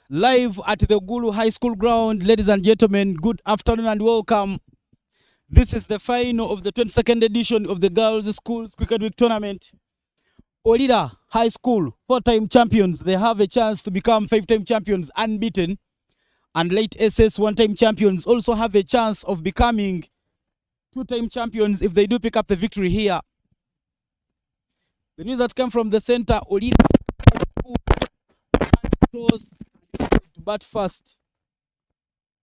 live at the Gulu High School ground. Ladies and gentlemen, good afternoon and welcome. This is the final of the 22nd edition of the Girls Schools Cricket Week Tournament. Olila High School, 4-time champions. They have a chance to become 5-time champions unbeaten. And late SS 1-time champions also have a chance of becoming 2-time champions if they do pick up the victory here. The news that came from the center, Olila close to bat first.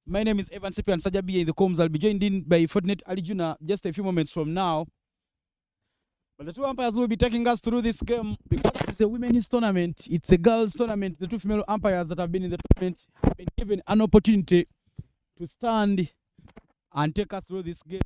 My name is Evan Cyprian Sajabi in the comms. I'll be joined in by Fortinet Alijuna just a few moments from now. But the two umpires will be taking us through this game because it's a women's tournament. It's a girls' tournament. The two female umpires that have been in the tournament have been given an opportunity to stand and take us through this game.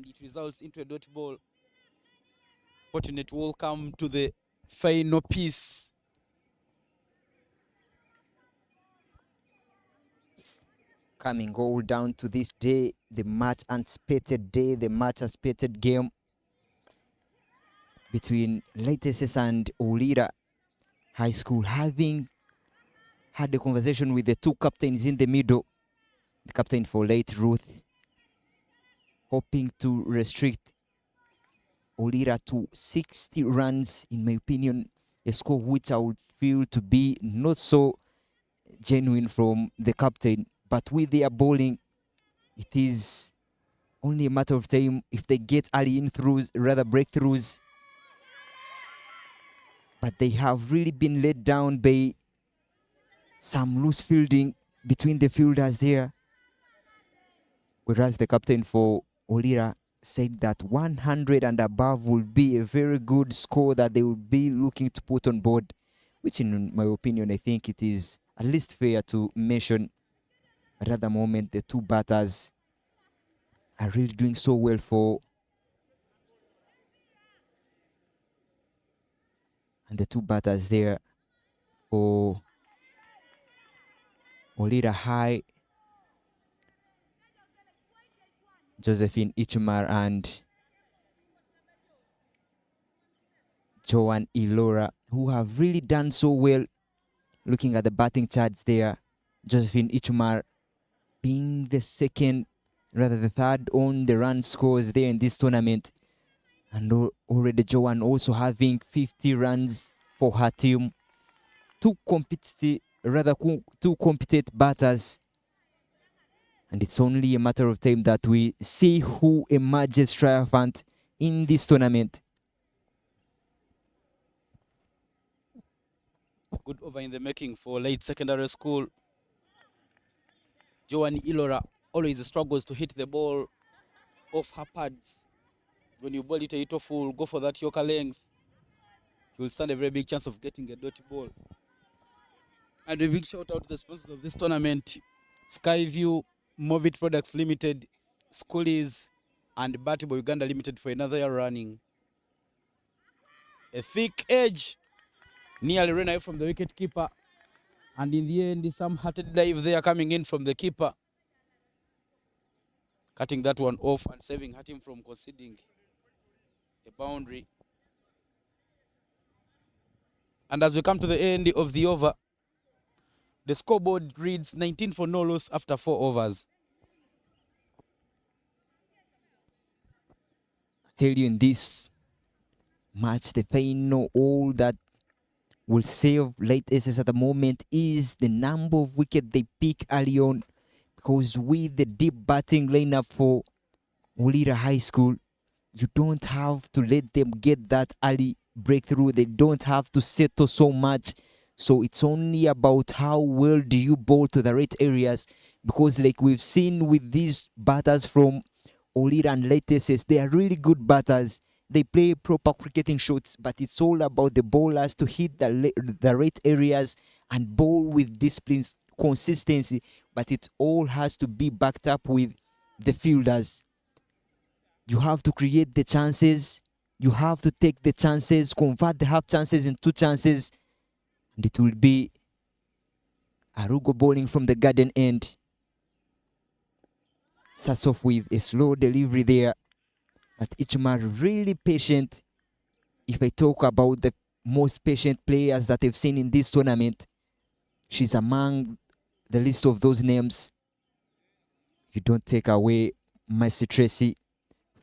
and it results into a dot ball. Fortunate will come to the final piece. Coming all down to this day, the much anticipated day, the much anticipated game between Latest and Olila High School, having had a conversation with the two captains in the middle. The captain for Late Ruth, hoping to restrict Olila to 60 runs, in my opinion, a score which I would feel to be not so genuine from the captain. But with their bowling, it is only a matter of time if they get early in throughs, rather breakthroughs. But they have really been let down by some loose fielding between the fielders there. Whereas the captain for Olila said that 100 and above will be a very good score that they will be looking to put on board, which in my opinion, I think it is at least fair to mention. At the moment, the two batters are really doing so well for, and the two batters there for Olila High, Josephine Ichmar and Joan Ilora, who have really done so well. Looking at the batting charts there, Josephine Ichmar being the second, rather the third on the run scores there in this tournament. And already Joan also having 50 runs for her team. Two competent batters. And it's only a matter of time that we see who emerges triumphant in this tournament. Good over in the making for Late Secondary School. Joan Ilora always struggles to hit the ball off her pads. When you bowl it a little full, go for that yorker length, you'll stand a very big chance of getting a dot ball. And a big shout out to the sponsors of this tournament: Skyview, Movit Products Limited, Schoolies, and Batibo Uganda Limited for another year running. A thick edge nearly ran away from the wicket keeper, and in the end, some hearted dive there coming in from the keeper, cutting that one off and saving Hatim from conceding a boundary. And as we come to the end of the over, the scoreboard reads 19 for no loss after 4 overs. I tell you, in this match, the final all that will save Late SS at the moment is the number of wickets they pick early on, because with the deep batting lineup for Olila High School, you don't have to let them get that early breakthrough. They don't have to settle so much. So it's only about how well do you bowl to the right areas, because like we've seen with these batters from Olila and Latest, they are really good batters. They play proper cricketing shots, but it's all about the bowlers to hit the right areas and bowl with discipline, consistency, but it all has to be backed up with the fielders. You have to create the chances. You have to take the chances, convert the half chances into chances, and it will be Arugo bowling from the garden end. Starts off with a slow delivery there, but Ichmar really patient. If I talk about the most patient players that I've seen in this tournament, she's among the list of those names. You don't take away Mercy Tracy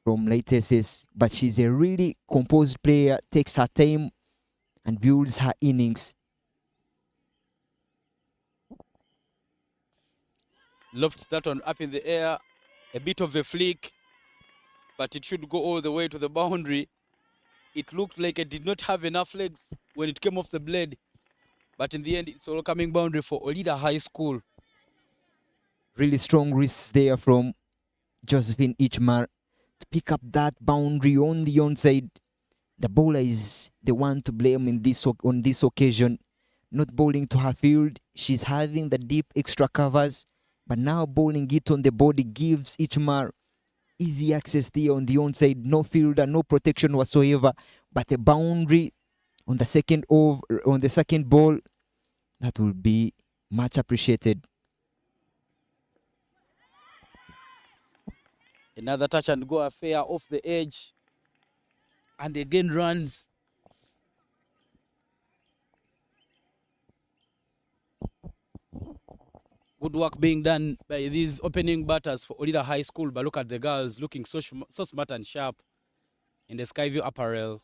from Latest, but she's a really composed player, takes her time and builds her innings. Lofts that one up in the air, a bit of a flick, but it should go all the way to the boundary. It looked like it did not have enough legs when it came off the blade, but in the end, it's all coming boundary for Olila High School. Really strong risks there from Josephine Ichmar to pick up that boundary on the onside. The bowler is the one to blame on this occasion. Not bowling to her field, she's having the deep extra covers, but now bowling it on the body gives Ichmar easy access there on the onside, no fielder, no protection whatsoever, but a boundary on the second ball that will be much appreciated. Another touch and go affair off the edge. And again runs. Good work being done by these opening batters for Olila High School. But look at the girls looking so smart and sharp in the Skyview apparel.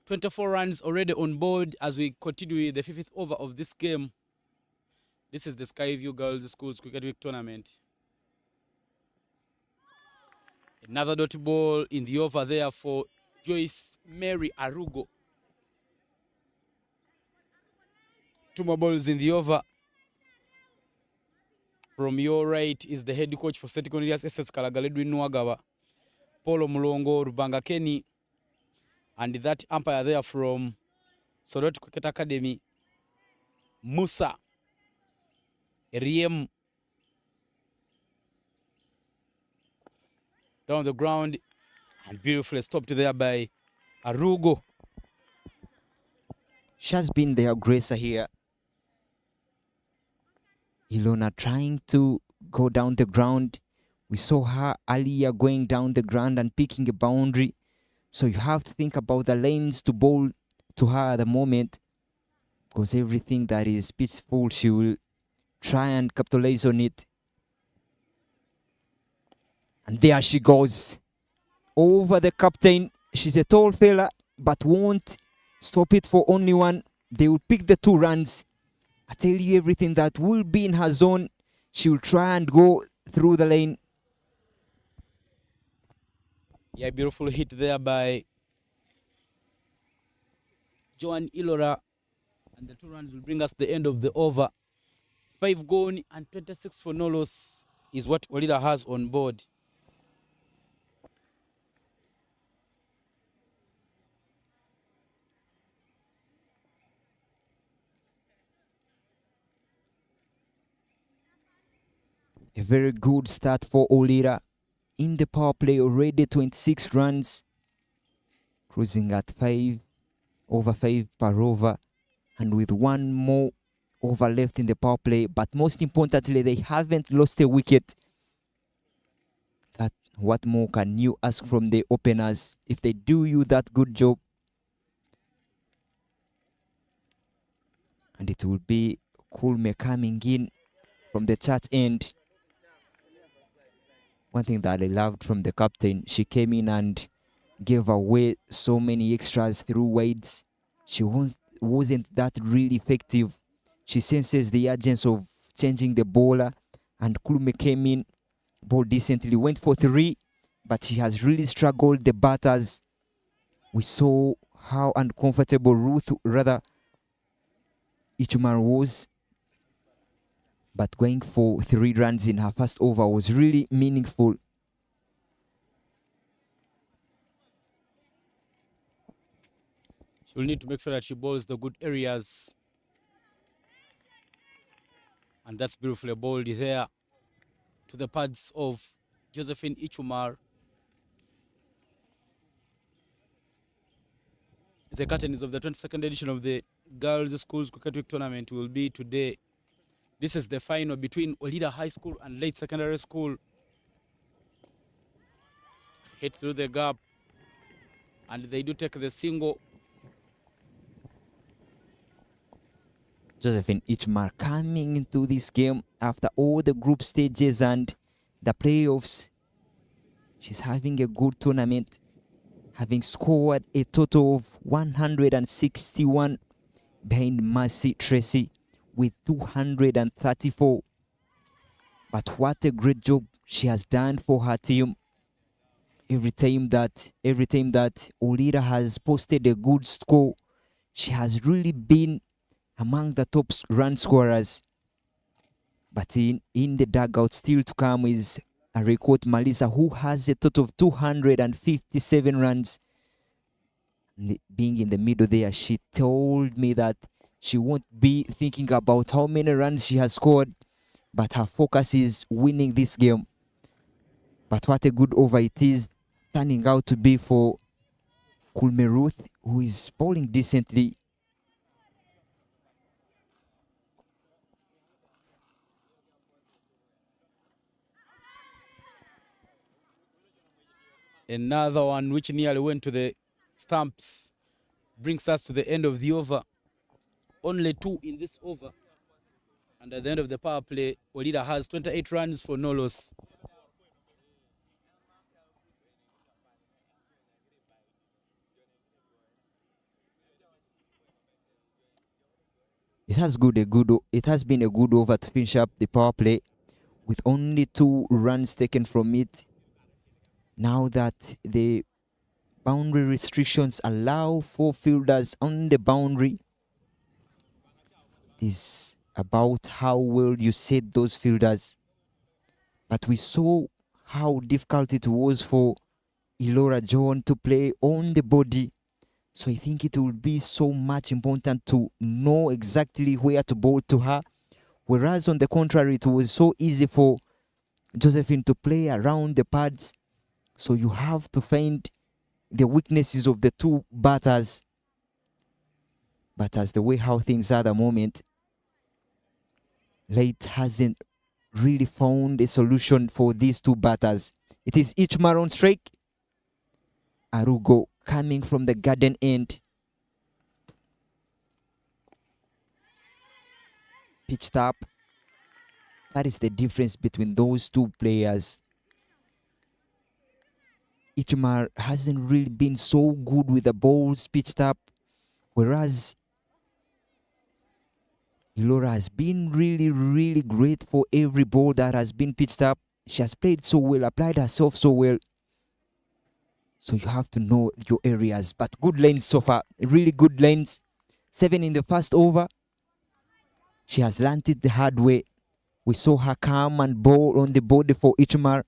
24 runs already on board as we continue the 5th over of this game. This is the Skyview Girls Schools Cricket Week Tournament. Another dot ball in the over there for Joyce Mary Arugo. 2 more balls in the over. From your right is the head coach for St. Cornelius SS Kalaga, Edwin Nwagaba, Paulo Mulongo, Rubanga Kenny, and that umpire there from Sorot Cricket Academy, Musa Riem. Down the ground and beautifully stopped there by Arugo. She has been the aggressor here. Ilona trying to go down the ground. We saw her earlier going down the ground and picking a boundary. So you have to think about the lanes to bowl to her at the moment, because everything that is peaceful, she will try and capitalize on it. And there she goes. Over the captain. She's a tall fella, but won't stop it for only one. They will pick the 2 runs. I tell you, everything that will be in her zone, she will try and go through the lane. Yeah, beautiful hit there by Joan Ilora. And the 2 runs will bring us the end of the over. 5 gone and 26 for no loss is what Olila has on board. A very good start for Olila. In the power play, already 26 runs. Cruising at 5 per over. And with 1 more over left in the power play. But most importantly, they haven't lost a wicket. What more can you ask from the openers if they do you that good job? And it will be Kulme coming in from the church end. One thing that I loved from the captain, she came in and gave away so many extras through wides. She wasn't that really effective. She senses the urgency of changing the bowler, and Kulme came in, bowled decently, went for 3, but she has really struggled the batters. We saw how uncomfortable Ichumar was, but going for 3 runs in her first over was really meaningful. She'll need to make sure that she bowls the good areas. And that's beautifully bowled there to the pads of Josephine Ichumar. The curtains of the 22nd edition of the Girls Schools Cricket Week Tournament will be today. This is the final between Olila High School and Late Secondary School. Hit through the gap. And they do take the single. Josephine Ichumar coming into this game after all the group stages and the playoffs. She's having a good tournament, having scored a total of 161 behind Mercy Tracy with 234. But what a great job she has done for her team. Every time that Olila has posted a good score, she has really been among the top run scorers. But in the dugout still to come is a record Melissa, who has a total of 257 runs. Being in the middle there, she told me that she won't be thinking about how many runs she has scored, but her focus is winning this game. But what a good over it is turning out to be for Kulmeruth, who is bowling decently. Another one which nearly went to the stumps brings us to the end of the over. Only 2 in this over. And at the end of the power play, Olila has 28 runs for no loss. It has been a good over to finish up the power play with only 2 runs taken from it. Now that the boundary restrictions allow 4 fielders on the boundary, it is about how well you set those fielders. But we saw how difficult it was for Ilora John to play on the body. So I think it will be so much important to know exactly where to bowl to her. Whereas on the contrary, it was so easy for Josephine to play around the pads. So you have to find the weaknesses of the 2 batters. But as the way how things are at the moment, Late hasn't really found a solution for these 2 batters. It is Ichmar on strike. Arugo coming from the garden end. Pitched up. That is the difference between those 2 players. Ichmar hasn't really been so good with the balls pitched up, whereas Ilora has been really great for every ball that has been pitched up. She has played so well, applied herself so well. So you have to know your areas. But good lanes so far, really good lanes. 7 in the first over. She has landed the hard way. We saw her come and bowl on the body for Ichmar,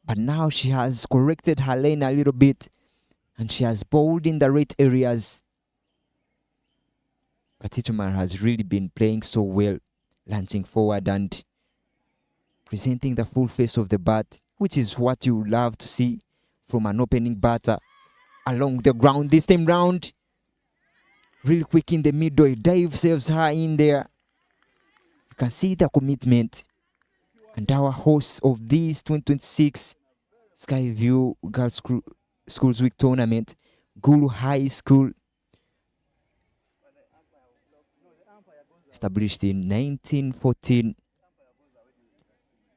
but now she has corrected her lane a little bit and she has bowled in the right areas. But Ichmar has really been playing so well, launching forward and presenting the full face of the bat, which is what you love to see from an opening batter. Along the ground this time round, really quick in the middle, dive saves her in there. You can see the commitment. And our host of this 2026 Skyview Girls Schools Week Tournament, Gulu High School, established in 1914,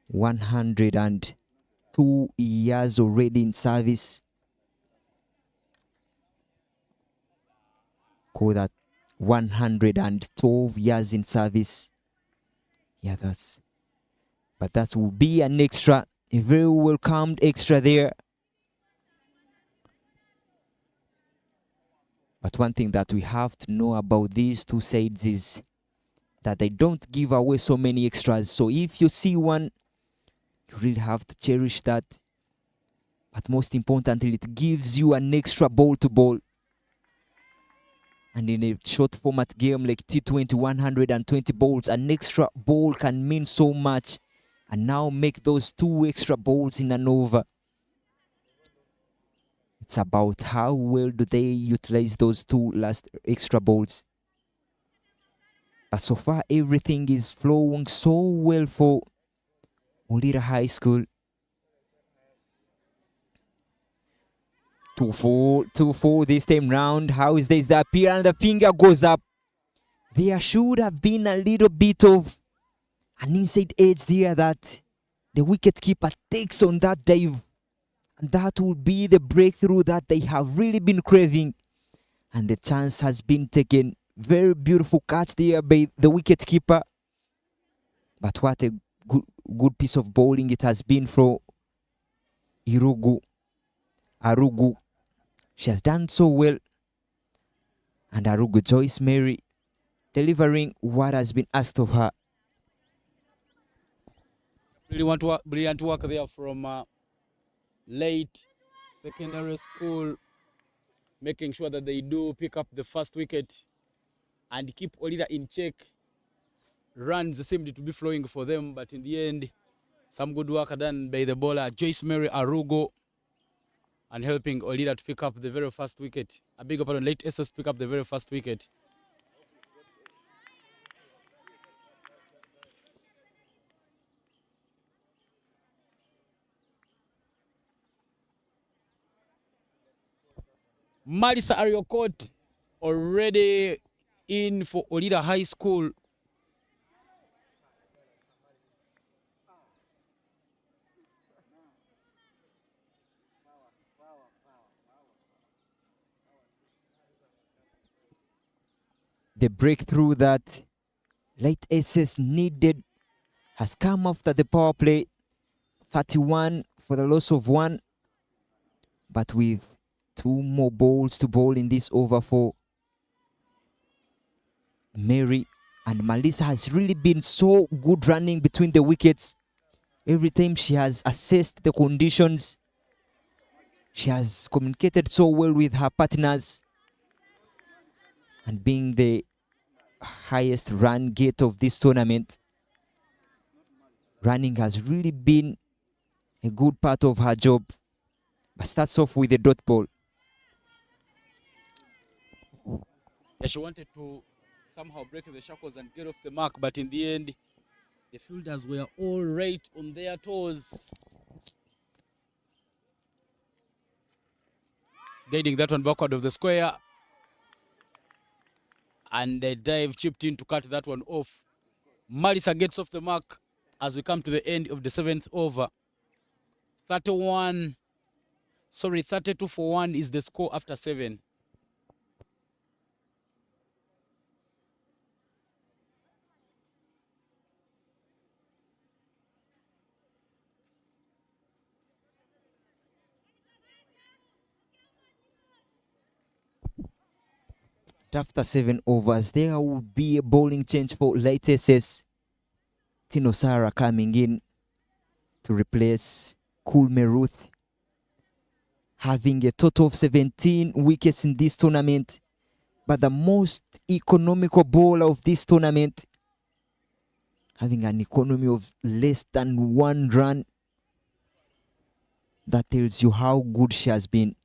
102 years already in service. Call that 112 years in service. Yeah, but that will be an extra, a very welcomed extra there. But one thing that we have to know about these 2 sides is that they don't give away so many extras. So if you see one, you really have to cherish that. But most importantly, it gives you an extra ball to bowl. And in a short format game like T20, 120 balls, an extra ball can mean so much. And now make those 2 extra balls in an over. It's about how well do they utilize those 2 last extra balls. But so far, everything is flowing so well for Olila High School. 2-4 this time round. How is this? The appeal and the finger goes up. There should have been a little bit of an inside edge there that the wicketkeeper takes on that dive. And that will be the breakthrough that they have really been craving. And the chance has been taken. Very beautiful catch there by the wicketkeeper. But what a good piece of bowling it has been for Arugu. She has done so well. And Arugu Joyce Mary delivering what has been asked of her. Brilliant work there from Late Secondary School, making sure that they do pick up the first wicket and keep Olila in check. Runs seemed to be flowing for them, but in the end, Some good work done by the bowler Joyce Mary Arugo and helping Olila to pick up the very first wicket. A big up on late SS pick up the very first wicket. Marisa Ariokot already in for Olila High School. The breakthrough that late SS needed has come after the power play. 31 for the loss of 1, but with 2 more balls to bowl in this over for Mary. And Melissa has really been so good running between the wickets. Every time she has assessed the conditions, she has communicated so well with her partners. And being the highest run getter of this tournament, running has really been a good part of her job. But starts off with a dot ball. Yeah, she wanted to somehow break the shackles and get off the mark, but in the end, the fielders were all right on their toes. Guiding that one backward of the square. And the dive chipped in to cut that one off. Marisa gets off the mark as we come to the end of the 7th over. 32 for 1 is the score after 7. After 7 overs, there will be a bowling change for late SS. Tino Sara coming in to replace Kulme Ruth, having a total of 17 wickets in this tournament, but the most economical bowler of this tournament, having an economy of less than 1 run. That tells you how good she has been.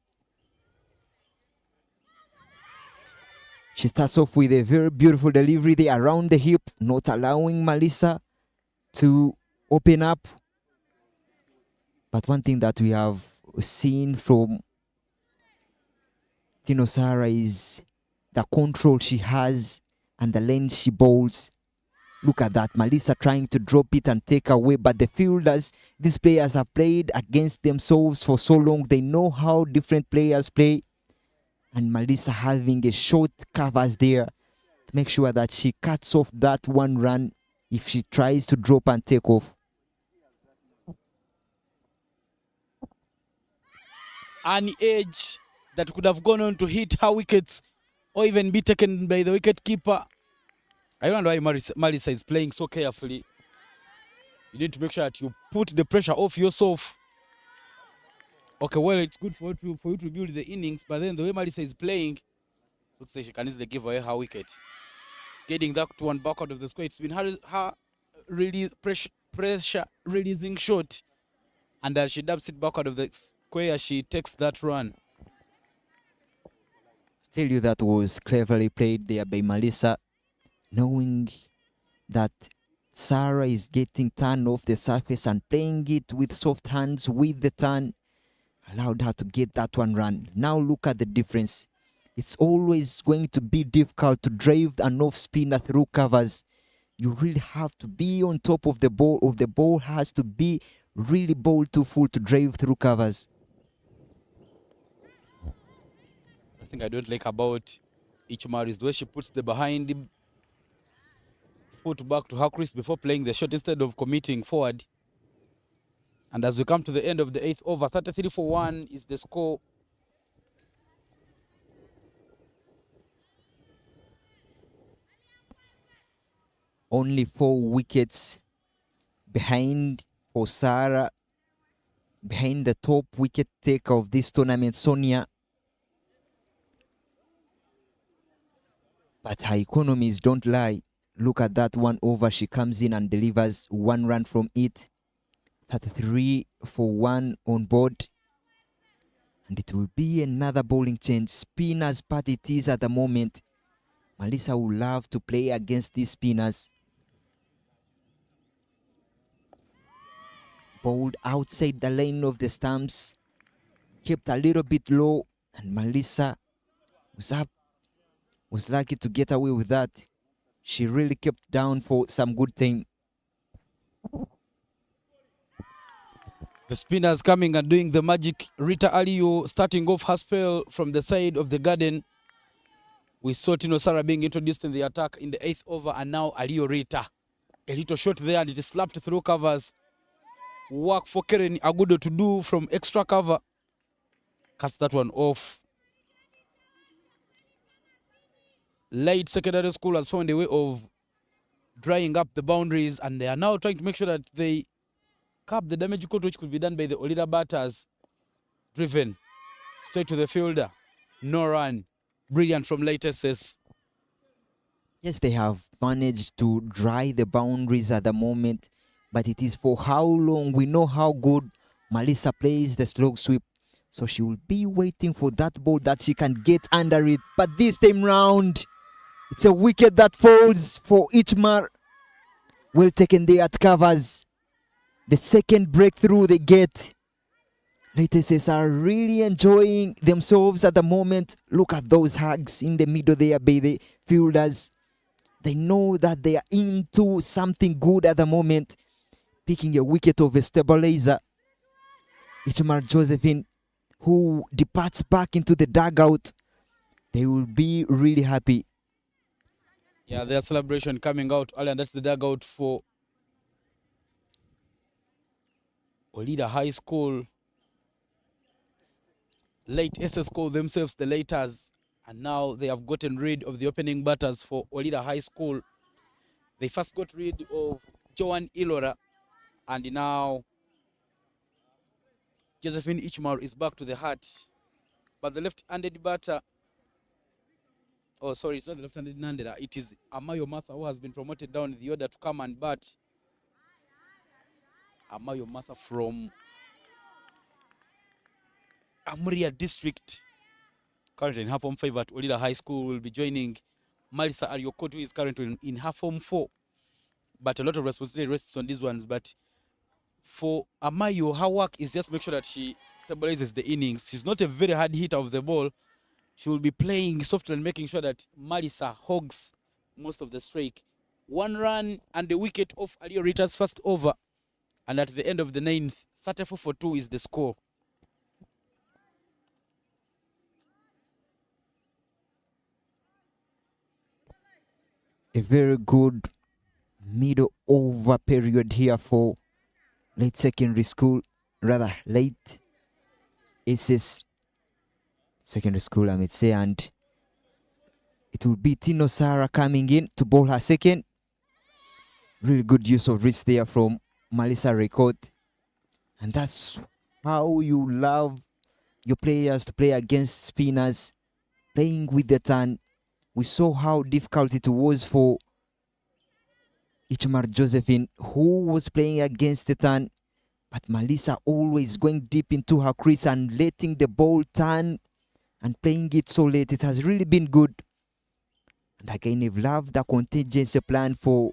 She starts off with a very beautiful delivery there around the hip, not allowing Melissa to open up. But one thing that we have seen from Tino Sara is the control she has and the length she bowls. Look at that, Melissa trying to drop it and take away, but the fielders, these players have played against themselves for so long. They know how different players play. And Melissa having a short covers there to make sure that she cuts off that 1 run if she tries to drop and take off. An edge that could have gone on to hit her wickets or even be taken by the wicket keeper. I wonder why Marisa is playing so carefully. You need to make sure that you put the pressure off yourself. Okay, well, it's good for you to build the innings, but then the way Marisa is playing, looks like she can easily give away her wicket. Getting that one back out of the square, it's been her pressure releasing shot. And as she dabs it back out of the square, she takes that run. I tell you, that was cleverly played there by Melissa, knowing that Sarah is getting turn off the surface and playing it with soft hands with the turn, allowed her to get that 1 run. Now look at the difference. It's always going to be difficult to drive an off spinner through covers. You really have to be on top of the ball, or the ball has to be really ball too full to drive through covers. I think I don't like about Ichimar is the way she puts the behind foot back to her crease before playing the shot instead of committing forward. And as we come to the end of the 8th over, 33 for 1 is the score. Only 4 wickets behind for Sarah, behind the top wicket taker of this tournament, Sonia. But her economies don't lie. Look at that 1 over. She comes in and delivers 1 run from it. at 3 for 1 on board. And it will be another bowling change. Spinners part it is at the moment. Malisa would love to play against these spinners. Bowled outside the lane of the stumps. Kept a little bit low. And Malisa was lucky to get away with that. She really kept down for some good time. The spinners coming and doing the magic. Rita Aliyo starting off her spell from the side of the garden. We saw Tino Sara being introduced in the attack in the 8th over, and now Aliyo Rita. A little shot there, and it is slapped through covers. Work for Keren Agudo to do from extra cover. Cuts that one off. Late secondary school has found a way of drying up the boundaries, and they are now trying to make sure that they cap the damage caught, which could be done by the Olila batters. Driven straight to the fielder. No run. Brilliant from late SS. Yes, they have managed to dry the boundaries at the moment, but it is for how long. We know how good Malisa plays the slow sweep, so she will be waiting for that ball that she can get under it. But this time round, it's a wicket that falls for Ichmar. Well taken there at covers. The second breakthrough they get. Latest are really enjoying themselves at the moment. Look at those hugs in the middle there by the fielders. They know that they are into something good at the moment. Picking a wicket of a stabilizer. Ichmar Josephine, who departs back into the dugout. They will be really happy. Yeah, their celebration coming out early, and that's the dugout for Olila High School. Late SS call themselves the Laters, and now they have gotten rid of the opening batters for Olila High School. They first got rid of Joan Ilora, and now Josephine Ichmar is back to the heart. But the left-handed batter, oh sorry, it's not the left-handed Nandera, it is Amayo Martha who has been promoted down in the order to come and bat. Amayo Martha from Amuria District, currently in her form 5 at Olila High School, will be joining Marisa Ariokot, who is currently in her form 4. But a lot of responsibility rests on these ones. But for Amayo, her work is just make sure that she stabilizes the innings. She's not a very hard hitter of the ball. She will be playing softly and making sure that Marisa hogs most of the strike. 1 run and the wicket off Aliyo Rita's first over. And at the end of the 9th, 34 for 2 is the score. A very good middle over period here for late secondary school, rather late SS secondary school, I might say, and it will be Tino Sara coming in to bowl her second. Really good use of wrist there from Malisa Record, and that's how you love your players to play against spinners, playing with the turn. We saw how difficult it was for Ichmar Josephine, who was playing against the turn, but Malisa always going deep into her crease and letting the ball turn and playing it so late. It has really been good. And again, I've loved the contingency plan for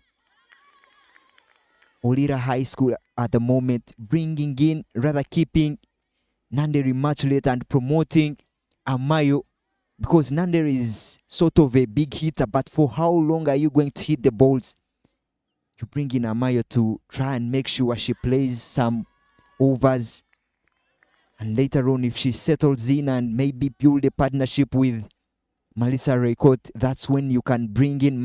Olila High School at the moment, bringing in, rather keeping Nanderi much later and promoting Amayo, because Nanderi is sort of a big hitter, but for how long are you going to hit the balls? You bring in Amayo to try and make sure she plays some overs, and later on, if she settles in and maybe build a partnership with Malisa Reikot, that's when you can bring in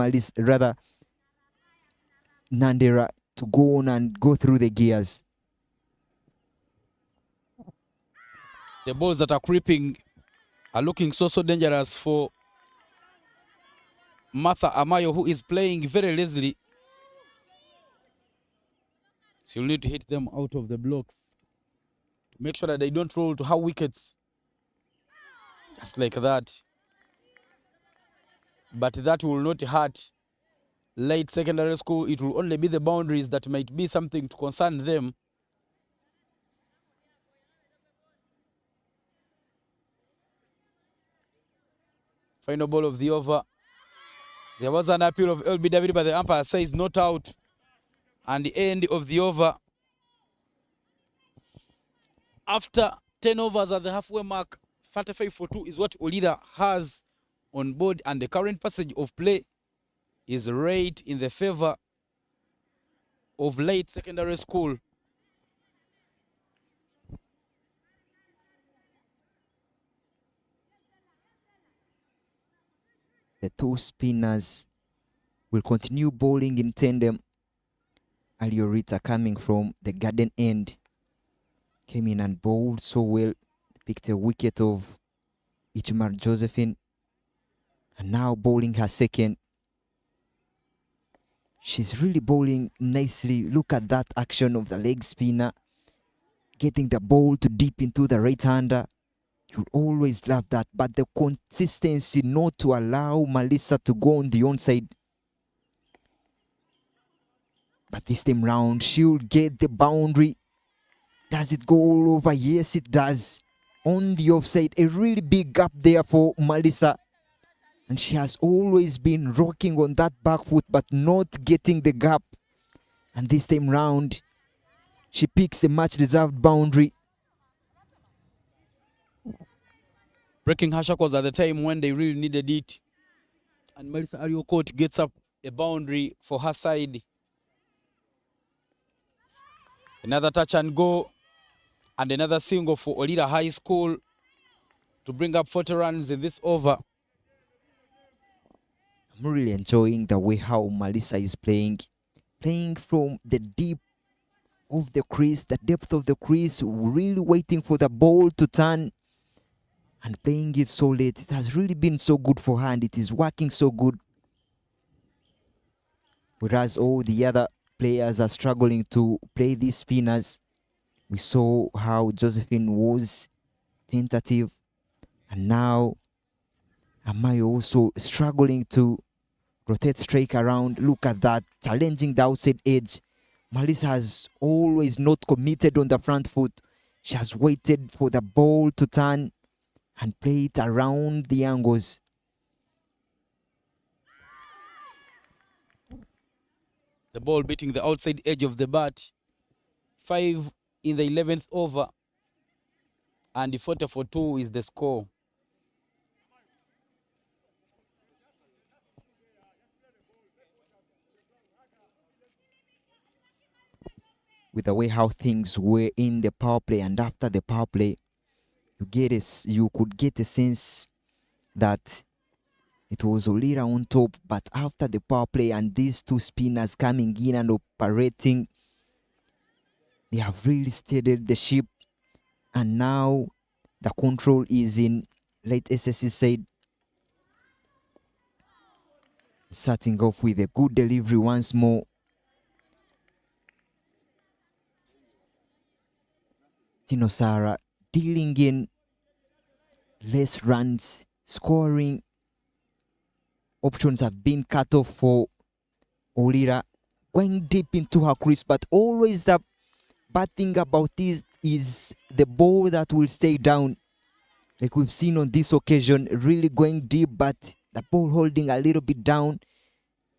Nandera to go on and go through the gears. The balls that are creeping are looking so dangerous for Martha Amayo, who is playing very lazily. She'll need to hit them out of the blocks to make sure that they don't roll to her wickets. Just like that. But that will not hurt late secondary school. It will only be the boundaries that might be something to concern them. Final ball of the over. There was an appeal of LBW, but the umpire says not out. And the end of the over. After 10 overs at the halfway mark, 35-2 is what Olila has on board, and the current passage of play is right in the favor of Late Secondary School. The two spinners will continue bowling in tandem. Aliorita coming from the garden end came in and bowled so well, picked a wicket of Ichmar Josephine, and now bowling her second. She's really bowling nicely. Look at that action of the leg spinner, getting the ball to deep into the right-hander. You'd always love that, but the consistency not to allow Melissa to go on the onside. But this time round, she'll get the boundary. Does it go all over? Yes, it does. On the offside, a really big gap there for Melissa. And she has always been rocking on that back foot, but not getting the gap. And this time round, she picks a much-deserved boundary. Breaking her shackles at the time when they really needed it. And Melissa Ariokot gets up a boundary for her side. Another touch and go. And another single for Olila High School to bring up 40 runs in this over. I'm really enjoying the way how Melissa is playing. Playing from the deep of the crease, the depth of the crease, really waiting for the ball to turn. And playing it so late, it has really been so good for her, and it is working so good. Whereas all the other players are struggling to play these spinners. We saw how Josephine was tentative, and now Amayo also struggling to rotate strike around. Look at that, challenging the outside edge. Melissa has always not committed on the front foot. She has waited for the ball to turn and play it around the angles. The ball beating the outside edge of the bat. 5 in the 11th over. And the 40-2 is the score. With the way how things were in the power play and after the power play, you could get a sense that it was Olila on top, but after the power play and these two spinners coming in and operating, they have really steadied the ship, and now the control is in Late SSC side. Starting off with a good delivery once more. Tino Sara dealing in less runs, scoring options have been cut off for Olila, going deep into her crease, but always the bad thing about this is the ball that will stay down. Like we've seen on this occasion, really going deep, but the ball holding a little bit down.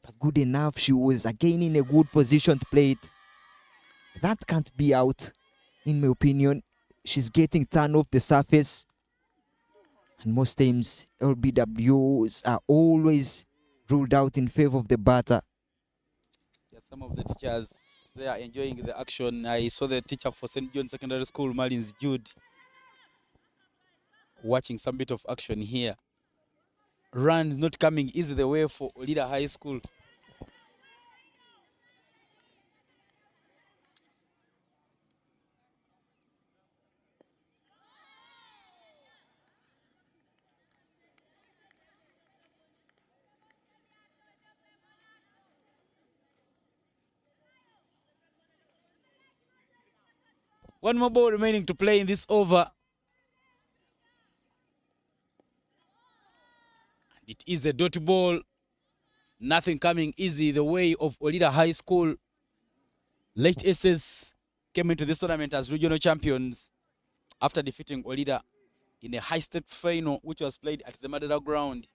But good enough, she was again in a good position to play it. That can't be out, in my opinion. She's getting turned off the surface. And most times, LBWs are always ruled out in favor of the batter. Yeah, some of the teachers, they are enjoying the action. I saw the teacher for St. John Secondary School, Marlins Jude, watching some bit of action here. Runs not coming easy the way for Olila High School. One more ball remaining to play in this over. And it is a dot ball. Nothing coming easy the way of Olila High School. Late SS came into this tournament as regional champions after defeating Olila in a high-stakes final which was played at the Madara ground.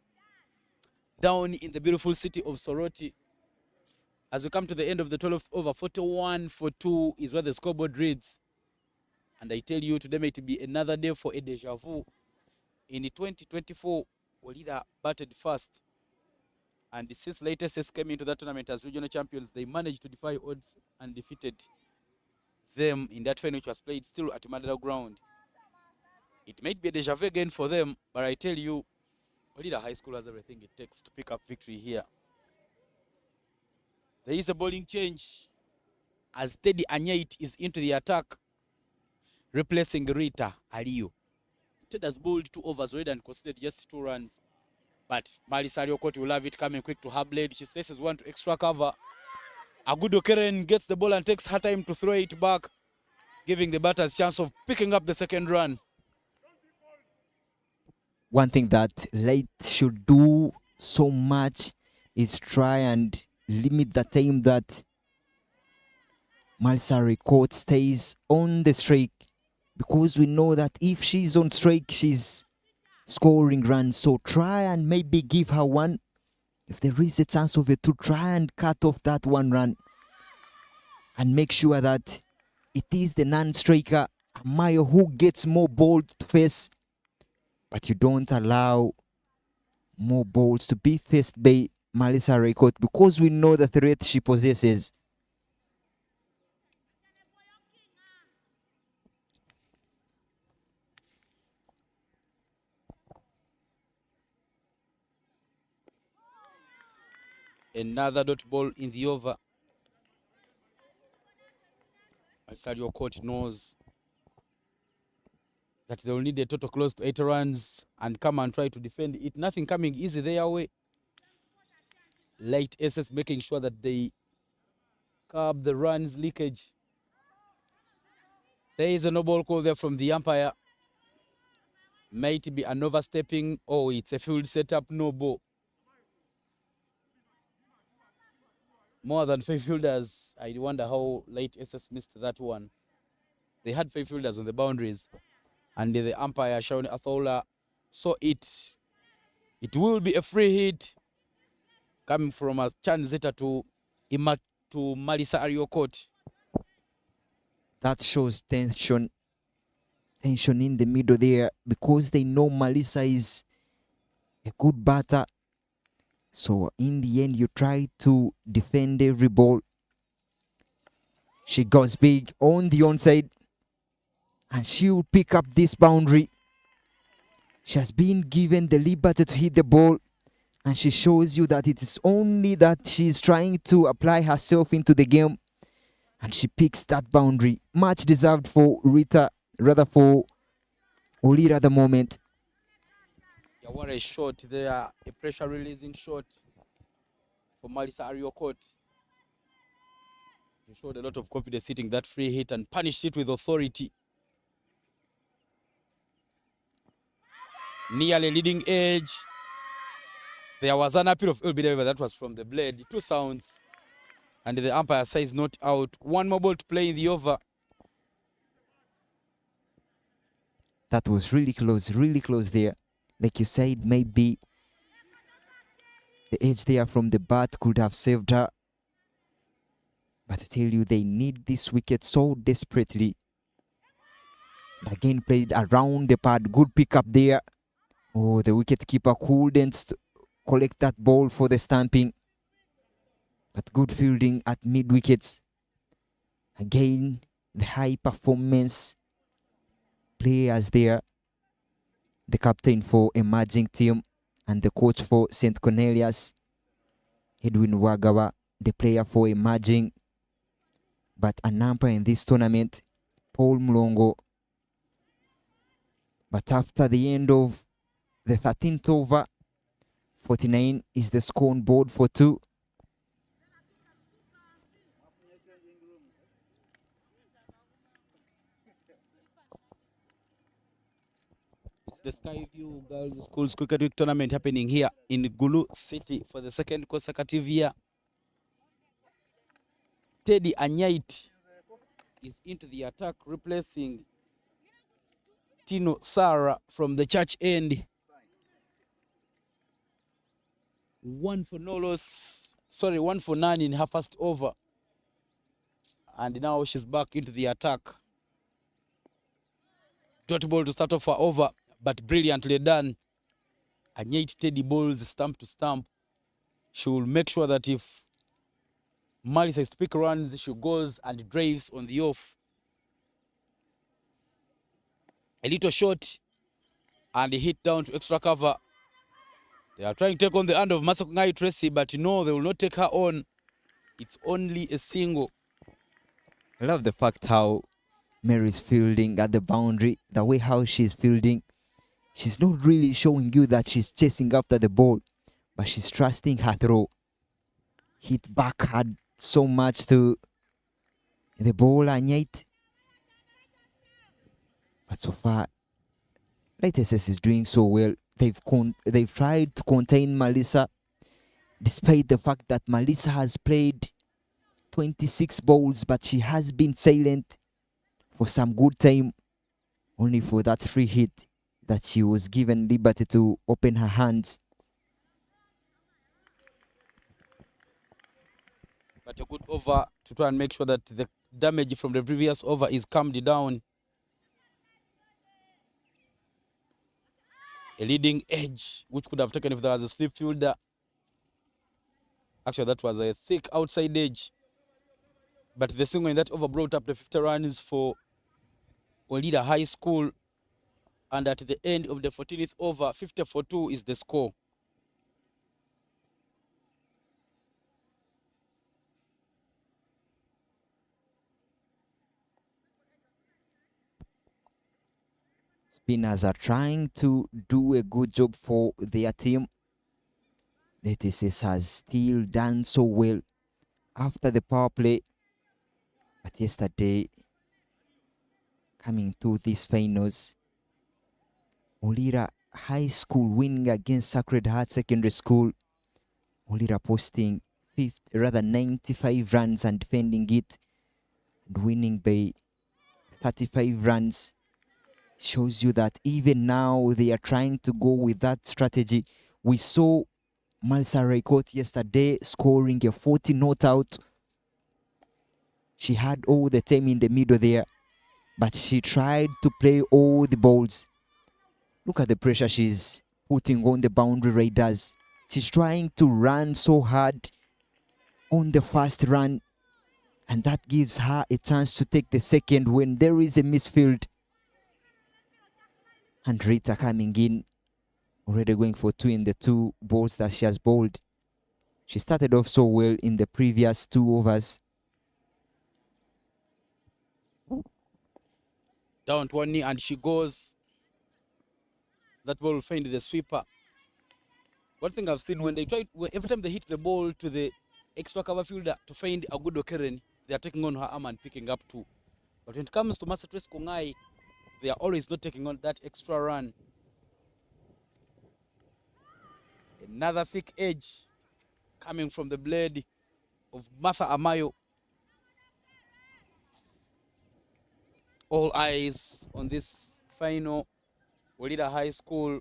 down in the beautiful city of Soroti. As we come to the end of the 12th over, 41-4-2 is where the scoreboard reads. And I tell you, today might be another day for a deja vu. In 2024, Olila batted first. And since latest came into that tournament as regional champions, they managed to defy odds and defeated them in that final, which was played still at Mandela ground. It might be a deja vu again for them, but I tell you, Olila High School has everything it takes to pick up victory here. There is a bowling change as Teddy Anyait is into the attack, replacing Rita Aliyu. Ted has bowled 2 overs already and conceded just 2 runs. But Marisa Ariokoti will have it coming quick to her blade. She stresses one to extra cover. Agudo Keren gets the ball and takes her time to throw it back, giving the batters chance of picking up the second run. One thing that Light should do so much is try and limit the time that Marisa Ariokoti stays on the streak, because we know that if she's on strike, she's scoring runs. So try and maybe give her one. If there is a chance of it, to try and cut off that 1 run and make sure that it is the non-striker Amayo who gets more balls to face, but you don't allow more balls to be faced by Marisa Ariokoti, because we know the threat she possesses. Another dot ball in the over. Marisa Ariokoti knows that they will need a total close to 8 runs and come and try to defend it. Nothing coming easy their way. Light SS making sure that they curb the runs leakage. There is a no ball call there from the umpire. Might be an overstepping. Oh, it's a field setup, no ball. More than 5 fielders. I wonder how Light SS missed that one. They had 5 fielders on the boundaries, and the umpire, Shaun Athola, saw it. It will be a free hit coming from a Chanzeta to Marisa Ariokoti. That shows tension in the middle there, because they know Marisa is a good batter. So in the end, you try to defend every ball. She goes big on the onside, and she will pick up this boundary. She has been given the liberty to hit the ball, and she shows you that it is only that she's trying to apply herself into the game, and she picks that boundary. Much deserved for Rita, rather for Olila at the moment. Yeah, what a shot there, a pressure releasing shot for Marisa Ariokoti. She showed a lot of confidence hitting that free hit and punished it with authority. Nearly leading edge. There was an appeal of LBW that was from the blade. 2 sounds. And the umpire says not out. 1 more ball to play in the over. That was really close there. Like you said, maybe the edge there from the bat could have saved her. But I tell you, they need this wicket so desperately. Again, played around the pad. Good pickup there. Oh, the wicket keeper couldn't collect that ball for the stamping. But good fielding at mid wickets. Again, the high performance players there. The captain for emerging team and the coach for St. Cornelius, Edwin Wagawa, the player for emerging, but a number in this tournament, Paul Mulongo. But after the end of the 13th over, 49 is the score on board for 2. It's the Skyview Girls Schools Cricket Week tournament happening here in Gulu City for the 2nd consecutive year. Teddy Anyait is into the attack, replacing Tino Sarah from the church end. 1 for no loss. Sorry, 1 for none in her first over. And now she's back into the attack. Dot ball to start off her over, but brilliantly done. And 8 Teddy balls stump to stump. She will make sure that if Malisa is to pick runs, she goes and drives on the off. A little short and a hit down to extra cover. They are trying to take on the hand of Masakungai Tracy, but no, they will not take her on. It's only a single. I love the fact how Mary's fielding at the boundary, the way how she's fielding. She's not really showing you that she's chasing after the ball, but she's trusting her throw. Hit back hard so much to the ball and yet. But so far, Light SS is doing so well. They've tried to contain Malisa, despite the fact that Malisa has played 26 balls, but she has been silent for some good time, only for that free hit that she was given liberty to open her hands. But a good over to try and make sure that the damage from the previous over is calmed down. A leading edge, which could have taken if there was a slip fielder. Actually, that was a thick outside edge. But the single in that over brought up the 50 runs for Olila High School. And at the end of the 14th over, 50-for-2 is the score. Spinners are trying to do a good job for their team. The TSS has still done so well after the power play. But yesterday, coming to these finals, Olila High School winning against Sacred Heart Secondary School. Olila posting 95 runs and defending it, and winning by 35 runs. Shows you that even now they are trying to go with that strategy. We saw Malsa Raikot yesterday scoring a 40 not out. She had all the time in the middle there, but she tried to play all the balls. Look at the pressure she's putting on the boundary raiders. She's trying to run so hard on the first run, and that gives her a chance to take the second when there is a misfield. And Rita coming in, already going for 2 in the 2 balls that she has bowled. She started off so well in the previous 2 overs. Down to one knee and she goes. That ball will find the sweeper. One thing I've seen when they try, every time they hit the ball to the extra cover fielder to find a good Okeren, they are taking on her arm and picking up 2. But when it comes to Master Trace Kongai, they are always not taking on that extra run. Another thick edge coming from the blade of Martha Amayo. All eyes on this final. Olila High School,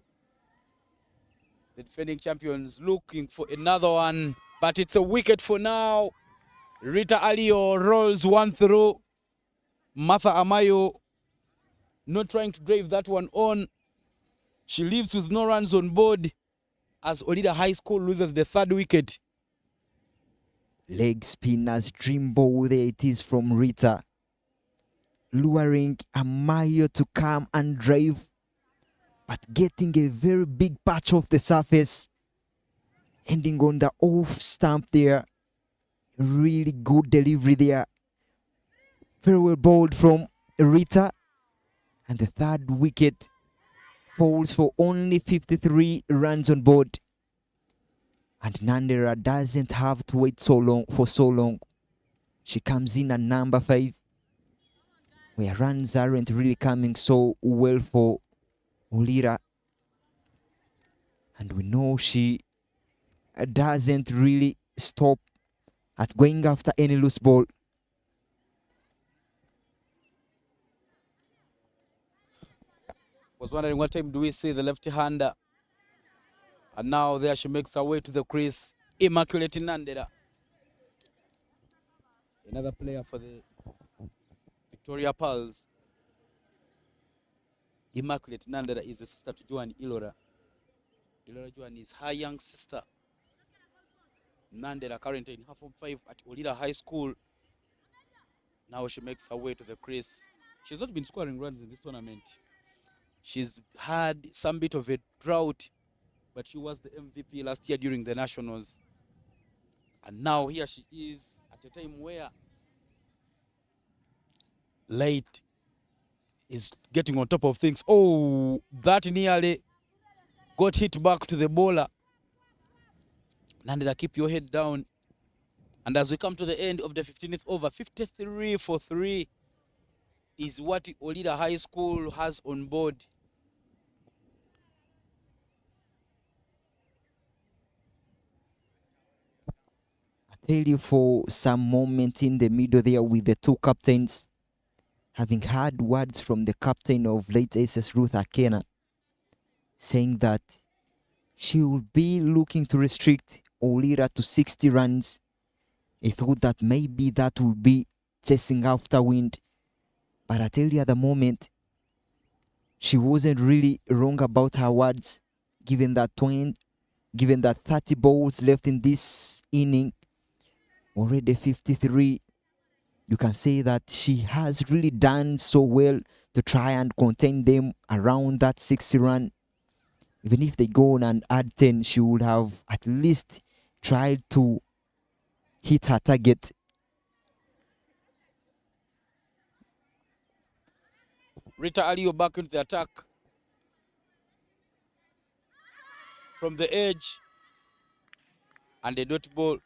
the defending champions, looking for another one, but it's a wicket for now. Rita Alio rolls one through. Martha Amayo not trying to drive that one on. She leaves with no runs on board as Olila High School loses the 3rd wicket. Leg spinners dream ball, there it is from Rita, luring Amayo to come and drive, but getting a very big patch off the surface, ending on the off stump there. Really good delivery there. Very well bowled from Rita, and the 3rd wicket falls for only 53 runs on board. And Nandera doesn't have to wait for so long. She comes in at number 5, where runs aren't really coming so well for Olila. And we know she doesn't really stop at going after any loose ball. Was wondering what time do we see the left-hander And now there she makes her way to the crease. Immaculate Nandera. Another player for the Victoria Pearls. Immaculate Nandera is a sister to Joan Ilora. Ilora Joan is her young sister. Nandera currently in her Form 5 at Olila High School. Now she makes her way to the crease. She's not been scoring runs in this tournament. She's had some bit of a drought, but she was the MVP last year during the Nationals. And now here she is at a time where Late is getting on top of things. Oh, that nearly got hit back to the bowler. Nandera, keep your head down. And as we come to the end of the 15th over, 53 for 3 is what Olila High School has on board. I tell you, for some moment in the middle there with the two captains, having heard words from the captain of late SS Ruth Akena saying that she will be looking to restrict Olira to 60 runs, I thought that maybe that would be chasing after wind. But I tell you, at the moment, she wasn't really wrong about her words, given that 30 balls left in this inning, already 53. You can say that she has really done so well to try and contain them around that 60 run. Even if they go on and add 10, she would have at least tried to hit her target. Rita Alio back into the attack. From the edge. And a dot ball.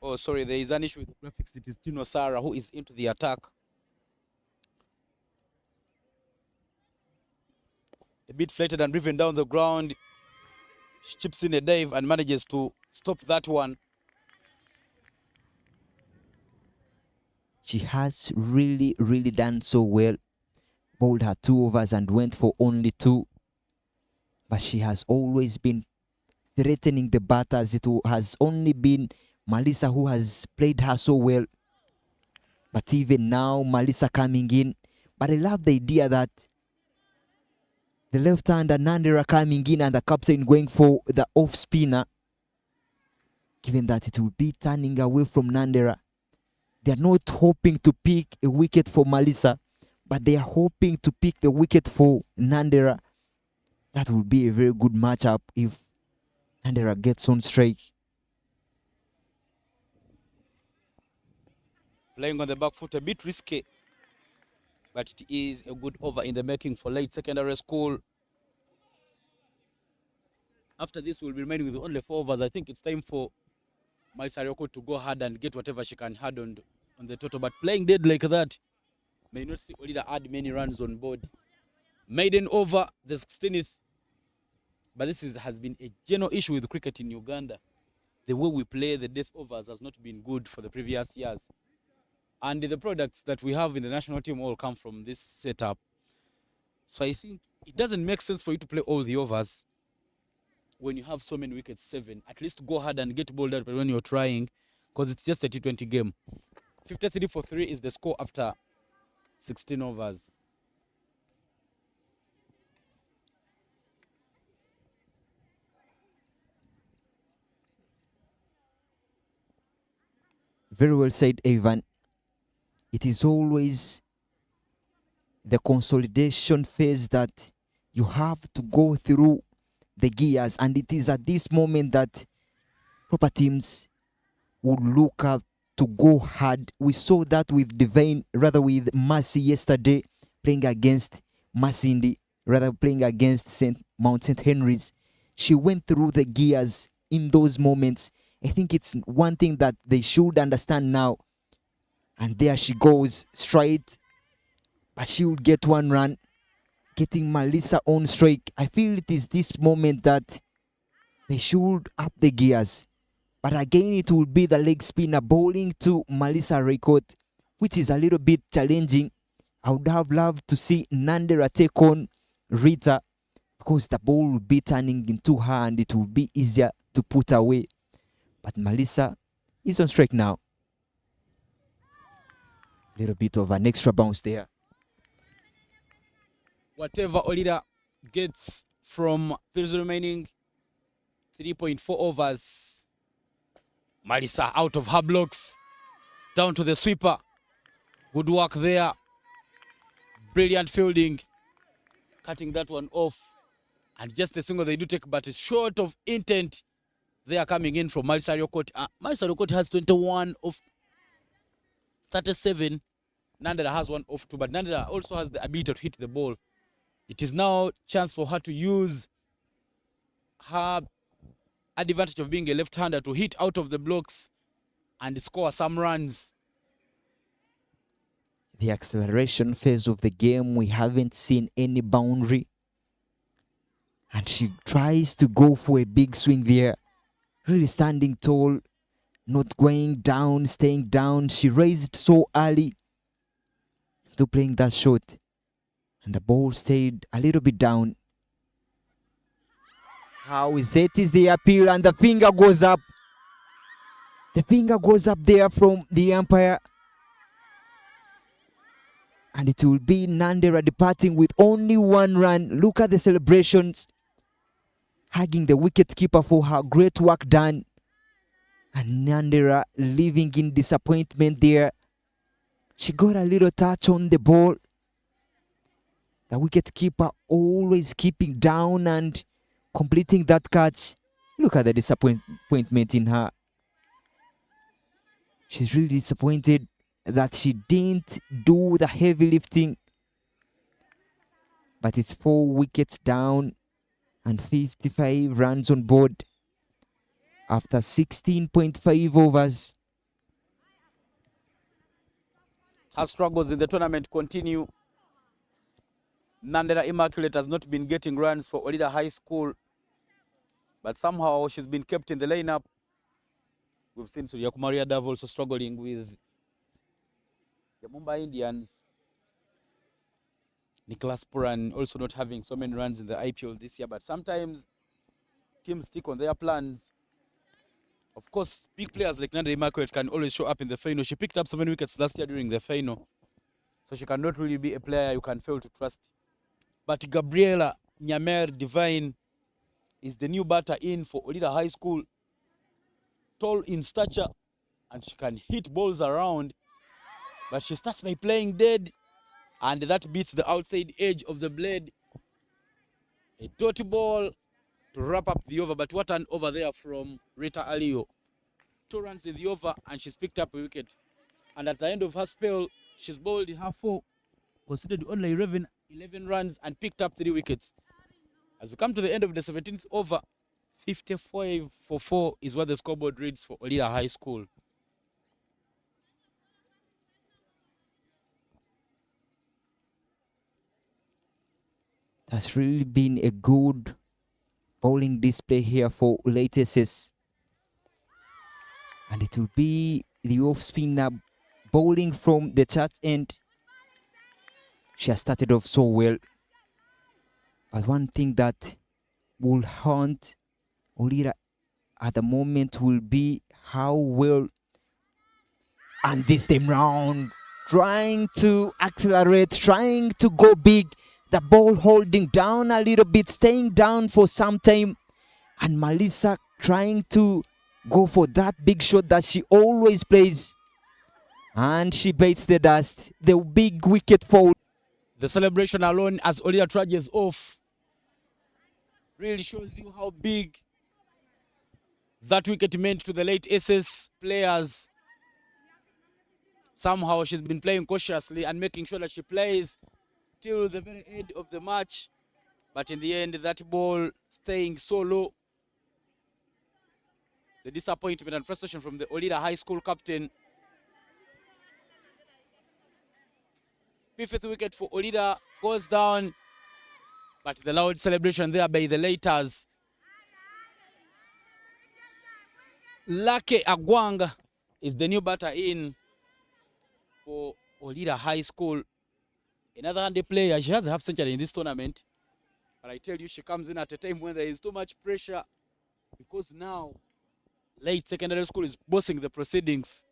Oh, sorry, there is an issue with the graphics. It is Tino Sara who is into the attack. A bit flattened and driven down the ground. She chips in a dive and manages to stop that one. She has really, really done so well. Bowled her 2 overs and went for only 2. But she has always been threatening the batters. It has only been Melissa who has played her so well. But even now, Melissa coming in. But I love the idea that the left-hander Nandera coming in and the captain going for the off-spinner. Given that it will be turning away from Nandera. They are not hoping to pick a wicket for Melissa, but they are hoping to pick the wicket for Nandera. That will be a very good matchup if Nandera gets on strike. Playing on the back foot, a bit risky, but it is a good over in the making for Late Secondary School. After this, we'll be remaining with only 4 overs. I think it's time for Maisarioko to go hard and get whatever she can hard on the total. But playing dead like that may not see Olila add many runs on board. Maiden over the 16th. But this has been a general issue with cricket in Uganda. The way we play the death overs has not been good for the previous years. And the products that we have in the national team all come from this setup. So I think it doesn't make sense for you to play all the overs when you have so many wickets, 7. At least go hard and get bowled out when you're trying, because it's just a T20 game. 53 for 3 is the score after 16 overs. Very well said, Evan. It is always the consolidation phase that you have to go through the gears, and it is at this moment that proper teams would look up to go hard. We saw that with with Mercy yesterday, playing against Masindi, playing against Mount St. Henry's. She went through the gears in those moments. I think it's one thing that they should understand now. And there she goes, straight. But she would get 1 run, getting Melissa on strike. I feel it is this moment that they should up the gears. But again, it will be the leg spinner bowling to Melissa Record, which is a little bit challenging. I would have loved to see Nandera take on Rita, because the ball will be turning into her and it will be easier to put away. But Melissa is on strike now. Little bit of an extra bounce there. Whatever Olila gets from the remaining 3.4 overs. Melissa out of her blocks. Down to the sweeper. Good work there. Brilliant fielding. Cutting that one off. And just a single they do take, but short of intent. They are coming in from Melissa Riokot. Melissa Riokot has 21 of 37. Nandera has 1 off 2, but Nandera also has the ability to hit the ball. It is now chance for her to use her advantage of being a left-hander to hit out of the blocks and score some runs. The acceleration phase of the game, we haven't seen any boundary. And she tries to go for a big swing there. Really standing tall, not going down, staying down. She raised so early to playing that shot. And the ball stayed a little bit down. How is it? Is the appeal and the finger goes up. The finger goes up there from the umpire. And it will be Nandera departing with only 1 run. Look at the celebrations. Hugging the wicketkeeper for her great work done. And Nandera living in disappointment there. She got a little touch on the ball. The wicketkeeper always keeping down and completing that catch. Look at the disappointment in her. She's really disappointed that she didn't do the heavy lifting. But it's 4 wickets down and 55 runs on board after 16.5 overs. Her struggles in the tournament continue. Nandera Immaculate has not been getting runs for Olila High School, but somehow she's been kept in the lineup. We've seen Surya Kumaria Dav also struggling with the Mumbai Indians. Nicholas Puran also not having so many runs in the IPL this year, but sometimes teams stick on their plans. Of course, big players like Nandera Immaculate can always show up in the final. She picked up 7 wickets last year during the final, so she cannot really be a player you can fail to trust. But Gabriela Nyamer Divine is the new batter in for Olila High School. Tall in stature, and she can hit balls around. But she starts by playing dead, and that beats the outside edge of the blade. A dirty ball to wrap up the over, but what an over there from Rita Alio. 2 runs in the over, and she's picked up a wicket. And at the end of her spell, she's bowled her 4, considered only 11 runs, and picked up 3 wickets. As we come to the end of the 17th over, 55 for 4 is what the scoreboard reads for Olila High School. That's really been a good bowling display here for Late SS. And it will be the off spinner bowling from the chart end. She has started off so well. But one thing that will haunt Olila at the moment will be how well, and this time round, trying to accelerate, trying to go big. The ball holding down a little bit, staying down for some time. And Melissa trying to go for that big shot that she always plays. And she baits the dust. The big wicket fall. The celebration alone as Olila trudges off really shows you how big that wicket meant to the Late SS players. Somehow she's been playing cautiously and making sure that she plays till the very end of the match. But in the end, that ball staying so low. The disappointment and frustration from the Olila High School captain. 5th wicket for Olila goes down. But the loud celebration there by the Laters. Lake Agwang is the new batter in for Olila High School. Another handy player, she has a half century in this tournament. But I tell you, she comes in at a time when there is too much pressure because now late secondary school is bossing the proceedings.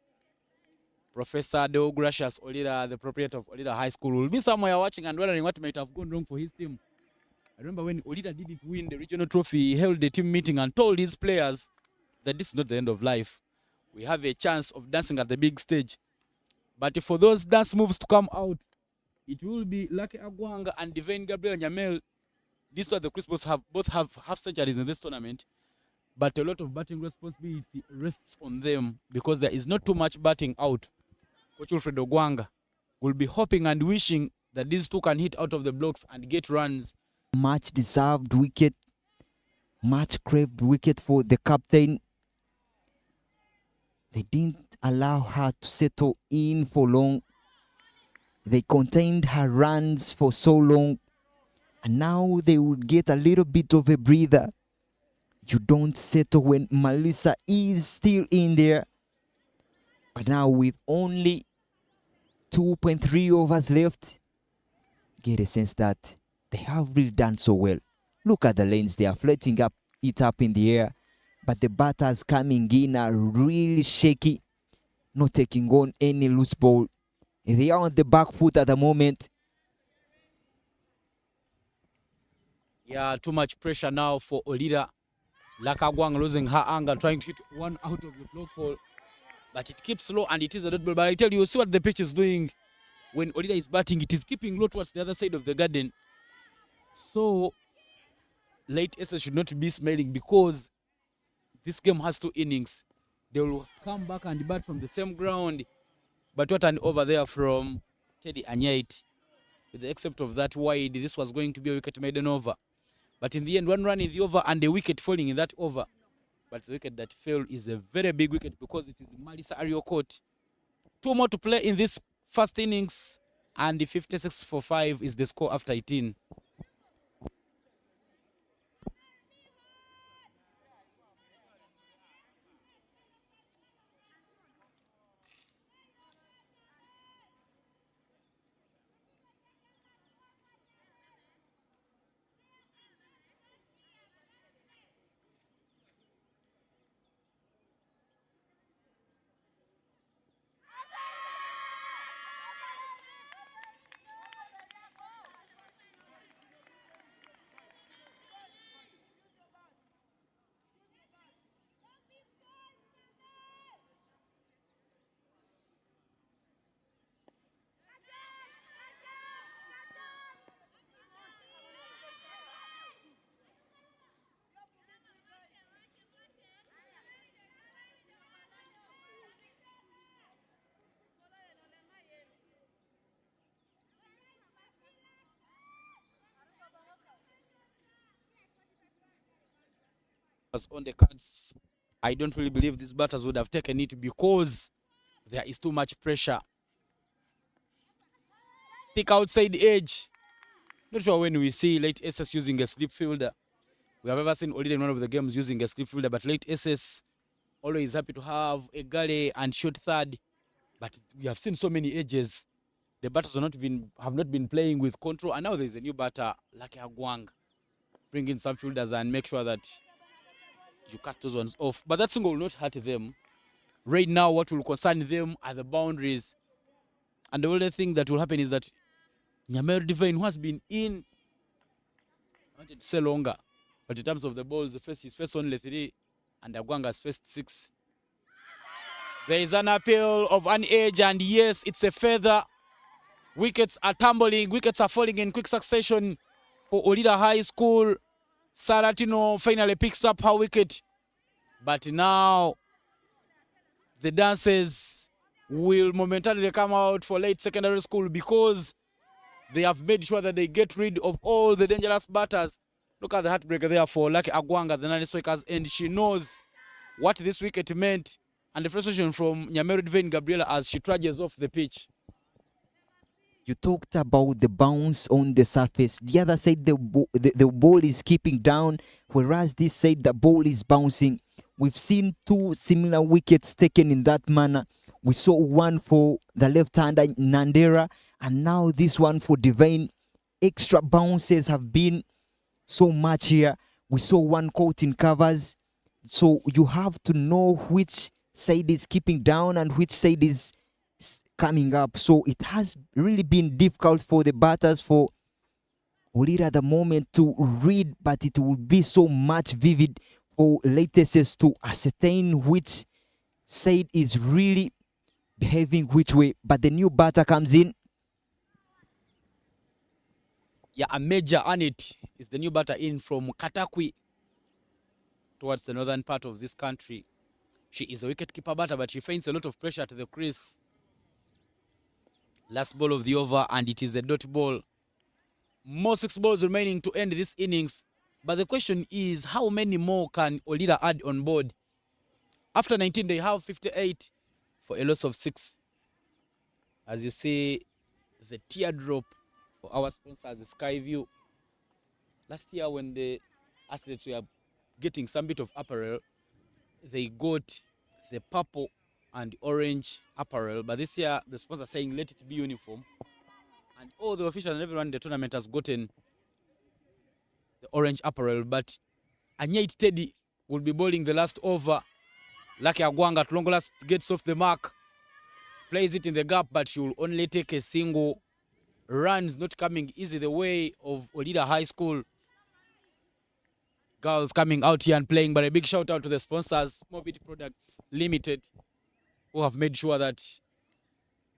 Professor Deo Gracious Olila, the proprietor of Olila High School, will be somewhere watching and wondering what might have gone wrong for his team. I remember when Olila didn't win the regional trophy, he held a team meeting and told his players that this is not the end of life. We have a chance of dancing at the big stage. But for those dance moves to come out, it will be Lucky Agwanga and Divine Gabriel Nyamel. These two are the Crispos both have half centuries in this tournament. But a lot of batting responsibility rests on them because there is not too much batting out. Coach Wilfred Ogwanga will be hoping and wishing that these two can hit out of the blocks and get runs. Much deserved wicket, much craved wicket for the captain. They didn't allow her to settle in for long. They contained her runs for so long. And now they will get a little bit of a breather. You don't settle when Melissa is still in there. But now with only 2.3 overs left, get a sense that they have really done so well. Look at the lanes, they are floating it up in the air. But the batters coming in are really shaky, not taking on any loose ball. They are on the back foot at the moment. Yeah, too much pressure now for Olila. Lakagwang losing her anger, trying to hit one out of the block hole. But it keeps low and it is a dot ball. But I tell you, see what the pitch is doing when Olila is batting. It is keeping low towards the other side of the garden. So, late Esther should not be smiling because this game has 2 innings. They will come back and bat from the same ground. But what an over there from Teddy Anyait. With the except of that wide, this was going to be a wicket maiden over. But in the end, 1 run in the over and a wicket falling in that over. But the wicket that fell is a very big wicket because it is Melissa Ariokot. 2 more to play in this first innings. And the 56 for 5 is the score after 18. On the cards, I don't really believe these batters would have taken it because there is too much pressure. Thick outside edge. Not sure when we see late SS using a slip fielder. We have ever seen Olila in one of the games using a slip fielder, but late SS always happy to have a gully and shoot third. But we have seen so many edges. The batters have not been playing with control, and now there's a new batter, Lucky Agwang. Bring in some fielders and make sure that you cut those ones off. But that single will not hurt them. Right now, what will concern them are the boundaries. And the only thing that will happen is that Nyamel Divine, who has been in, I wanted to say longer, but in terms of the balls, he's faced only 3, and Agwanga has faced 6. There is an appeal of an edge, and yes, it's a feather. Wickets are tumbling, wickets are falling in quick succession for Olila High School. Saratino finally picks up her wicket. But now the dances will momentarily come out for late secondary school because they have made sure that they get rid of all the dangerous batters. Look at the heartbreaker there for Lucky Agwanga, the 9 strikers, and she knows what this wicket meant and the frustration from Nyamero Divine Gabriela as she trudges off the pitch. You talked about the bounce on the surface. The other side, the ball is keeping down, whereas this side, the ball is bouncing. We've seen 2 similar wickets taken in that manner. We saw one for the left-hander Nandera, And now this one for Divine. Extra bounces have been so much here. We saw one caught in covers. So you have to know which side is keeping down and which side is coming up. So it has really been difficult for the batters, for Olila at the moment, to read, but it will be so much vivid for latest to ascertain which side is really behaving which way. But the new batter comes in. Yeah, a major Anet is the new batter in from Katakwi towards the northern part of this country. She is a wicketkeeper batter, but she finds a lot of pressure to the crease. Last ball of the over, and it is a dot ball. More 6 balls remaining to end this innings. But the question is, how many more can Olila add on board? After 19, they have 58 for a loss of 6. As you see, the teardrop for our sponsors, Skyview. Last year, when the athletes were getting some bit of apparel, they got the purple and orange apparel. But this year, the sponsor is saying, let it be uniform. And all the officials and everyone in the tournament has gotten the orange apparel. But Anyait Teddy will be bowling the last over. Lucky Agwanga at long last gets off the mark, plays it in the gap, but she will only take a single. Runs not coming easy the way of Olila High School girls coming out here and playing. But a big shout out to the sponsors, Mobit Products Limited, who have made sure that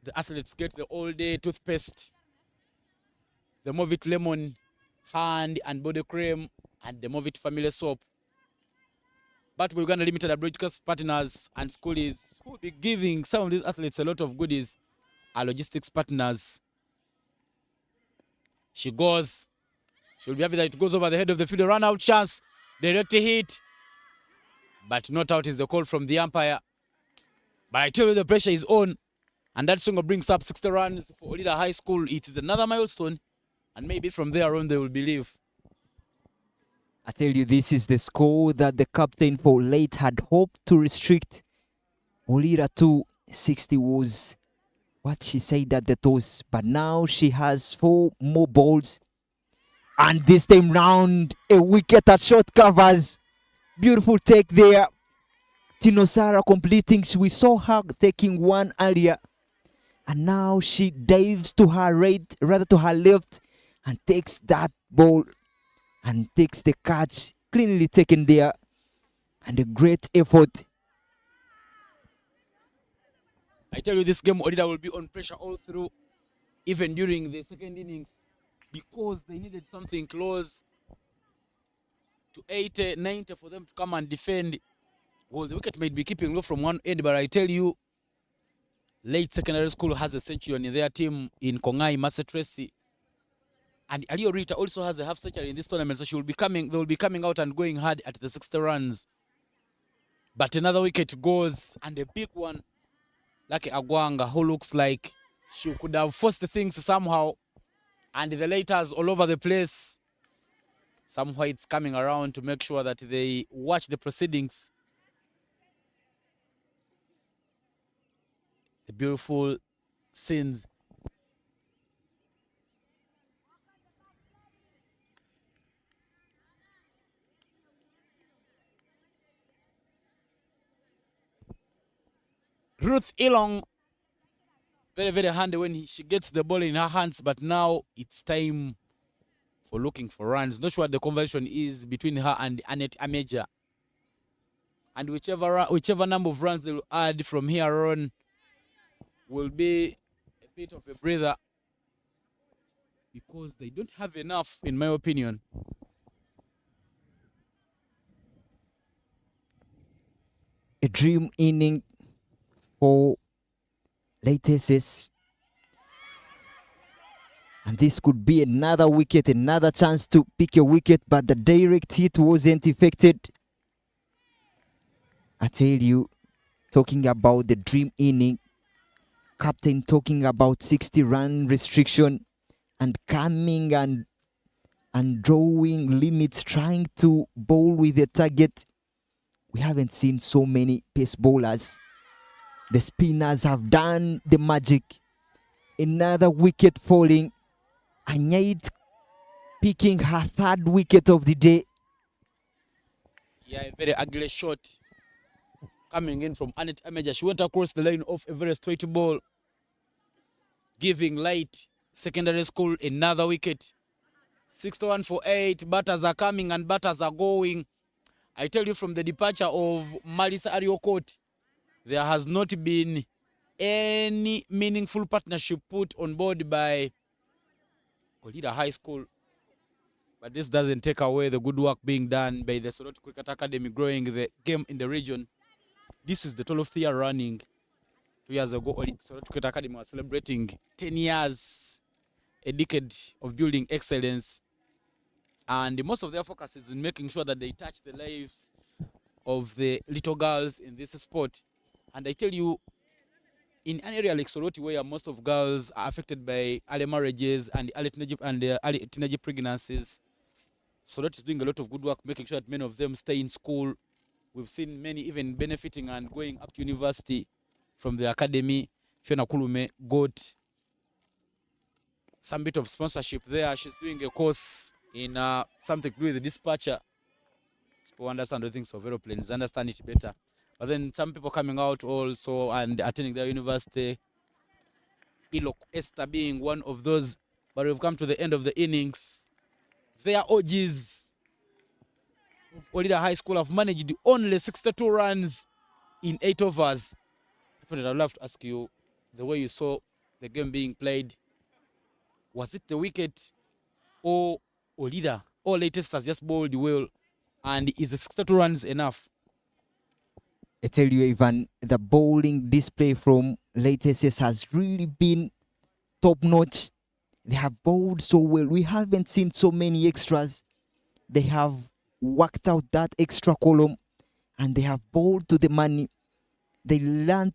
the athletes get the all-day toothpaste, the Movit Lemon hand and body cream, and the Movit Family Soap. But we're going to limit our broadcast partners and schoolies who will be giving some of these athletes a lot of goodies. Our logistics partners. She goes. She'll be happy that it goes over the head of the field. A run out chance. Direct hit. But not out is the call from the umpire. But I tell you, the pressure is on. And that single brings up 60 runs for Olila High School. It is another milestone. And maybe from there on, they will believe. I tell you, this is the score that the captain for late had hoped to restrict Olila to. 60 was what she said at the toss. But now she has 4 more balls. And this time round, a wicket at short covers. Beautiful take there. Tinosara completing. We saw her taking one earlier. And now she dives to her right, rather to her left, and takes that ball and takes the catch. Cleanly taken there. And a great effort. I tell you, this game, Olila will be on pressure all through, even during the second innings, because they needed something close to 80, 90 for them to come and defend. Well, the wicket might be keeping low from one end, but I tell you, Late Secondary School has a centurion in their team in Kongai, Master Tracy. And Alio Rita also has a half century in this tournament, so they will be coming out and going hard at the 60 runs. But another wicket goes, and a big one, Lucky Agwanga, who looks like she could have forced things somehow. And the laters all over the place. Some whites coming around to make sure that they watch the proceedings. The beautiful scenes. Ruth Ilong, very, very handy when she gets the ball in her hands, but now it's time for looking for runs. Not sure what the conversion is between her and Annette Ameja. And whichever number of runs they will add from here on will be a bit of a breather, because they don't have enough, in my opinion. A dream inning for latest. And this could be another wicket, another chance to pick a wicket, but the direct hit wasn't effected. I tell you, talking about the dream inning, captain talking about 60-run restriction and coming and drawing limits, trying to bowl with a target. We haven't seen so many pace bowlers. The spinners have done the magic. Another wicket falling. Anyait picking her third wicket of the day. Yeah, a very ugly shot coming in from Annette Ameja. She went across the line off a very straight ball, giving Light Secondary School another wicket. 61 for 8. Batters are coming and batters are going. I tell you, from the departure of Marisa Ariokot, there has not been any meaningful partnership put on board by Olila High School. But this doesn't take away the good work being done by the Soroti Cricket Academy, growing the game in the region. This is the 12th year running. 2 years ago, Soroti Cricket Academy was celebrating 10 years, a decade of building excellence. And most of their focus is in making sure that they touch the lives of the little girls in this sport. And I tell you, in an area like Soroti, where most of girls are affected by early marriages and early teenage pregnancies, Soroti is doing a lot of good work, making sure that many of them stay in school. We've seen many even benefiting and going up to university from the academy. Fiona Kulume got some bit of sponsorship there. She's doing a course in something to do with the dispatcher. People understand the things of aeroplanes, understand it better. But then some people coming out also and attending their university. Ilok Esther being one of those. But we've come to the end of the innings. Their OGs of Olila High School have managed only 62 runs in 8 overs. I'd love to ask you, the way you saw the game being played, was it the wicket or Olila or latest has just bowled well? And is the 62 runs enough? I tell you, Ivan, the bowling display from latest has really been top notch. They have bowled so well. We haven't seen so many extras. They have worked out that extra column and they have bowled to the money. They learned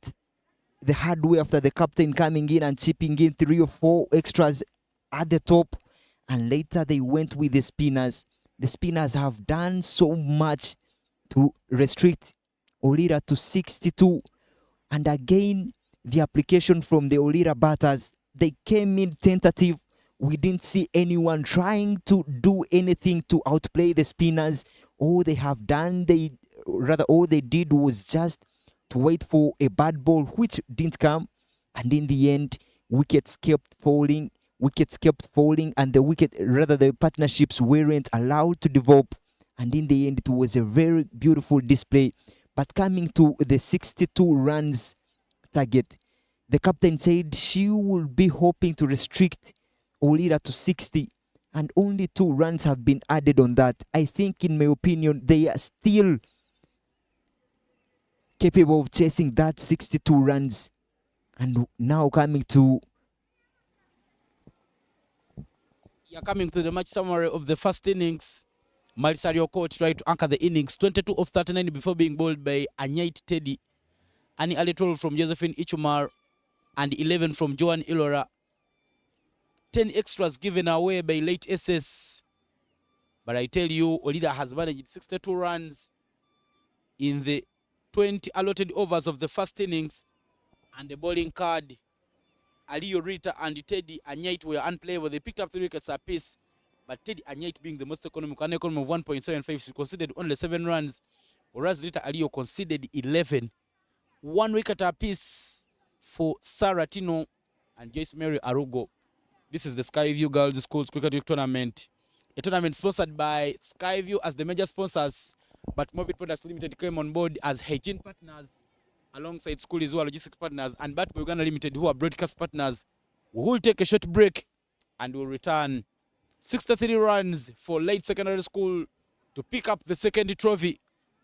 the hard way after the captain coming in and chipping in 3 or 4 extras at the top. And later they went with the spinners. The spinners have done so much to restrict Olila to 62. And again, the application from the Olila batters, they came in tentative. We didn't see anyone trying to do anything to outplay the spinners. All they did was just to wait for a bad ball, which didn't come. And in the end, wickets kept falling, and the partnerships weren't allowed to develop. And in the end, it was a very beautiful display. But coming to the 62 runs target, the captain said she will be hoping to restrict Olila to 60, and only 2 runs have been added on that. I think, in my opinion, they are still capable of chasing that 62 runs. And now coming to the match summary of the first innings. Marisario coach tried to anchor the innings. 22 of 39 before being bowled by Anyait Teddy. Annie Alitol from Josephine Ichumar and 11 from Joan Ilora. 10 extras given away by late SS. But I tell you, Olila has managed 62 runs in the 20 allotted overs of the first innings. And the bowling card, Aliyo Rita and Teddy Anyait were unplayable. They picked up 3 wickets apiece. But Teddy Anyait being the most economical, an economy of 1.75, she conceded only 7 runs. Whereas Rita Aliyo conceded 11. 1 wicket apiece for Sarah Tino and Joyce Mary Arugo. This is the Skyview Girls Schools Cricket League Tournament. A tournament sponsored by Skyview as the major sponsors, but Mobit Products Limited came on board as hygiene partners, alongside Schoolies who are logistics partners, and Bat Uganda Limited who are broadcast partners. We will take a short break and we'll return. 63 runs for Late Secondary School to pick up the second trophy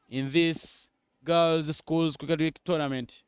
in this Girls Schools Cricket League Tournament.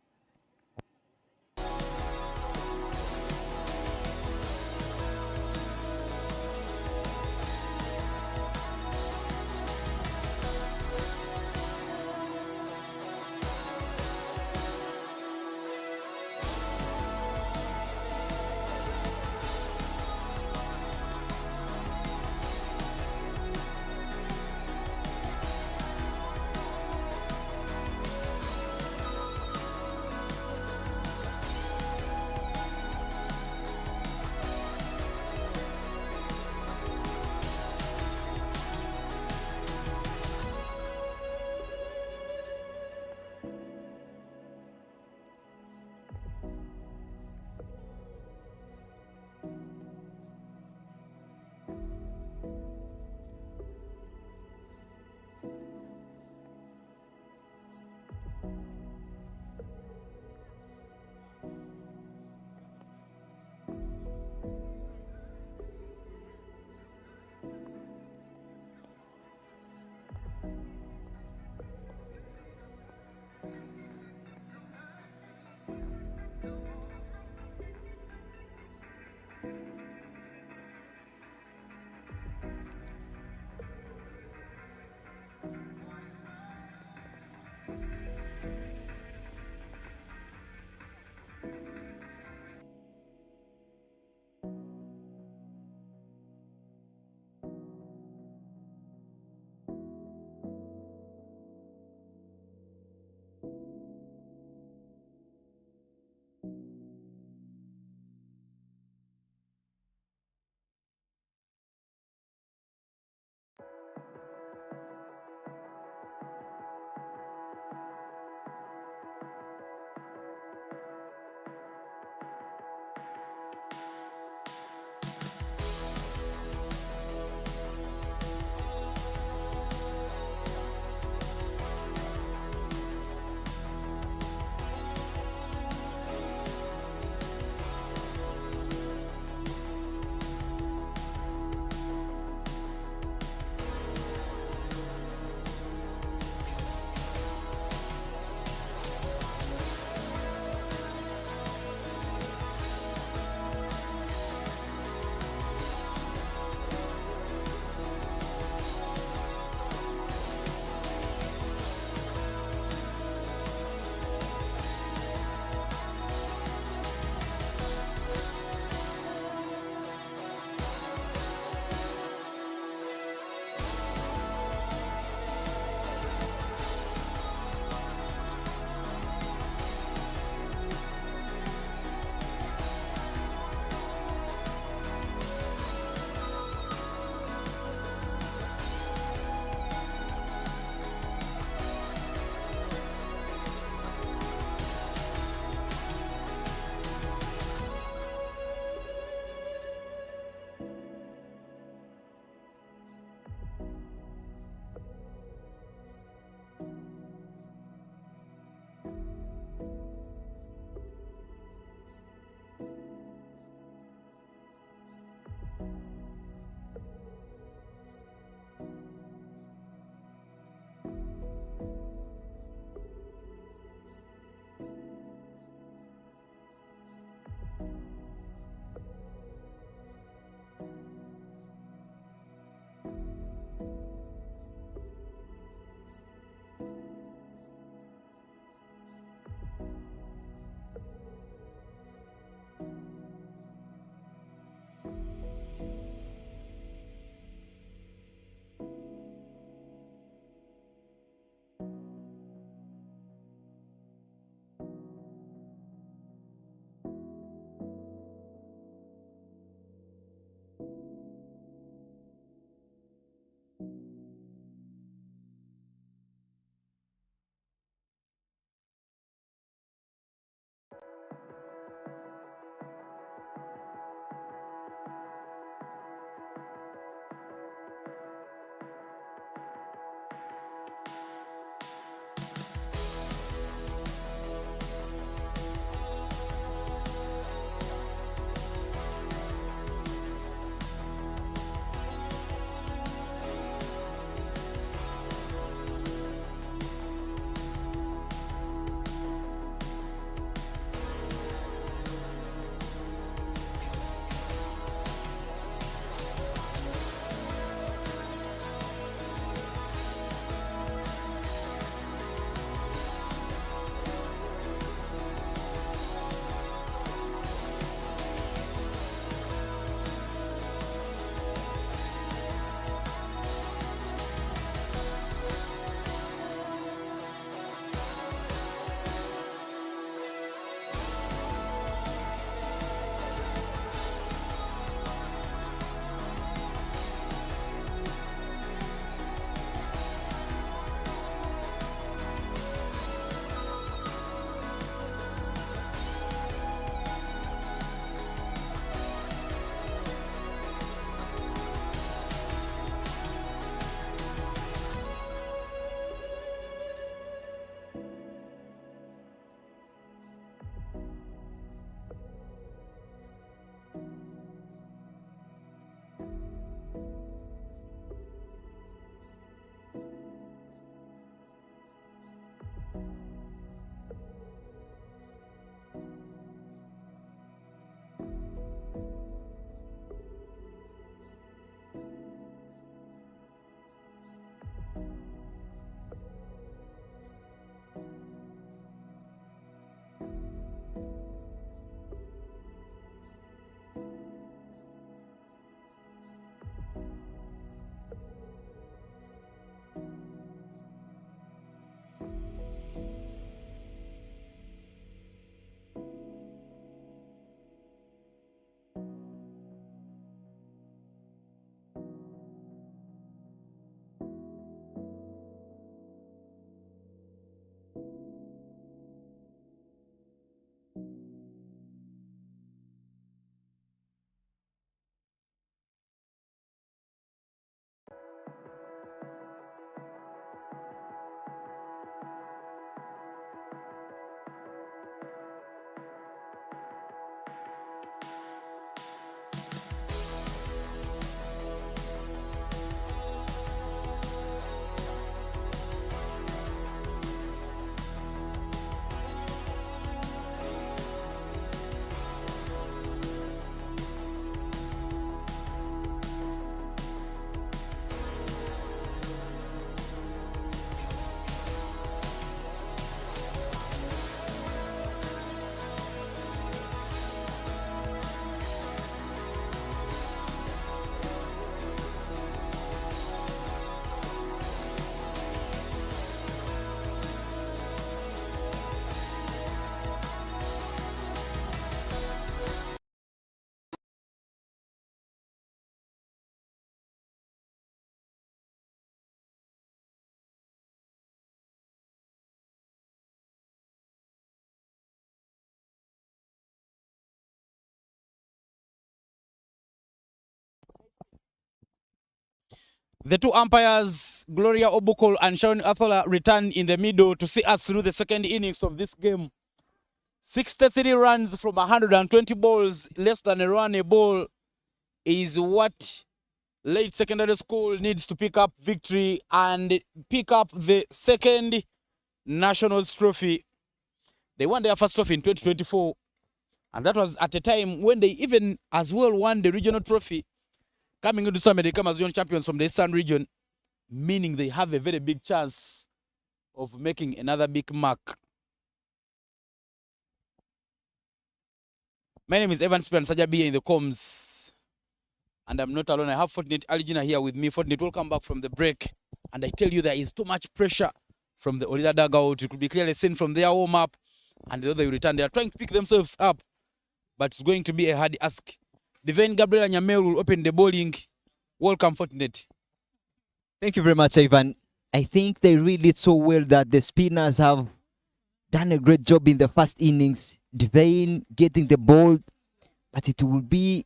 The two umpires, Gloria Obukol and Sharon Athola, return in the middle to see us through the second innings of this game. 63 runs from 120 balls, less than a run a ball, is what Late Secondary School needs to pick up victory and pick up the second Nationals trophy. They won their first trophy in 2024, and that was at a time when they even as well won the regional trophy. Coming into summer, they come as young champions from the Eastern region, meaning they have a very big chance of making another big mark. My name is Evan Spian Sajabia in the comms, and I'm not alone. I have Fortunate Aligina here with me. Fortunate, welcome back from the break. And I tell you, there is too much pressure from the Olila dugout. It could be clearly seen from their warm-up, and the other return. They are trying to pick themselves up, but it's going to be a hard ask. Divine Gabriel Nyamel will open the bowling. Welcome, Fortunate. Thank you very much, Ivan. I think they read it so well that the spinners have done a great job in the first innings. Devane getting the ball, but it will be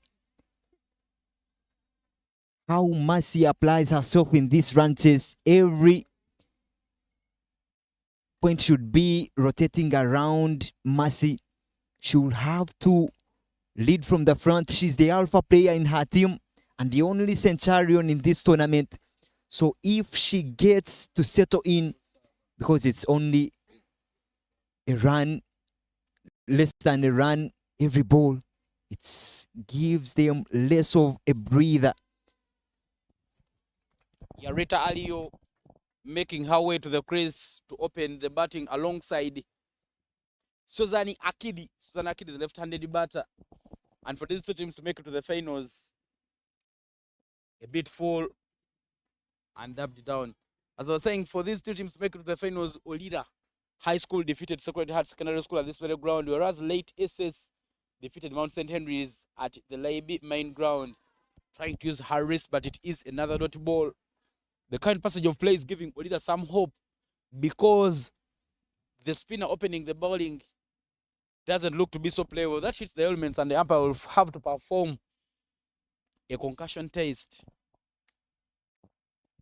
how Mercy applies herself in these run chase. Every point should be rotating around Mercy. She will have to lead from the front. She's the alpha player in her team and the only centurion in this tournament. So if she gets to settle in, because it's only a run, less than a run every ball, it gives them less of a breather. Yareta Alio making her way to the crease to open the batting alongside Suzani Akidi. Suzani Akidi, the left-handed batter. And for these two teams to make it to the finals, a bit full and dubbed down. As I was saying, for these two teams to make it to the finals, Olila High School defeated Sacred Heart Secondary School at this very ground, whereas Late SS defeated Mount St. Henry's at the Laibi main ground, trying to use her wrist, but it is another dot ball. The current passage of play is giving Olila some hope because the spinner opening the bowling doesn't look to be so playable. That hits the elements, and the umpire will have to perform a concussion test.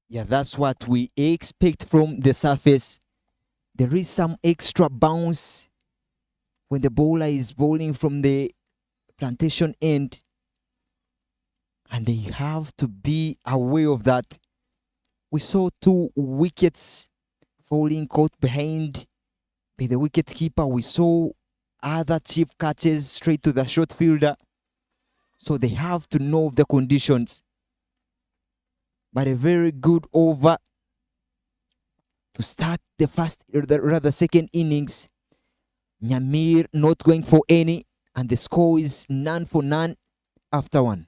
Yeah, that's what we expect from the surface. There is some extra bounce when the bowler is bowling from the plantation end, and they have to be aware of that. We saw 2 wickets falling caught behind by the wicket keeper. We saw other chip catches straight to the short fielder. So they have to know the conditions. But a very good over to start the second innings. Nyamir not going for any, and the score is none for none after 1.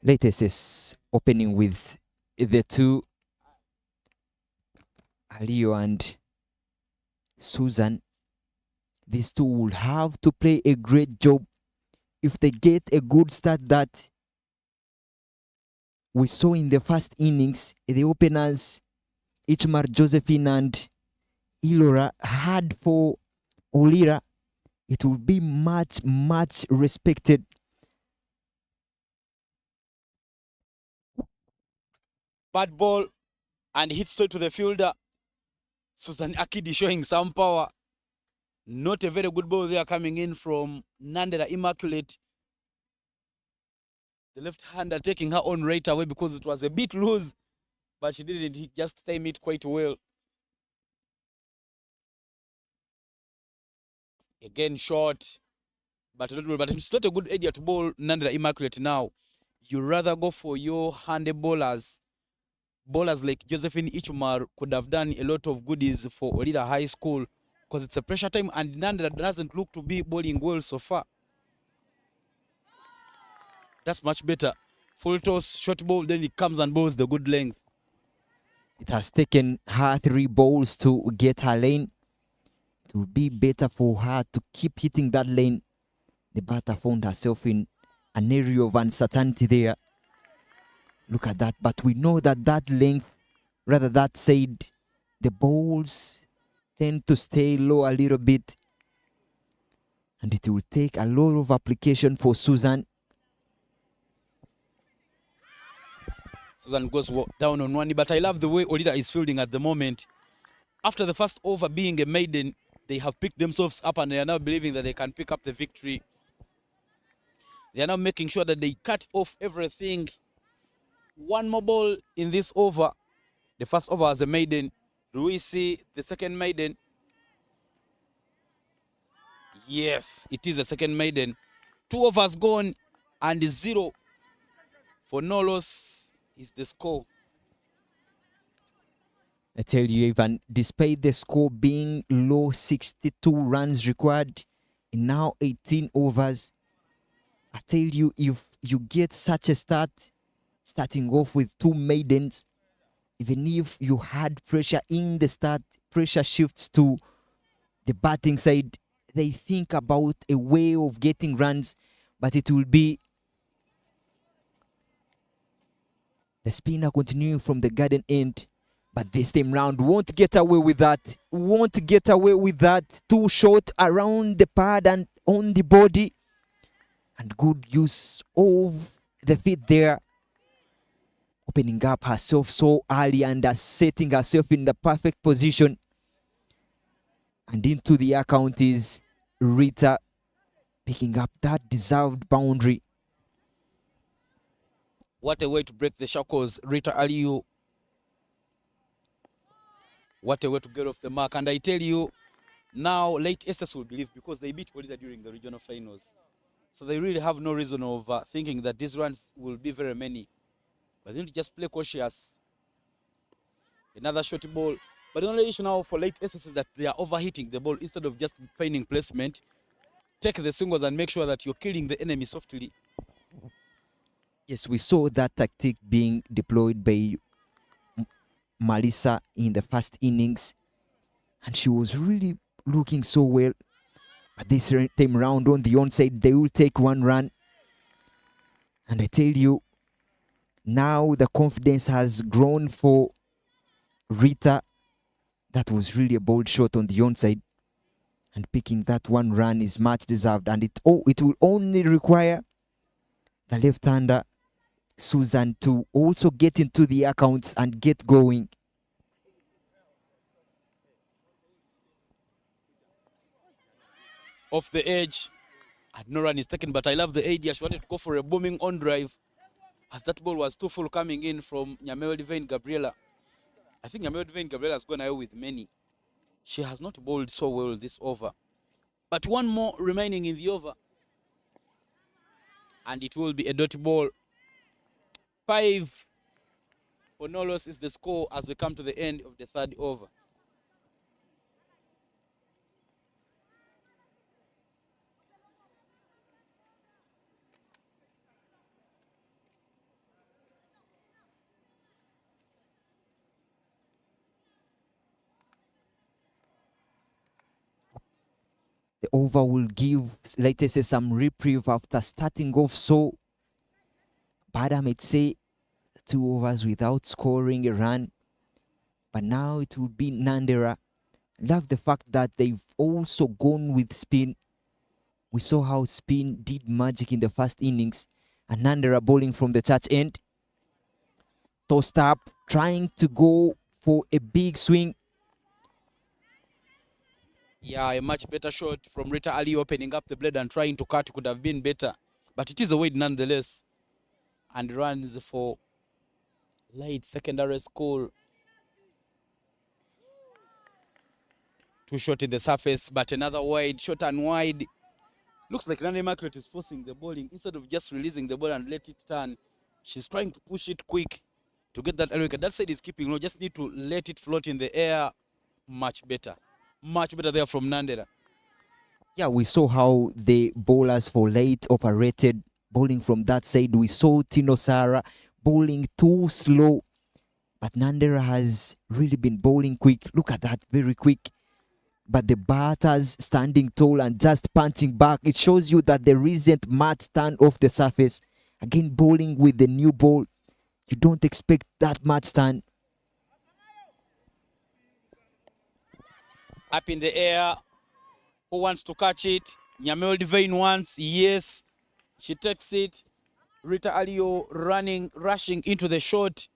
Latest is opening with the 2, Alio and Susan. These 2 will have to play a great job if they get a good start that we saw in the first innings. The openers, Ichmar Josephine and Ilora, had for Olira. It will be much, much respected. Bad ball and hit straight to the fielder. Susan Akidi showing some power. Not a very good ball there coming in from Nandera Immaculate. The left-hander taking her on right away because it was a bit loose, but she didn't. He just timed it quite well. Again, short, but a little bit. But it's not a good area to bowl Nandera Immaculate now. You rather go for your handy bowlers. Bowlers like Josephine Ichumar could have done a lot of goodies for Olila High School because it's a pressure time and Nandera doesn't look to be bowling well so far. That's much better. Full toss, short ball, then it comes and bowls the good length. It has taken her 3 balls to get her lane. It will be better for her to keep hitting that lane. The batter found herself in an area of uncertainty there. Look at that. But we know that that length, rather that said, the balls tend to stay low a little bit. And it will take a lot of application for Susan. Susan goes down on one, but I love the way Olila is fielding at the moment. After the first over being a maiden, they have picked themselves up and they are now believing that they can pick up the victory. They are now making sure that they cut off everything. One more ball in this over. The first over as a maiden. Do we see the second maiden? Yes, it is a second maiden. 2 overs gone and 0 for no loss is the score. I tell you, even despite the score being low, 62 runs required in now 18 overs, I tell you, if you get such a start, starting off with 2 maidens, even if you had pressure in the start, pressure shifts to the batting side. They think about a way of getting runs, but it will be the spinner continuing from the garden end. But this time round won't get away with that. Won't get away with that. Too short around the pad and on the body. And good use of the feet there. Opening up herself so early and setting herself in the perfect position. And into the account is Rita picking up that deserved boundary. What a way to break the shackles, Rita Aliu. What a way to get off the mark. And I tell you, now late SS will believe because they beat Olila during the regional finals. So they really have no reason of thinking that these runs will be very many. But they need to just play cautious. Another short ball. But the only issue now for late SS is that they are overhitting the ball instead of just finding placement. Take the singles and make sure that you're killing the enemy softly. Yes, we saw that tactic being deployed by Melissa in the first innings. And she was really looking so well. But this time round on the onside, they will take 1 run. And I tell you, now the confidence has grown for Rita. That was really a bold shot on the onside. And picking that 1 run is much deserved. And it will only require the left-hander, Susan, to also get into the accounts and get going. Off the edge. And no run is taken, but I love the idea. She wanted to go for a booming on drive as that ball was too full coming in from Nyameo Divine Gabriela. I think Nyameo Divine Gabriela has gone away with many. She has not bowled so well this over. But 1 more remaining in the over. And it will be a dot ball. 5 for no loss is the score as we come to the end of the 3rd over. The over will give, let us say, some reprieve after starting off so bad. I might say 2 overs without scoring a run. But now it will be Nandera. Love the fact that they've also gone with spin. We saw how spin did magic in the first innings. And Nandera bowling from the church end. Tossed up, trying to go for a big swing. Yeah, a much better shot from Rita Ali opening up the blade and trying to cut could have been better. But it is a wide nonetheless. And runs for late secondary school. Too short in the surface, but another wide, short and wide. Looks like Nandi Margaret is forcing the bowling. Instead of just releasing the ball and let it turn, she's trying to push it quick to get that wicket. That side is keeping low. Just need to let it float in the air. Much better. Much better there from Nandera. Yeah, we saw how the bowlers for late operated bowling from that side. We saw Tino Sara bowling too slow. But Nandera has really been bowling quick. Look at that, very quick. But the batters standing tall and just punching back. It shows you that there isn't much turn off the surface. Again, bowling with the new ball. You don't expect that much turn. Up in the air. Who wants to catch it? Nyamel Divine wants. Yes. She takes it. Rita Alio rushing into the shot.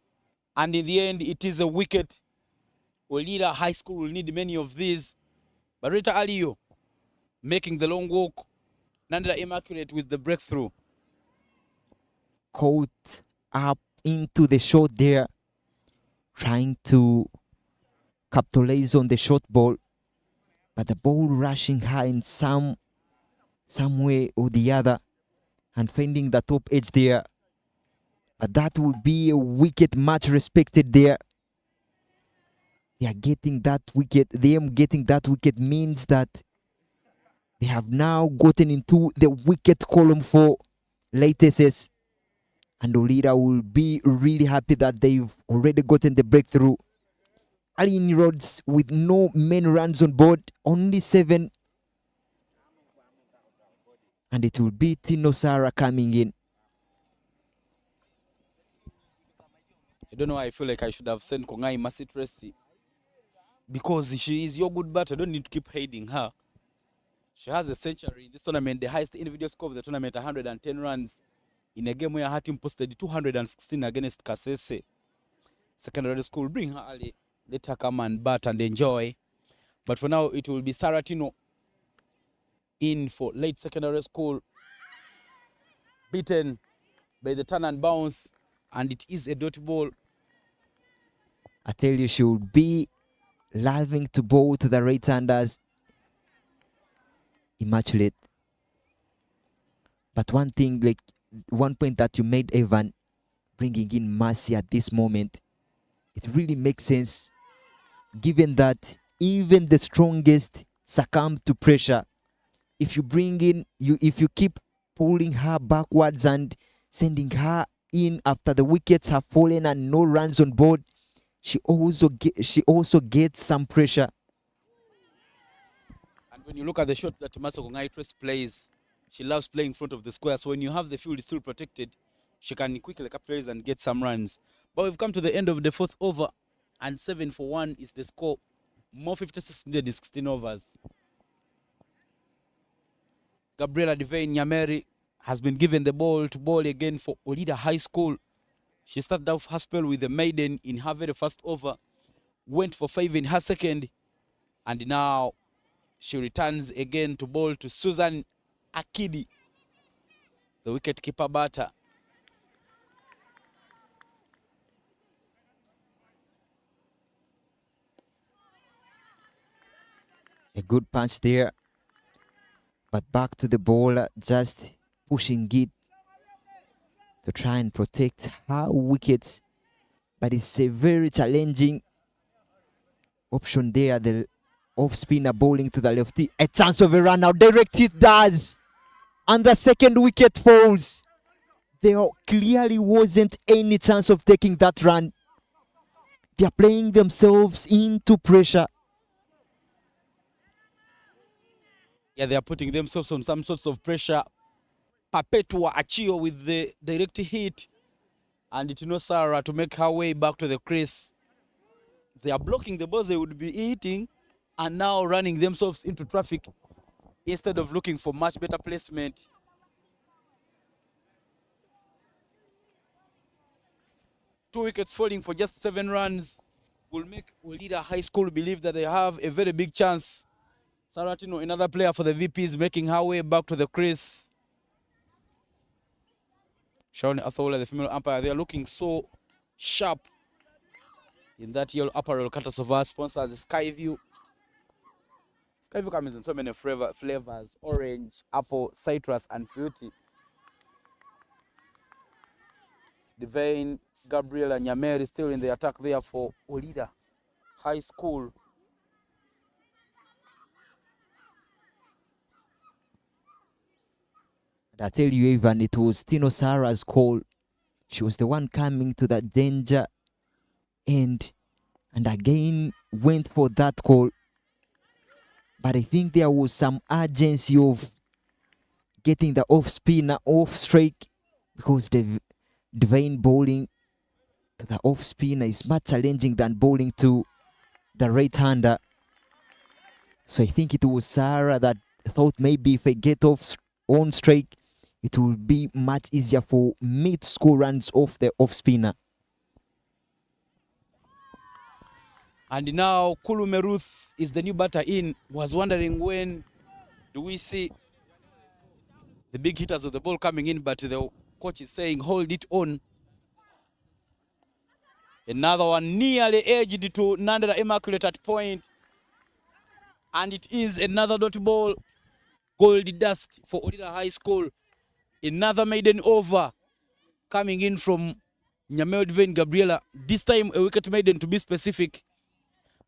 And in the end, it is a wicket. Olila High School will need many of these. But Rita Alio making the long walk. Nandra Immaculate with the breakthrough. Caught up into the shot there, trying to capitalize on the short ball, but the ball rushing high in some way or the other and finding the top edge there. But that would be a wicket, much respected there. They are getting that wicket. Them getting that wicket means that they have now gotten into the wicket column for late SS. And Olila will be really happy that they've already gotten the breakthrough. Alien Roads with no main runs on board, only 7. And it will be Tino Sara coming in. I don't know why I feel like I should have sent Kongai Mercy Tracy. Because she is your good batter. I don't need to keep hating her. She has a century in this tournament, the highest individual score of the tournament, 110 runs. In a game where her team posted 216 against Kasese. Secondary school, bring her early. Let her come and bat and enjoy. But for now, it will be Saratino in for late secondary school. Beaten by the turn and bounce. And it is a dot ball. I tell you, she will be loving to bowl to the right-handers. Immaculate. But one thing, like one point that you made, Evan, bringing in Mercy at this moment, it really makes sense, given that even the strongest succumb to pressure. If you bring in, if you keep pulling her backwards and sending her in after the wickets have fallen and no runs on board, she also gets some pressure. And when you look at the shots that Maso Kongai plays, she loves playing in front of the square. So when you have the field still protected, she can quickly capitalize and get some runs. But we've come to the end of the 4th over, and 7 for 1 is the score. More 56 needed is 16 overs. Gabriela Devane Nyameri has been given the ball to bowl again for Olila High School. She started off her spell with the maiden in her very first over, went for 5 in her second, and now she returns again to bowl to Susan Akidi, the wicket-keeper batter. A good punch there. But back to the bowler, just pushing it to try and protect her wickets. But it's a very challenging option there. The off-spinner bowling to the lefty. A chance of a run now. Direct hit does. And the second wicket falls. There clearly wasn't any chance of taking that run. They are playing themselves into pressure. Yeah, they are putting themselves on some sorts of pressure. Perpetua Achio with the direct hit. And Tino Sara to make her way back to the crease. They are blocking the balls they would be hitting and now running themselves into traffic instead of looking for much better placement. Two wickets falling for just 7 runs will make Olila High School believe that they have a very big chance. Saratino, another player for the VPs, making her way back to the crease. Sharon Athola, the female umpire, they are looking so sharp in that yellow apparel cutters of our sponsors, Skyview. Skyview comes in so many flavors, orange, apple, citrus, and fruity. Devane, Gabriel, and Nyameri still in the attack there for Olila High School. I tell you, Evan, it was Tino Sara's call. She was the one coming to that danger end and again went for that call. But I think there was some urgency of getting the off spinner off strike, because the Devane bowling to the off spinner is much challenging than bowling to the right hander. So I think it was Sarah that thought maybe if I get on strike, it will be much easier for me to score runs off the off spinner. And now Kulume Ruth is the new batter in. Was wondering when do we see the big hitters of the ball coming in, but the coach is saying hold it on. Another one nearly edged to Nandera Immaculate at point. And it is another dot ball. Gold dust for Olila High School. Another maiden over coming in from Nyamel Gabriela. This time a wicket maiden to be specific.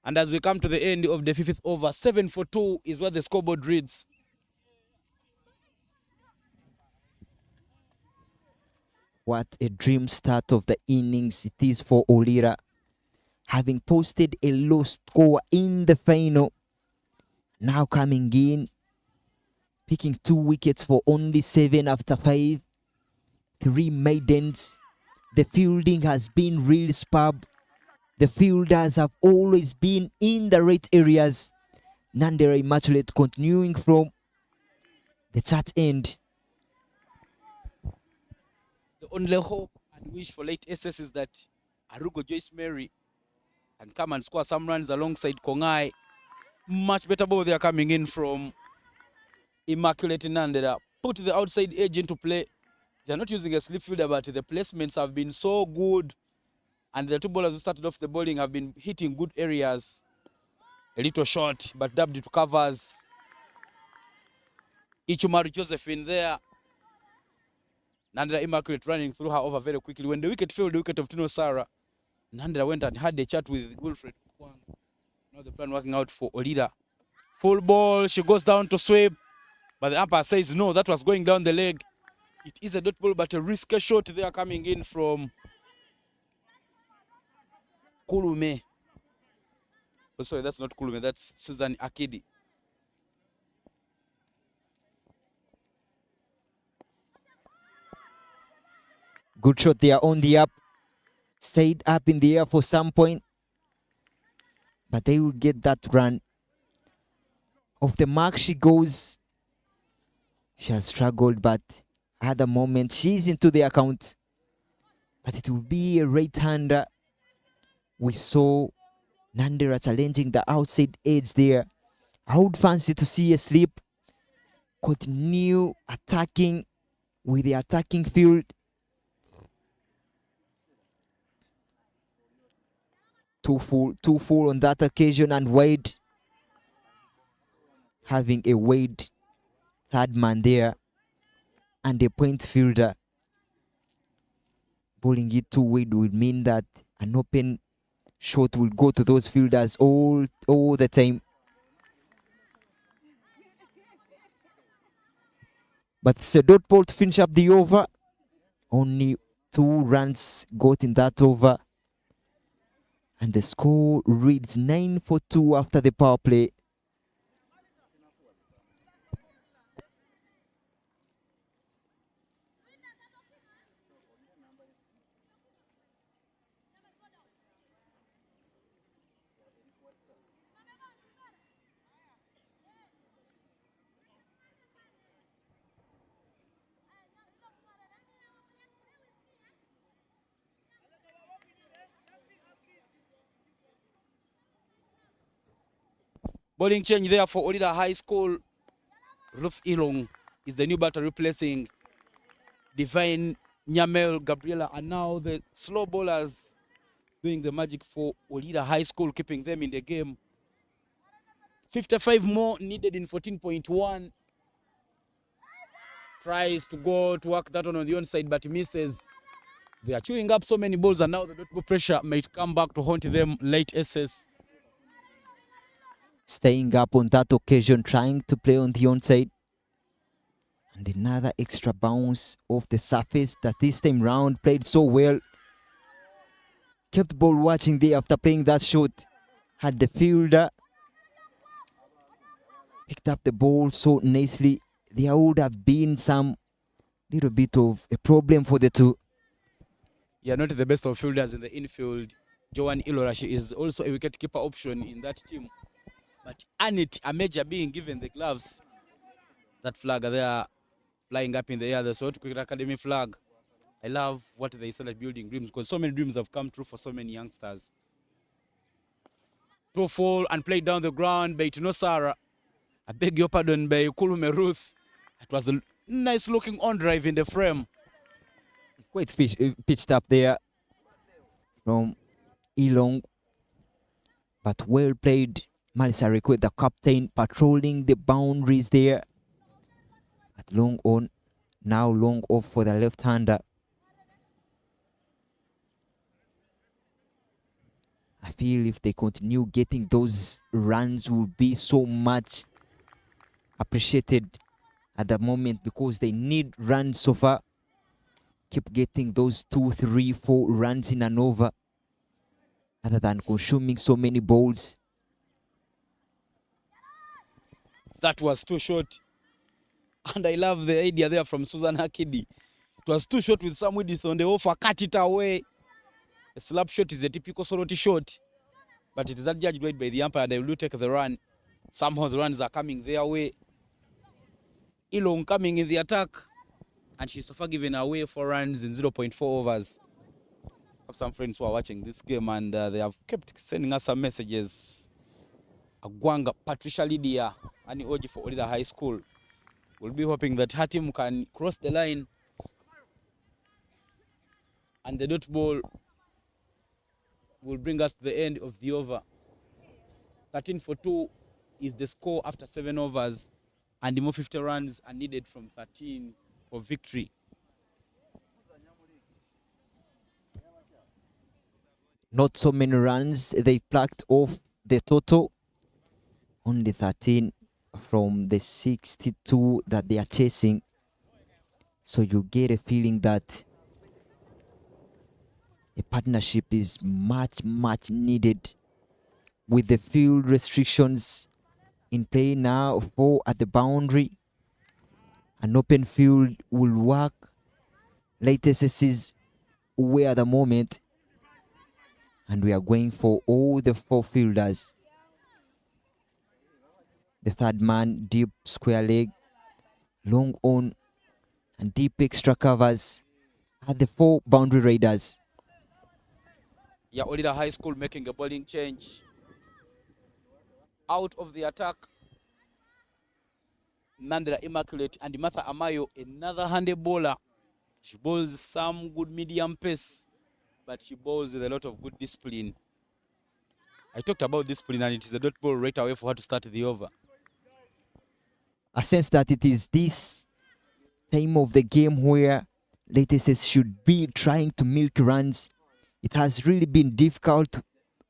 And as we come to the end of the 5th over, 7-for-2 is what the scoreboard reads. What a dream start of the innings it is for Olila, having posted a low score in the final. Now coming in, picking 2 wickets for only 7 after 5. 3 maidens. The fielding has been really superb. The fielders have always been in the right areas. Nandera Immaculate continuing from the chat end. The only hope and wish for late SS is that Arugo Joyce Mary can come and score some runs alongside Kongai. Much better ball they are coming in from Immaculate Nandera. Put the outside edge into play. They are not using a slip fielder, but the placements have been so good. And the 2 bowlers who started off the bowling have been hitting good areas. A little short, but dubbed to covers. Ichumaru Josephine there. Nandera Immaculate running through her over very quickly. When the wicket fell, the wicket of Tino Sarah, Nandera went and had a chat with Wilfred Kwang. Now the plan working out for Olila. Full ball, she goes down to sweep. But the umpire says no, that was going down the leg. It is a dot ball, but a risky shot there coming in from Kulume. Oh, sorry, that's not Kulume, that's Susan Akidi. Good shot there on the up. Stayed up in the air for some point. But they will get that run. Off the mark she goes. She has struggled, but at the moment she's into the account. But it will be a right-hander. We saw Nandera challenging the outside edge there. I would fancy to see a slip. Continue attacking with the attacking field. Two full on that occasion, and Wade having a Wade third man there and a point fielder. Bowling it to Wade would mean that an open shot will go to those fielders all the time. But it's a dot ball to finish up the over. Only 2 runs got in that over. And the score reads 9-for-2 after the power play. Bowling change there for Olila High School. Ruth Ilong is the new batter replacing Divine Nyamel Gabriela. And now the slow bowlers doing the magic for Olila High School, keeping them in the game. 55 more needed in 14.1. Tries to go to work that one on the onside, but misses. They are chewing up so many balls, and now the dot ball pressure might come back to haunt them late SS. Staying up on that occasion, trying to play on the onside. And another extra bounce off the surface that this time round played so well. Kept ball watching there after playing that shot. Had the fielder picked up the ball so nicely. There would have been some little bit of a problem for the two. Yeah, not the best of fielders in the infield. Joanne Ilora, she is also a wicketkeeper option in that team. But Anit Ameja being given the gloves. That flag there flying up in the air, the South Cricket Academy flag. I love what they said at Building Dreams, because so many dreams have come true for so many youngsters. Throw fall and played down the ground by Tinosara. I beg your pardon, by Kulume Ruth. It was a nice looking on drive in the frame. Quite pitched up there from Elong, but well played. Malisa Rekwe, the captain, patrolling the boundaries there. At long on, now long off for the left-hander. I feel if they continue getting those runs will be so much appreciated at the moment, because they need runs so far. Keep getting those 2, 3, 4 runs in an over, other than consuming so many balls. That was too short. And I love the idea there from Susan Hakidi. It was too short with some width on the offer. Cut it away. A slap shot is a typical Soroti shot. But it is adjudged by the umpire. They will take the run. Somehow the runs are coming their way. Ilong coming in the attack. And she's so far given away 4 runs in 0.4 overs. I have some friends who are watching this game, and they have kept sending us some messages. Agwanga, Patricia Lydia, Annie Oji for Olila High School. We'll be hoping that her team can cross the line. And the dot ball will bring us to the end of the over. 13-for-2 is the score after 7 overs. And more 50 runs are needed from 13 for victory. Not so many runs. They plucked off the total. Only 13 from the 62 that they are chasing. So you get a feeling that a partnership is much, much needed. With the field restrictions in play now, 4 at the boundary, an open field will work. Latest is away at the moment, and we are going for all the 4 fielders. The third man, deep square leg, long on, and deep extra covers are the 4 boundary raiders. Yeah, Olila High School making a bowling change. Out of the attack, Nandela Immaculate and Martha Amayo, another handed bowler. She bowls some good medium pace, but she bowls with a lot of good discipline. I talked about discipline, and it is a dot ball right away for her to start the over. I sense that it is this time of the game where Latest should be trying to milk runs. It has really been difficult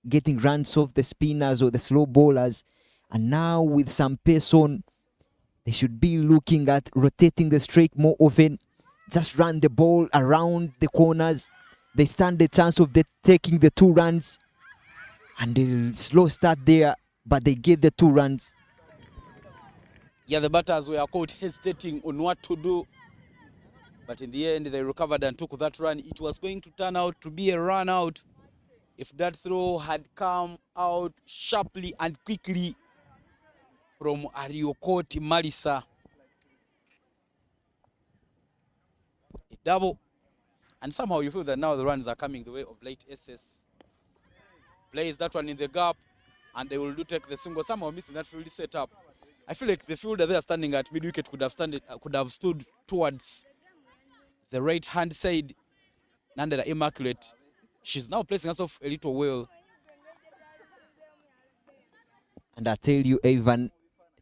getting runs off the spinners or the slow bowlers, and now with some pace on, they should be looking at rotating the strike more often. Just run the ball around the corners. They stand the chance of taking the 2 runs, and they'll slow start there, but they get the 2 runs. Yeah, the batters were caught hesitating on what to do, but in the end they recovered and took that run. It was going to turn out to be a run out if that throw had come out sharply and quickly from Ariokoti Malisa. A double, and somehow you feel that now the runs are coming the way of late SS. Plays that one in the gap, and they will do take the single. Somehow missing that field setup. I feel like the fielder they are standing at mid wicket could have stood towards the right hand side. Nandela Immaculate, she's now placing herself a little well. And I tell you, Evan,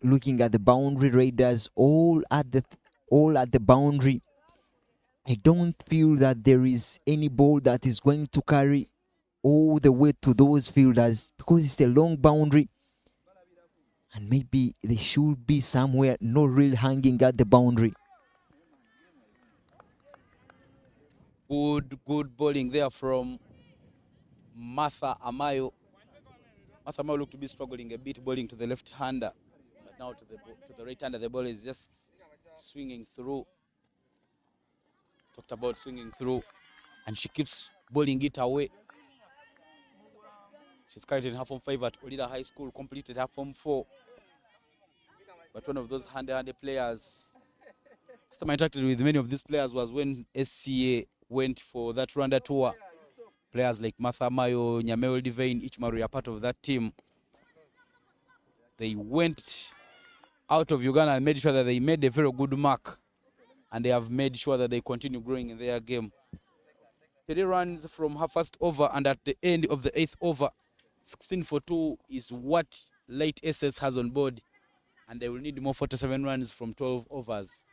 looking at the boundary raiders all at the boundary, I don't feel that there is any ball that is going to carry all the way to those fielders, because it's a long boundary, and maybe they should be somewhere not really hanging at the boundary. Good bowling there from Martha Amayo. Martha Amayo looked to be struggling a bit bowling to the left-hander, but now to the right-hander the ball is just swinging through. Talked about swinging through, and she keeps bowling it away. She's currently in her Form 5 at Olila High School, completed her Form 4. But one of those handy players, first time I interacted with many of these players was when SCA went for that Rwanda tour. Players like Martha Mayo, Nyameo Divine, Ichmaru are part of that team. They went out of Uganda and made sure that they made a very good mark. And they have made sure that they continue growing in their game. 3 runs from her first over, and at the end of the 8th over, 16 for 2 is what Light SS has on board. And they will need more 47 runs from 12 overs.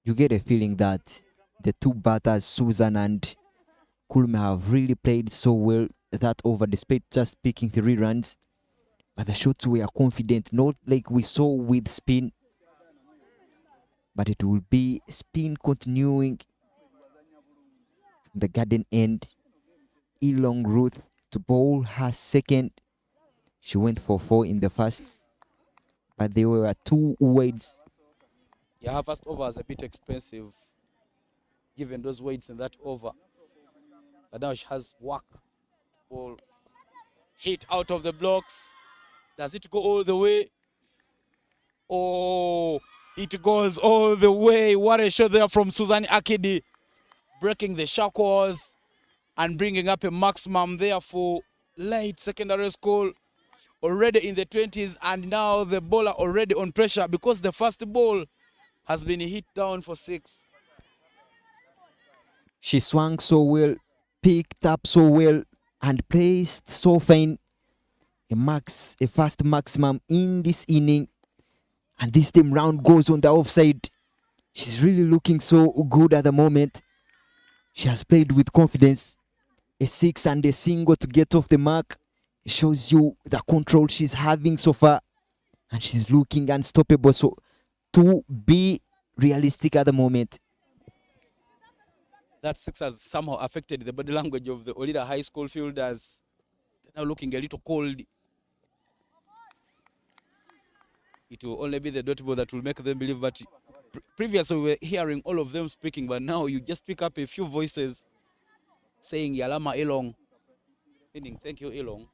You get a feeling that the two batters, Susan and Kulme, have really played so well that over, despite just picking 3 runs. But the shots were confident, not like we saw with spin. But it will be spin continuing from the garden end. Elong Ruth to bowl her second. She went for 4 in the first. But there were 2 wides. Yeah, her first over is a bit expensive, given those weights in that over. But now she has work. Ball hit out of the blocks. Does it go all the way? Oh, it goes all the way. What a shot there from Susan Akidi. Breaking the shackles and bringing up a maximum there for Light Secondary School. Already in the 20s, and now the bowler already on pressure because the first ball has been hit down for 6. She swung so well, picked up so well, and placed so fine. A fast maximum in this inning. And this time round goes on the offside. She's really looking so good at the moment. She has played with confidence. A 6 and a single to get off the mark. It shows you the control she's having so far. And she's looking unstoppable. So to be realistic at the moment. That 6 has somehow affected the body language of the Olila High School fielders. They're now looking a little cold. It will only be the dot ball that will make them believe. But previously we were hearing all of them speaking, but now you just pick up a few voices saying Yalama Elong. Meaning, thank you, Elong.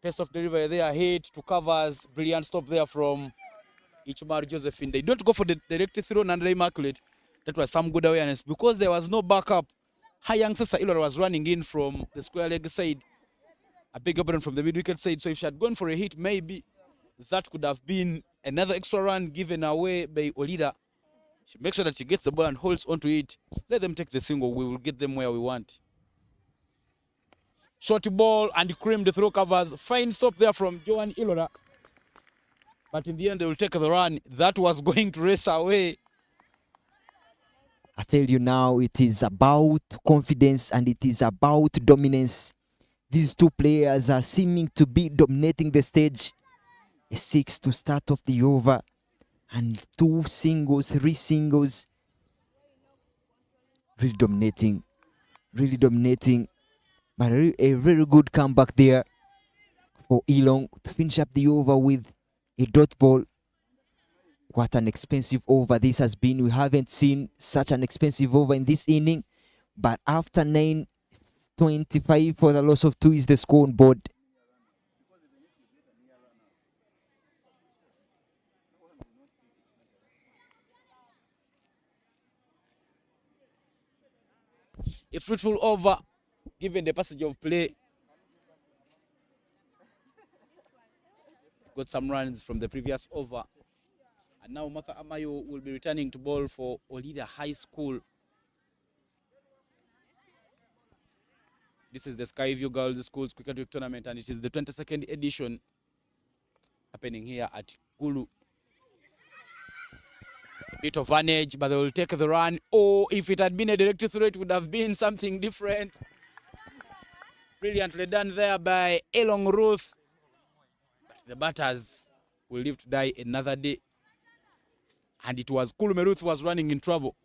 Pace of delivery there, hit to covers. Brilliant stop there from Ichmar Josephine. They don't go for the direct throw and they immaculate. That was some good awareness because there was no backup. Hayang Sasa Ilora was running in from the square leg side. A big opponent from the mid wicket side. So if she had gone for a hit, maybe that could have been another extra run given away by Olila. She makes sure that she gets the ball and holds onto it. Let them take the single. We will get them where we want. Short ball and creamed throw covers. Fine stop there from Joan Ilora. But in the end, they will take the run. That was going to race away. I tell you now, it is about confidence and it is about dominance. These two players are seeming to be dominating the stage. A 6 to start off the over and 2 singles, 3 singles. Really dominating. Really dominating. But a very good comeback there for Elong to finish up the over with a dot ball. What an expensive over this has been. We haven't seen such an expensive over in this inning. But after 9.25 for the loss of 2 is the score on board. A fruitful over, given the passage of play. Got some runs from the previous over. And now Martha Amayo will be returning to bowl for Olila High School. This is the Skyview Girls Schools Cricket Week Tournament, and it is the 22nd edition happening here at Gulu. A bit of an edge, but they will take the run. Oh, if it had been a direct throw, it would have been something different. Brilliantly done there by Elong Ruth. But the batters will live to die another day. And it was Kulme Ruth was running in trouble.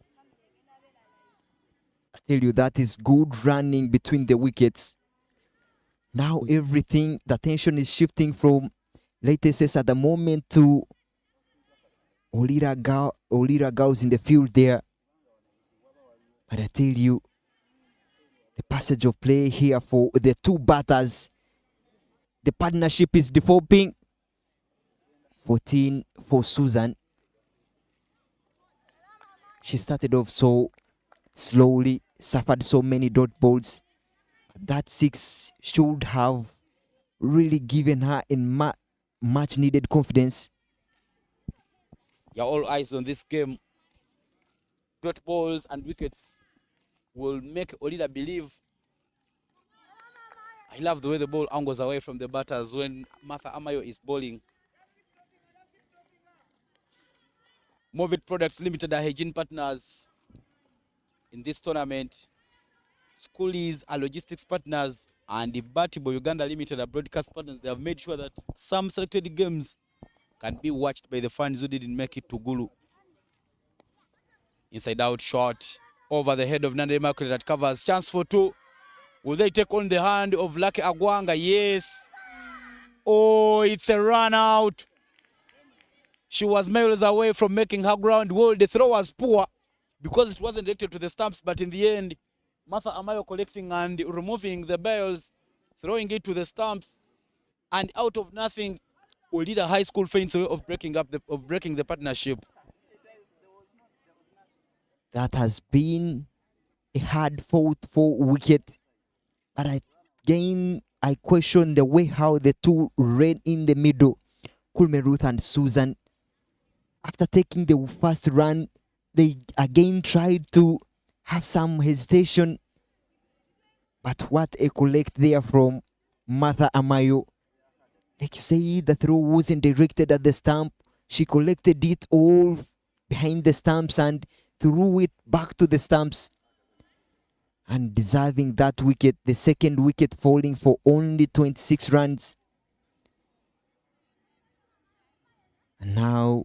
I tell you, that is good running between the wickets. Now everything, the tension is shifting from latest at the moment to Olila goes in the field there. But I tell you, the passage of play here for the two batters. The partnership is developing. 14 for Susan. She started off so slowly, suffered so many dot balls. That 6 should have really given her in much needed confidence. Yeah, all eyes on this game. Dot balls and wickets will make Olila believe. I love the way the ball angles away from the batters when Martha Amayo is bowling. Movit Products Limited are hygiene partners in this tournament. Schoolies are logistics partners, and the Batibo Uganda Limited are broadcast partners. They have made sure that some selected games can be watched by the fans who didn't make it to Gulu. Inside out shot over the head of Nande Immaculate that covers. Chance for 2. Will they take on the hand of Lucky Agwanga? Yes. Oh, it's a run out. She was miles away from making her ground. Well, the throw was poor because it wasn't directed to the stumps, but in the end, Martha Amayo collecting and removing the bells, throwing it to the stumps, and out of nothing, Olila High School finds a way of breaking the partnership. That has been a hard fought for wicket, but I question the way how the two ran in the middle. Kulme Ruth and Susan, after taking the first run, they again tried to have some hesitation. But what a collect there from Martha Amayo. Like you say, the throw wasn't directed at the stump. She collected it all behind the stumps and threw it back to the stumps. And deserving that wicket, the second wicket falling for only 26 runs. And now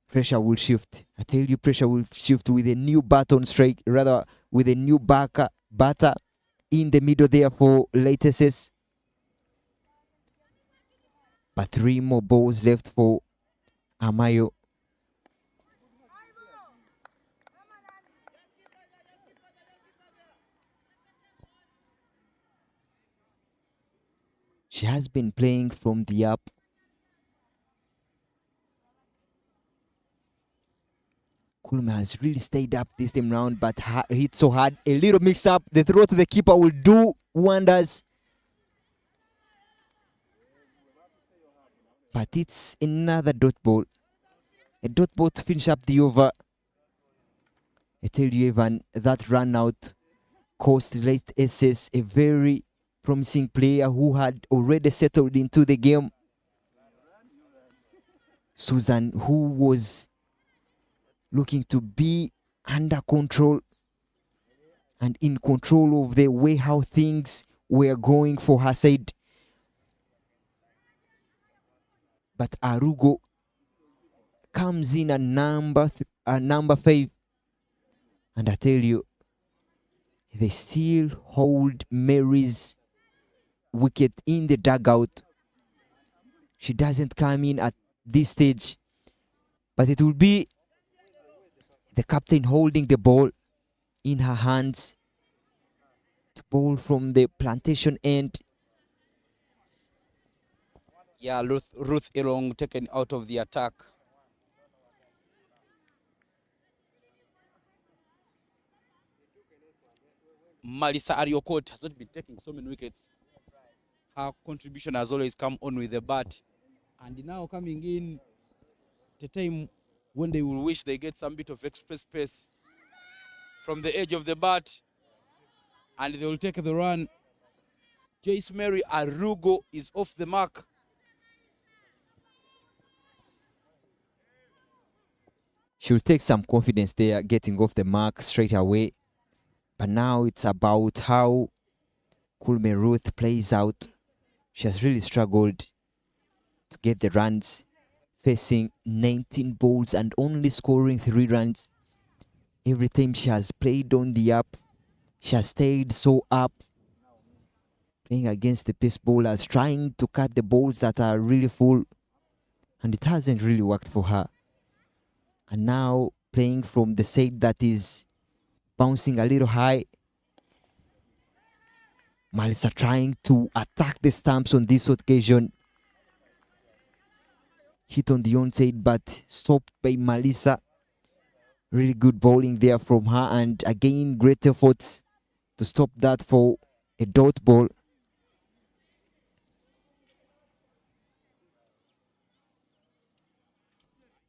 pressure will shift. I tell you, pressure will shift with a new bat on strike, rather with a new batter in the middle there for latest. But 3 more balls left for Amayo. She has been playing from the up. Kulma has really stayed up this time round, but hit so hard. A little mix up. The throw to the keeper will do wonders. But it's another dot ball. A dot ball to finish up the over. I tell you, Evan, that run out cost late SS, a very promising player who had already settled into the game. Susan, who was looking to be under control and in control of the way how things were going for her side. But Arugo comes in at number 5. And I tell you, they still hold Mary's wicket in the dugout. She doesn't come in at this stage, but it will be the captain holding the ball in her hands to bowl from the plantation end. Yeah, Ruth Irong taken out of the attack. Malisa Ariokot has not been taking so many wickets. Her contribution has always come on with the bat. And now coming in at a time when they will wish they get some bit of express pace from the edge of the bat. And they will take the run. Joyce Mary Arugo is off the mark. She'll take some confidence there, getting off the mark straight away. But now it's about how Kulme Ruth plays out. She has really struggled to get the runs, facing 19 balls and only scoring 3 runs. Every time she has played on the up, she has stayed so up, playing against the pace bowlers, trying to cut the balls that are really full. And it hasn't really worked for her. And now playing from the side that is bouncing a little high. Malisa trying to attack the stumps on this occasion. Hit on the onside but stopped by Malisa. Really good bowling there from her, and again great efforts to stop that for a dot ball.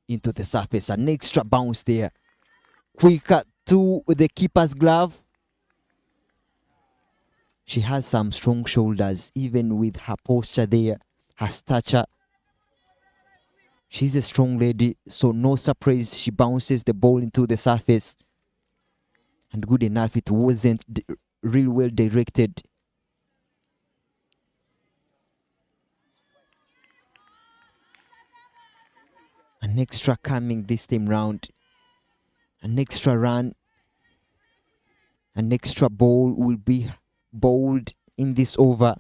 Into the surface, an extra bounce there. Quicker to the keeper's glove. She has some strong shoulders, even with her posture there, her stature. She's a strong lady, so no surprise she bounces the ball into the surface. And good enough, it wasn't real well directed. An extra coming this time round. An extra run. An extra ball will be bowled in this over.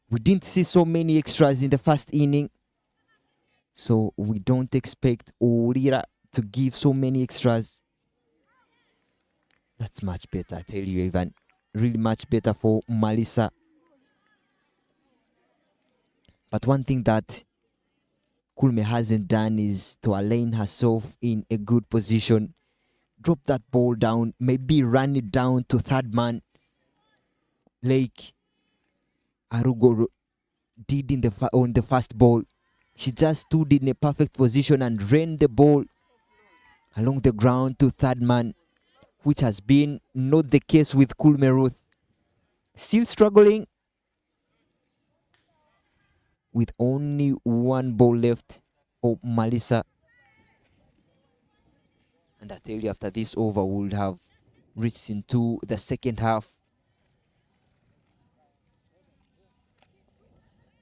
We didn't see so many extras in the first inning, so we don't expect Olila to give so many extras. That's much better, I tell you, Ivan. Really much better for Malisa. But one thing that Kulme hasn't done is to align herself in a good position. Drop that ball down, maybe run it down to third man, like Arugo did on the first ball. She just stood in a perfect position and ran the ball along the ground to third man, which has been not the case with Kulmeruth. Still struggling with only one ball left for Malisa. And I tell you, after this over, we'll have reached into the second half.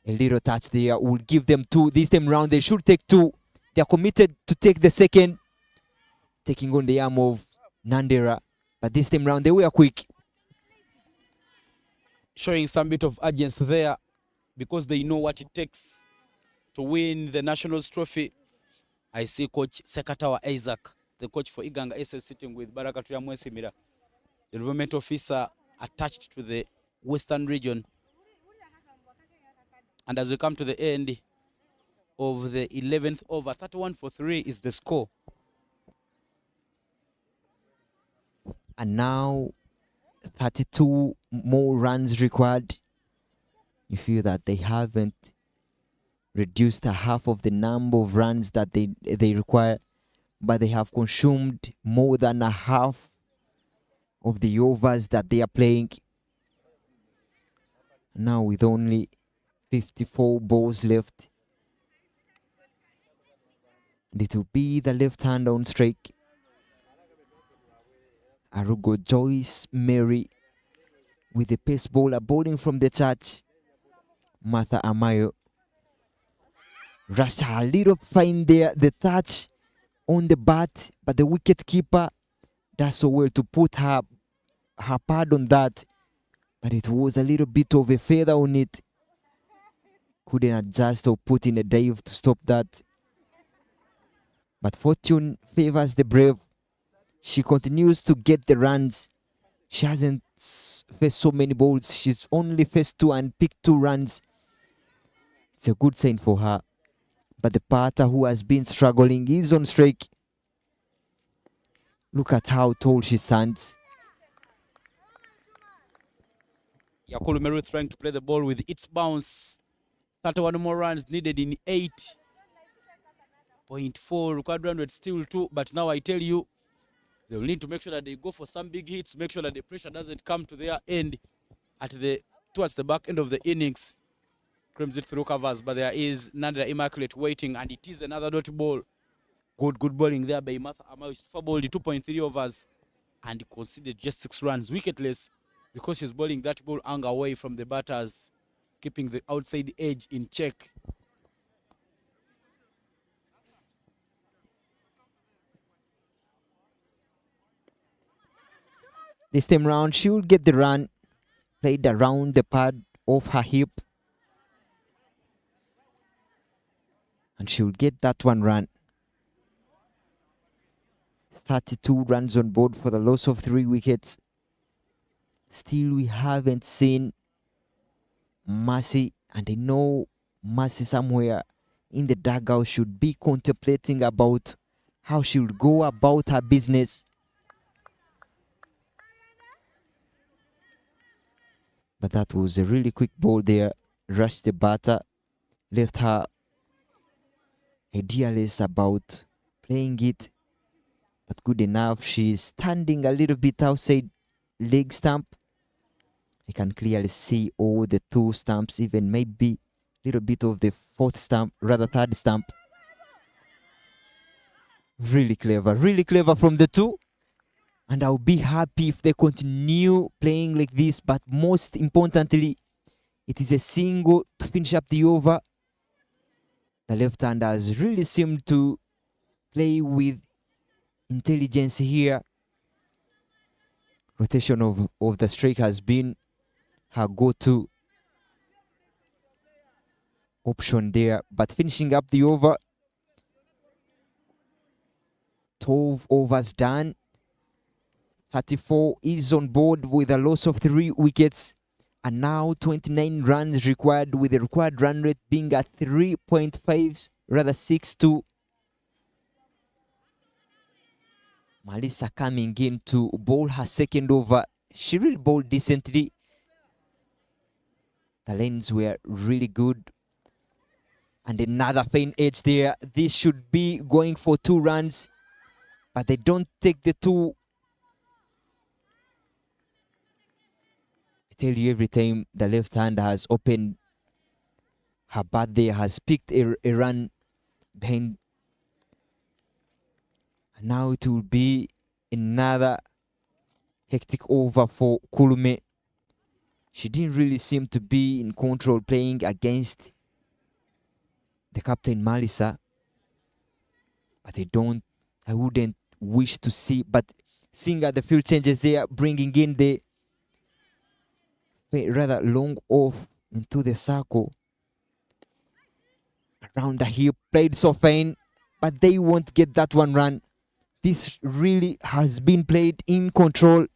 A little touch there will give them two. This time round, they should take two. They are committed to take the second, taking on the arm of Nandera. But this time round, they were quick. Showing some bit of urgency there because they know what it takes to win the Nationals Trophy. I see Coach Sekatawa Isaac, the coach for Uganda SS, sitting with Barakatuya Mwesimira, the development officer attached to the Western region. And as we come to the end of the 11th over, 31-3 is the score. And now 32 more runs required. You feel that they haven't reduced a half of the number of runs that they require, but they have consumed more than a half of the overs that they are playing. Now with only 54 balls left, and it will be the left hand on strike. Arugo Joyce Mary with the pace bowler bowling from the church, Martha Amayo. Rushed a little fine there, the touch on the bat, but the wicket keeper does so well to put her pad on that, but it was a little bit of a feather on it. Couldn't adjust or put in a dive to stop that. But fortune favors the brave. She continues to get the runs. She hasn't faced so many balls. She's only faced two and picked 2 runs. It's a good sign for her. But the batter who has been struggling is on strike. Look at how tall she stands. Yakulu Meru trying to play the ball with its bounce. 31 more runs needed in 8.4. Required run rate still 2. But now I tell you, they will need to make sure that they go for some big hits, make sure that the pressure doesn't come to their end towards the back end of the innings. Crims it through covers, but there is Nandra Immaculate waiting, and it is another dot ball. Good bowling there by Martha Amayo. She's bowled 2.3 overs and conceded just 6 runs, wicketless, because she's bowling that ball angle away from the batters, keeping the outside edge in check. This time round, she will get the run. Played around the pad of her hip. And she will get that one run. 32 runs on board for the loss of 3 wickets. Still, we haven't seen Mercy, and I know Mercy somewhere in the dugout should be contemplating about how she would go about her business. But that was a really quick ball there. Rushed the batter, left her idealist about playing it. But good enough, she's standing a little bit outside leg stump. I can clearly see all the 2 stumps, even maybe a little bit of the 4th stump, rather 3rd stump. Really clever from the 2. And I'll be happy if they continue playing like this. But most importantly, it is a single to finish up the over. The left-handers really seem to play with intelligence here. Rotation of the strike has been her go-to option there. But finishing up the over, 12 overs done. 34 is on board with a loss of 3 wickets. And now 29 runs required, with the required run rate being at 3.5, rather 6-2. Melissa coming in to bowl her 2nd over. She really bowled decently. The lanes were really good. And another fine edge there. This should be going for 2 runs. But they don't take the 2. I tell you, every time the left hand has opened her bat there, has picked a run behind. And now it will be another hectic over for Kulume. She didn't really seem to be in control playing against the captain Melissa. But I wouldn't wish to see, but seeing at the field changes there, bringing in the rather long off into the circle. Around the hip, played so fine, but they won't get that 1 run. This really has been played in control.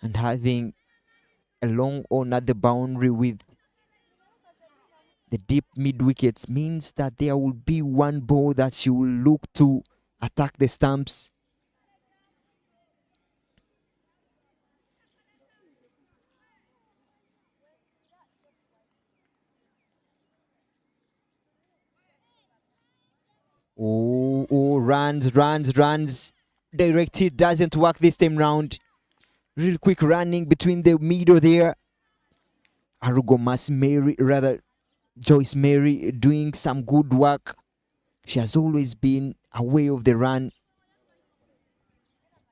And having a long on at the boundary with the deep mid wickets means that there will be 1 ball that she will look to attack the stumps. Oh, runs. Direct hit doesn't work this time round. Real quick running between the middle there. Arugo Mary, rather Joyce Mary, doing some good work. She has always been away of the run.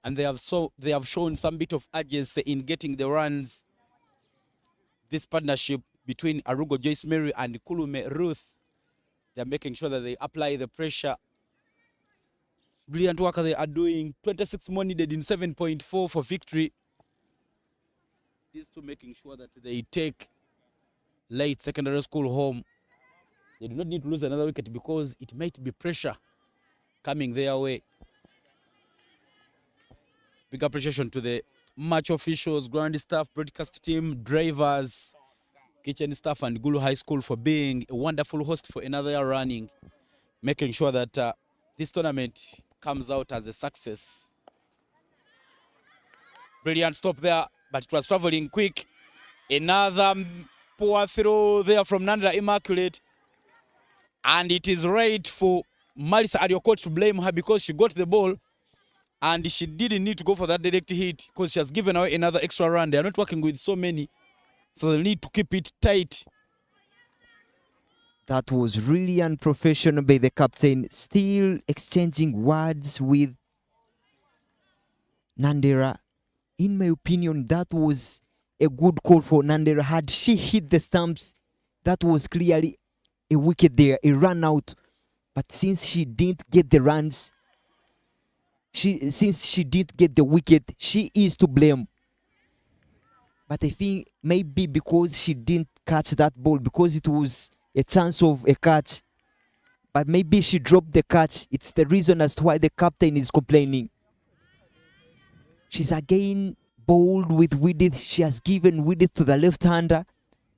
And they have shown some bit of urgency in getting the runs. This partnership between Arugo Joyce Mary and Kulume Ruth, they're making sure that they apply the pressure. Brilliant work they are doing. 26 more needed in 7.4 for victory. These two making sure that they take late secondary school home. They do not need to lose another wicket because it might be pressure coming their way. Big appreciation to the match officials, ground staff, broadcast team, drivers, kitchen staff, and Gulu High School for being a wonderful host for another year running, making sure that this tournament comes out as a success. Brilliant stop there, but it was traveling quick. Another poor throw there from Nandra Immaculate. And it is right for Marisa Ariokot to blame her because she got the ball and she didn't need to go for that direct hit because she has given away another extra run. They are not working with so many, so they need to keep it tight. That was really unprofessional by the captain, still exchanging words with Nandera. In my opinion, that was a good call for Nandera. Had she hit the stumps, that was clearly a wicket there, a run out. But since she didn't get the runs, since she didn't get the wicket, she is to blame. But I think maybe because she didn't catch that ball, because it was a chance of a catch, but maybe she dropped the catch. It's the reason as to why the captain is complaining. She's again bowled with width. She has given width to the left-hander,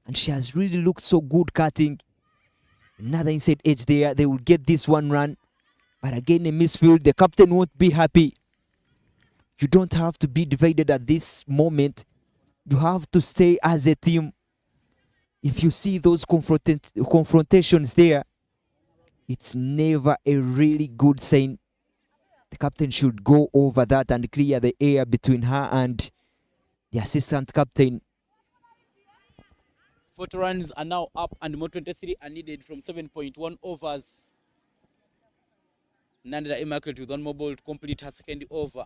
and she has really looked so good cutting. Another inside edge there. They will get this one run, but again a misfield. The captain won't be happy. You don't have to be divided at this moment. You have to stay as a team. If you see those confrontations there, it's never a really good sign. The captain should go over that and clear the air between her and the assistant captain. 40 runs are now up and more 23 are needed from 7.1 overs. Nandra Immaculate with one more ball to complete her second over.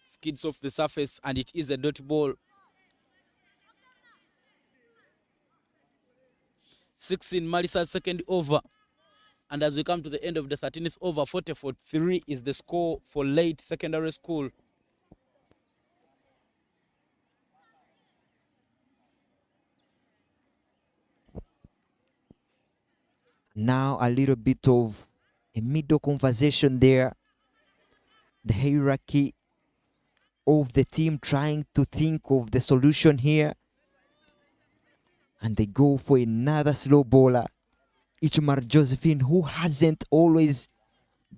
Skids off the surface and it is a dot ball. 16 Marisa's second over. And as we come to the end of the 13th over, 40-3 is the score for late secondary school. Now a little bit of a middle conversation there. The hierarchy of the team trying to think of the solution here. And they go for another slow bowler. Ichmar Josephine, who hasn't always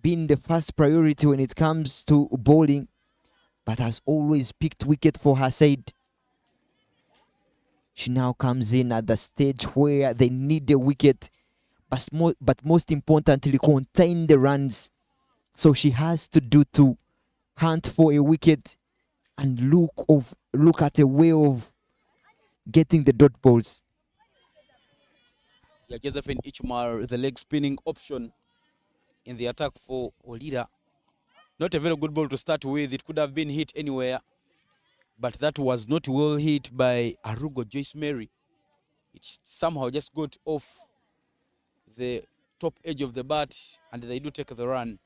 been the first priority when it comes to bowling, but has always picked wicket for her side. She now comes in at the stage where they need a wicket, but most importantly, contain the runs. So she has to do to hunt for a wicket and look at a way of getting the dot balls. Yeah, Josephine Ichmar, the leg spinning option in the attack for Olila. Not a very good ball to start with. It could have been hit anywhere, but that was not well hit by Arugo Joyce Mary. It somehow just got off the top edge of the bat, and they do take the run.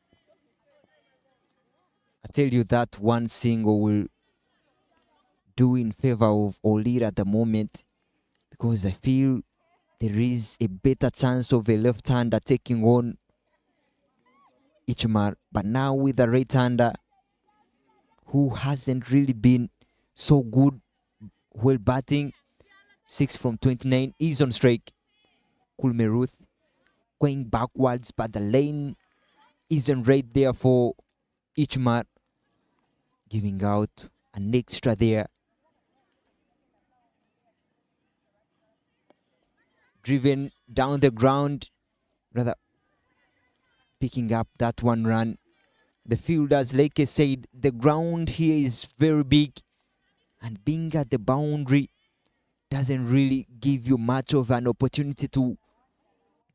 I tell you that one single will do in favor of Olila at the moment, because I feel there is a better chance of a left-hander taking on Ichmar. But now with a right-hander who hasn't really been so good while batting, 6 from 29 is on strike. Kulmeruth going backwards, but the lane isn't right there for Ichmar, giving out an extra there. Driven down the ground, rather picking up that one run. The fielders, like I said, the ground here is very big, and being at the boundary doesn't really give you much of an opportunity to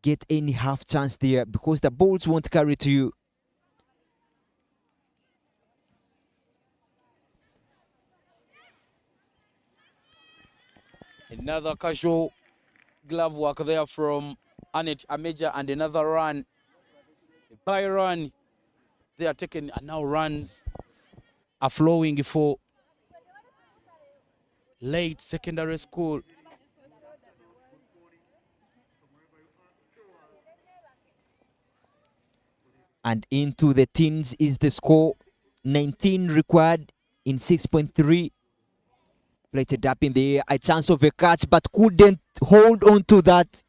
get any half chance there, because the balls won't carry to you. Another casual glove work there from Annette Ameja, and another run. By run, they are taken, and now runs are flowing for late secondary school. And into the teens is the score. 19 required in 6.3. Plated up in the air, a chance of a catch, but couldn't hold on to that.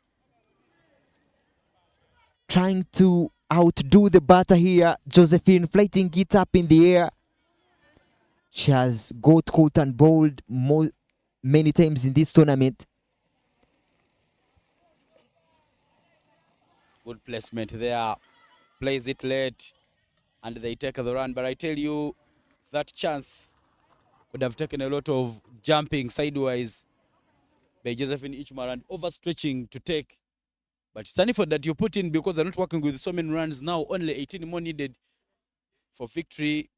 Trying to outdo the batter here. Josephine flighting it up in the air. She has got caught and bowled many times in this tournament. Good placement there. Plays it late, and they take the run. But I tell you, that chance would have taken a lot of jumping sideways by Josephine Ichmar and overstretching to take. But it's an effort that you put in, because they're not working with so many runs now. Only 18 more needed for victory,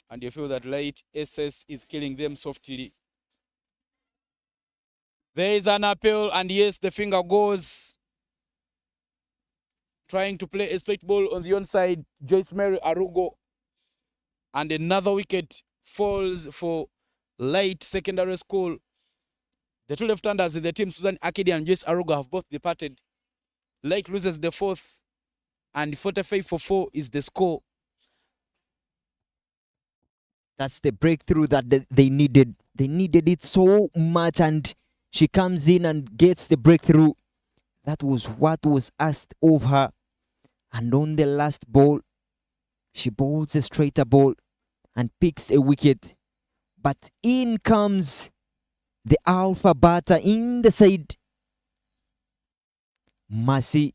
and you feel that late SS is killing them softly. There is an appeal, and yes, the finger goes. Trying to play a straight ball on the onside, Joyce Mary Arugo. And another wicket falls for late secondary school. The two left-handers in the team, Susan Akidi and Joyce Aruga, have both departed. Lake loses the fourth, and 45 for 4 is the score. That's the breakthrough that they needed. They needed it so much, and she comes in and gets the breakthrough. That was what was asked of her. And on the last ball, she bowls a straighter ball and picks a wicket. But in comes the alpha batter in the side. Mercy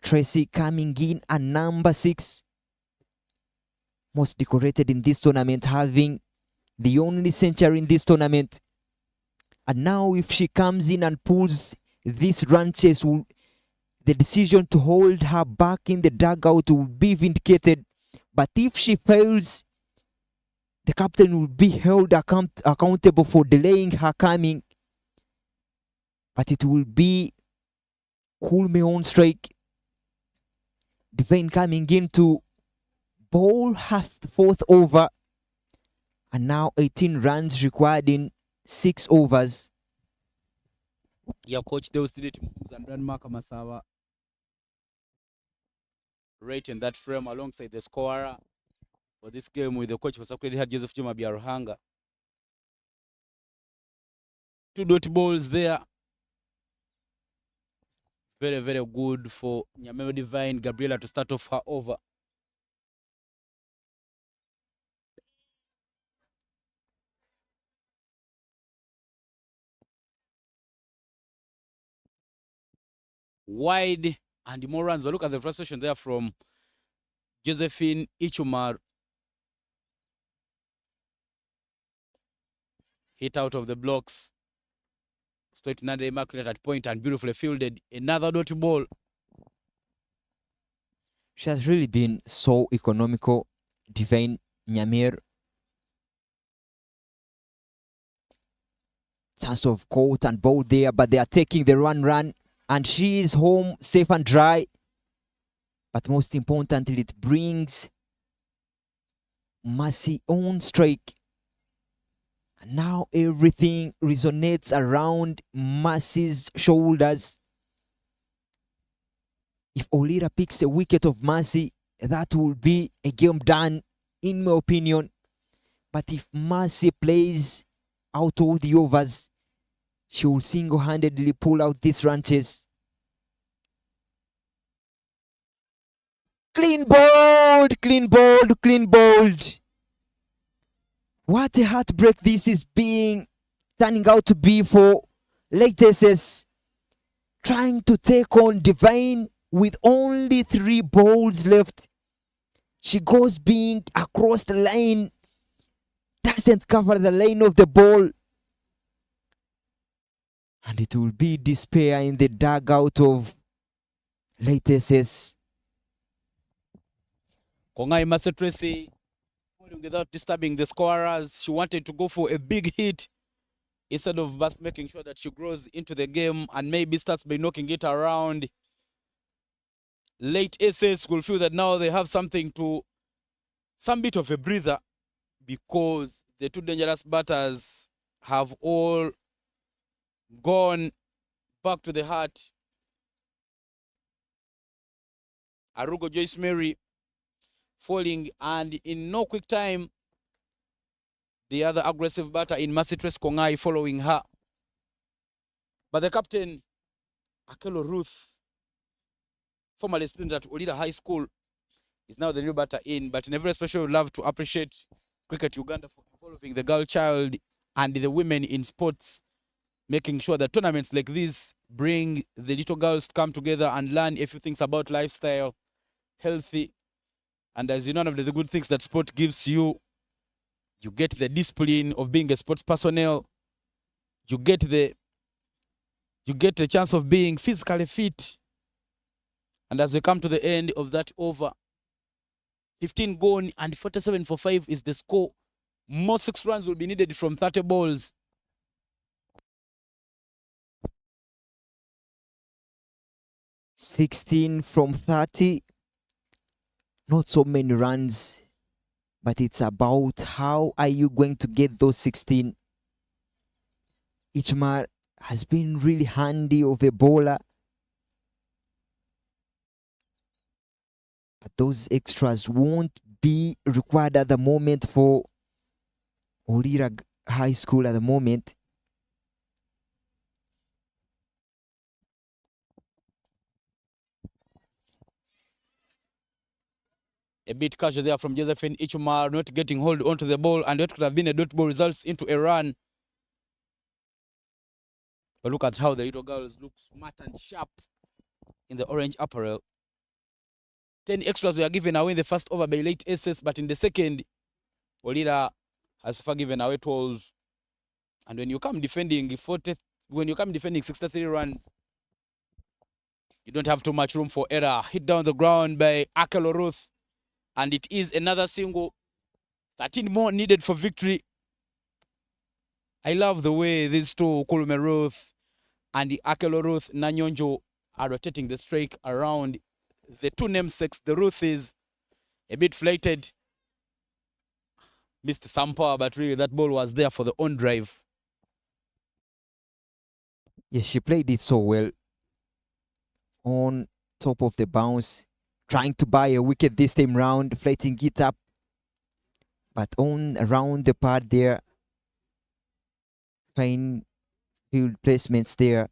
Tracy coming in at number 6. Most decorated in this tournament, having the only century in this tournament. And now if she comes in and pulls this run chase, the decision to hold her back in the dugout will be vindicated. But if she fails, the captain will be held accountable for delaying her coming. But it will be Kulme on strike. Devane coming in to bowl her 4th over. And now 18 runs required in 6 overs. Yeah, coach Deus did and Denmark Masawa right in that frame alongside the scorer for this game with the coach for Sakuredi had Joseph Juma Biaruhanga. 2 dot balls there. Very, very good for Nyamemo Divine Gabriela to start off her over. Wide and more runs, but look at the frustration there from Josephine Ichumar. Hit out of the blocks. Straight to Nande Immaculate at point and beautifully fielded. Another dot ball. She has really been so economical, Divine Nyamir. Chance of caught and bowled there, but they are taking the run, and she is home safe and dry. But most importantly, it brings Mercy on strike. And now everything resonates around Mercy's shoulders. If Olila picks a wicket of Mercy, that will be a game done, in my opinion. But if Mercy plays out all the overs, she will single-handedly pull out this run chase. Clean bowled, clean bowled, clean bowled. What a heartbreak this is turning out to be for Late SS. Trying to take on Divine with only 3 balls left. She goes across the line, doesn't cover the lane of the ball. And it will be despair in the dugout of Late SS. Kongai Mercy Tracy without disturbing the scorers. She wanted to go for a big hit instead of just making sure that she grows into the game and maybe starts by knocking it around. Late SS will feel that now they have some bit of a breather, because the 2 dangerous batters have all gone back to the heart. Arugo Joyce Mary falling, and in no quick time, the other aggressive batter in Mercy Trace Kongai following her. But the captain, Akelo Ruth, formerly student at Olila High School, is now the new batter in. But in a very special love to appreciate Cricket Uganda for involving the girl child and the women in sports, making sure that tournaments like this bring the little girls to come together and learn a few things about lifestyle, healthy. And as you know, one of the good things that sport gives you, you get the discipline of being a sports personnel. You get the chance of being physically fit. And as we come to the end of that over, 15 gone and 47 for 5 is the score. More 6 runs will be needed from 30 balls. "16 from 30. Not so many runs, but it's about how are you going to get those 16. Ichmar has been really handy of a bowler. But those extras won't be required at the moment for Olila High School at the moment. A bit casual there from Josephine Ichumar, not getting hold onto the ball, and what could have been a dot ball results into a run. But look at how the little girls look smart and sharp in the orange apparel. 10 extras were given away in the first over by late SS, but in the second, Olila has given away 12. And when you come defending 63 runs, you don't have too much room for error. Hit down the ground by Akelo Ruth, and it is another single. 13 more needed for victory. I love the way these two, Kulume Ruth and the Akelo Ruth Nanyonjo, are rotating the strike around the two namesakes. The Ruth is a bit flated. Missed some power, but really that ball was there for the on drive. Yes, she played it so well. On top of the bounce, trying to buy a wicket this time round, flating it up. But on around the pad there, fine field placements there.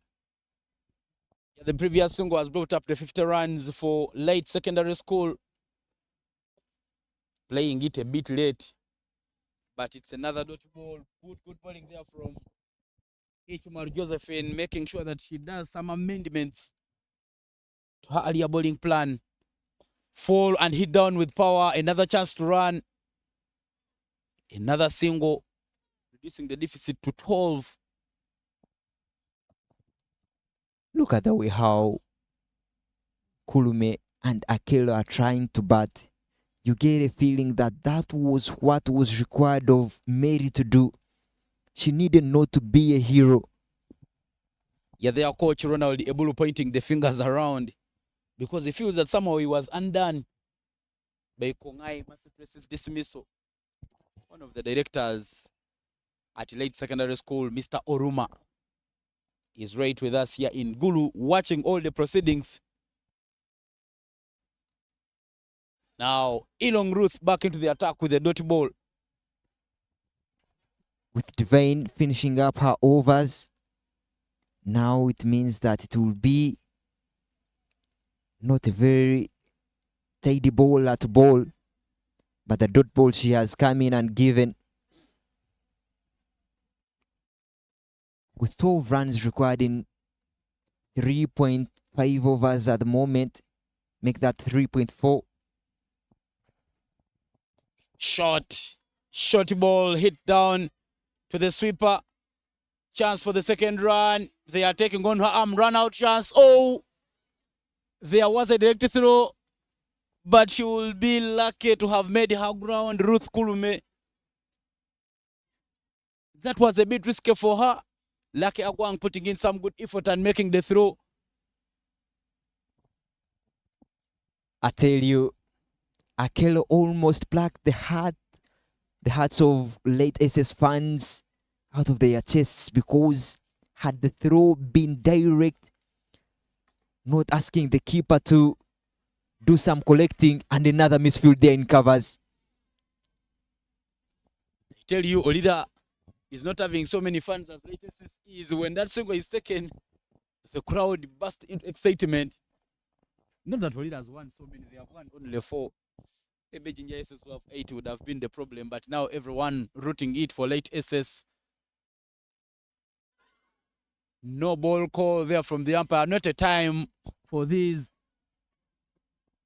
Yeah, the previous single has brought up the 50 runs for late secondary school. Playing it a bit late, but it's another dot ball. Good bowling there from Ichumar Josephine, making sure that she does some amendments to her earlier bowling plan. Fall and hit down with power. Another chance to run. Another single, reducing the deficit to 12. Look at the way how Kulume and Akelo are trying to bat. You get a feeling that that was what was required of Mary to do. She needed not to be a hero. Yeah, their coach Ronald Ebulu pointing the fingers around because he feels that somehow he was undone by Kongai Massey dismissal. One of the directors at late secondary school, Mr. Oruma, is right with us here in Gulu, watching all the proceedings. Now, Ilong Ruth back into the attack with the dot ball. With Devane finishing up her overs, now it means that it will be not a very tidy ball at ball, but the dot ball she has come in and given. With 12 runs required in 3.5 overs at the moment, make that 3.4. Short ball hit down to the sweeper. Chance for the second run. They are taking on her arm, run out chance. Oh, there was a direct throw, but she will be lucky to have made her ground, Ruth Kulume. That was a bit risky for her. Lucky Akwang putting in some good effort and making the throw. I tell you, Akelo almost plucked the hearts of late SS fans out of their chests, because had the throw been direct, not asking the keeper to do some collecting, and another misfield there in covers. I tell you, Olila is not having so many fans as late SS is. When that single is taken, the crowd burst into excitement. Not that Olila has won so many, they have won only 4. Maybe Ginger SS will have 8 would have been the problem, but now everyone rooting it for late SS. No ball call there from the umpire. Not a time for these.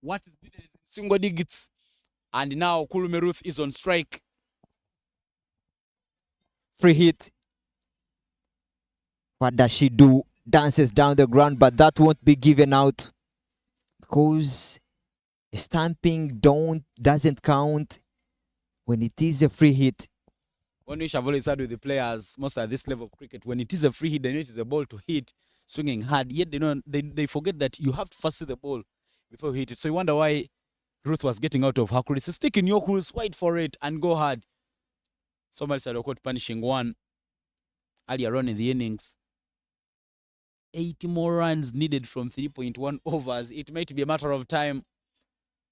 What is needed is single digits. And now Kulume Ruth is on strike. Free hit. What does she do? Dances down the ground, but that won't be given out, because stamping doesn't count when it is a free hit. One wish I've always had with the players, most at this level of cricket, when it is a free hit, they know it is a ball to hit, swinging hard. Yet they forget that you have to first see the ball before you hit it. So you wonder why Ruth was getting out of her crease. Stick in your crease, fight for it, and go hard. Somebody said, "Okay, punishing one." earlier on in the innings. 80 more runs needed from 3.1 overs. It might be a matter of time,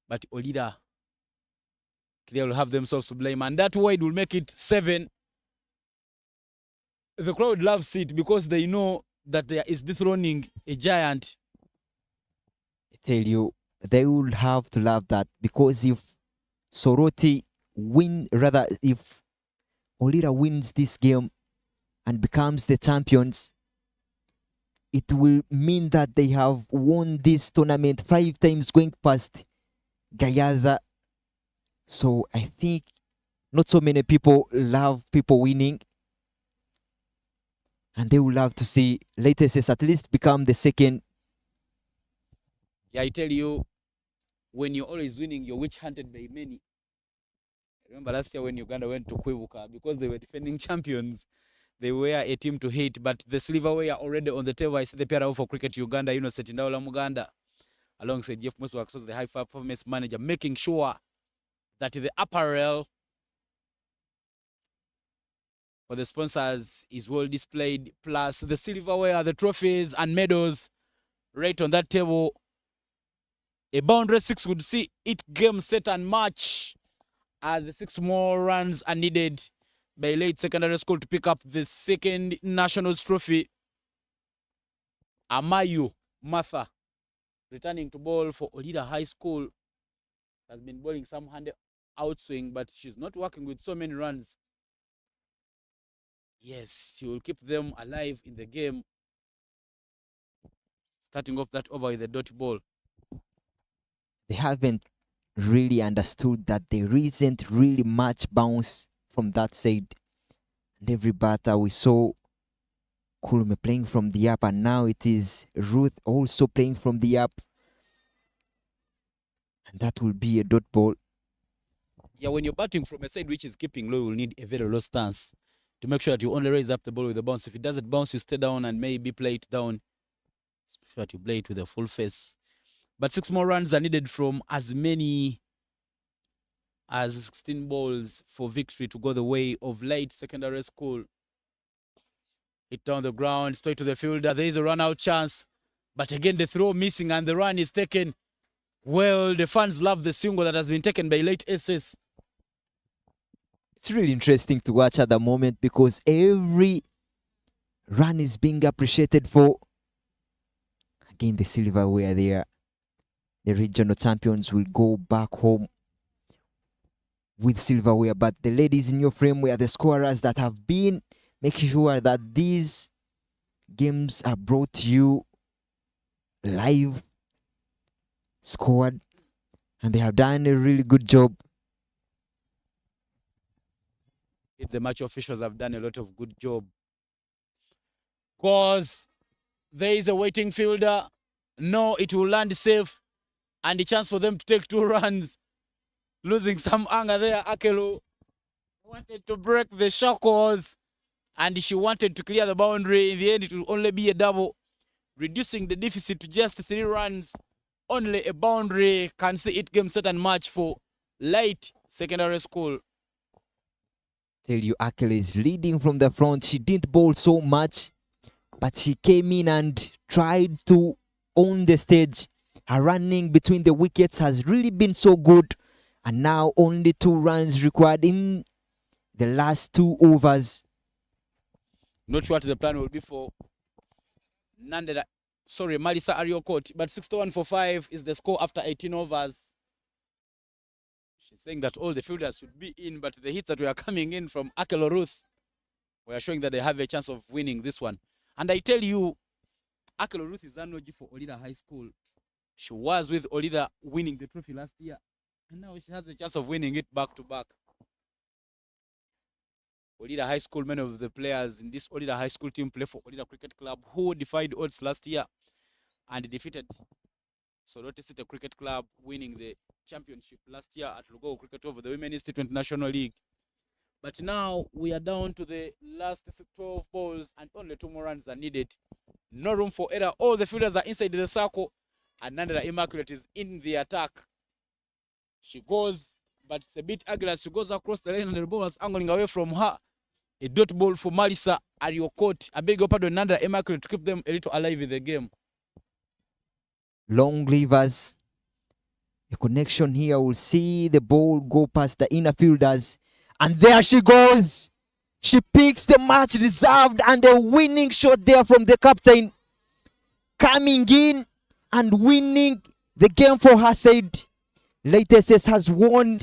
but Olila, they will have themselves to blame, and that wide will make it 7. The crowd loves it because they know that there is dethroning a giant. I tell you, they will have to love that, because if Soroti if Olila wins this game and becomes the champions, it will mean that they have won this tournament 5 times, going past Gayaza. So I think not so many people love people winning, and they will love to see latest at least become the second. Yeah, I tell you, when you're always winning, you're witch hunted by many. I remember last year when Uganda went to Kwibuka, because they were defending champions, they were a team to hate, but the silverware already on the table. I see the PRO for Cricket Uganda, Innocent Ndaula Muganda, alongside Jeff Muswak, the high performance manager, making sure that the apparel for the sponsors is well displayed, plus the silverware, the trophies and medals right on that table. A boundary 6 would see it game set and match, as the 6 more runs are needed by Late Secondary School to pick up the second Nationals trophy. Amayu Martha, returning to bowl for Olila High School, has been bowling some hand outswing, but she's not working with so many runs. Yes, she will keep them alive in the game. Starting off that over with the dot ball. They haven't really understood that there isn't really much bounce from that side. And every batter we saw Kulume playing from the up, and now it is Ruth also playing from the up. And that will be a dot ball. Yeah, when you're batting from a side which is keeping low, you will need a very low stance to make sure that you only raise up the ball with the bounce. If it doesn't bounce, you stay down and maybe play it down. Make sure that you play it with a full face. But 6 more runs are needed from as many as 16 balls for victory to go the way of Late Secondary School. Hit down the ground, straight to the fielder. There is a run-out chance. But again, the throw missing and the run is taken. Well, the fans love the single that has been taken by Late SS. It's really interesting to watch at the moment, because every run is being appreciated for. Again, the silverware there. The regional champions will go back home with silverware, but the ladies in your frame were the scorers that have been making sure that these games are brought to you live, scored, and they have done a really good job. The match officials have done a lot of good job, because there is a waiting fielder. No, it will land safe, and the chance for them to take 2 runs. Losing some anger there. Akelu wanted to break the shackles, and she wanted to clear the boundary. In the end, it will only be a double, reducing the deficit to just 3 runs. Only a boundary can see it game set and match for Late Secondary School. Tell you, Akela is leading from the front. She didn't bowl so much, but she came in and tried to own the stage. Her running between the wickets has really been so good, and now only 2 runs required in the last 2 overs. Not sure what the plan will be for Marisa Ariokot, but 61 for 5 is the score after 18 overs. She's saying that all the fielders should be in, but the hits that were coming in from Akelo Ruth were showing that they have a chance of winning this one. And I tell you, Akelo Ruth is an OG for Olila High School. She was with Olila winning the trophy last year, and now she has a chance of winning it back to back. Olila High School, many of the players in this Olila High School team play for Olila Cricket Club, who defied odds last year and defeated Soroti City Cricket Club, winning the championship last year at Lugo Cricket over the Women's T20 National League. But now we are down to the last 12 balls, and only 2 more runs are needed. No room for error. All the fielders are inside the circle, and Nandera Immaculate is in the attack. She goes, but it's a bit ugly. She goes across the lane, and the ball is angling away from her. A dot ball for Marisa Ariokot. I beg your pardon, Nanda Immaculate, to keep them a little alive in the game. Long levers. The connection here will see the ball go past the inner fielders. And there she goes. She picks the match deserved and a winning shot there from the captain. Coming in and winning the game for her side. Latest has won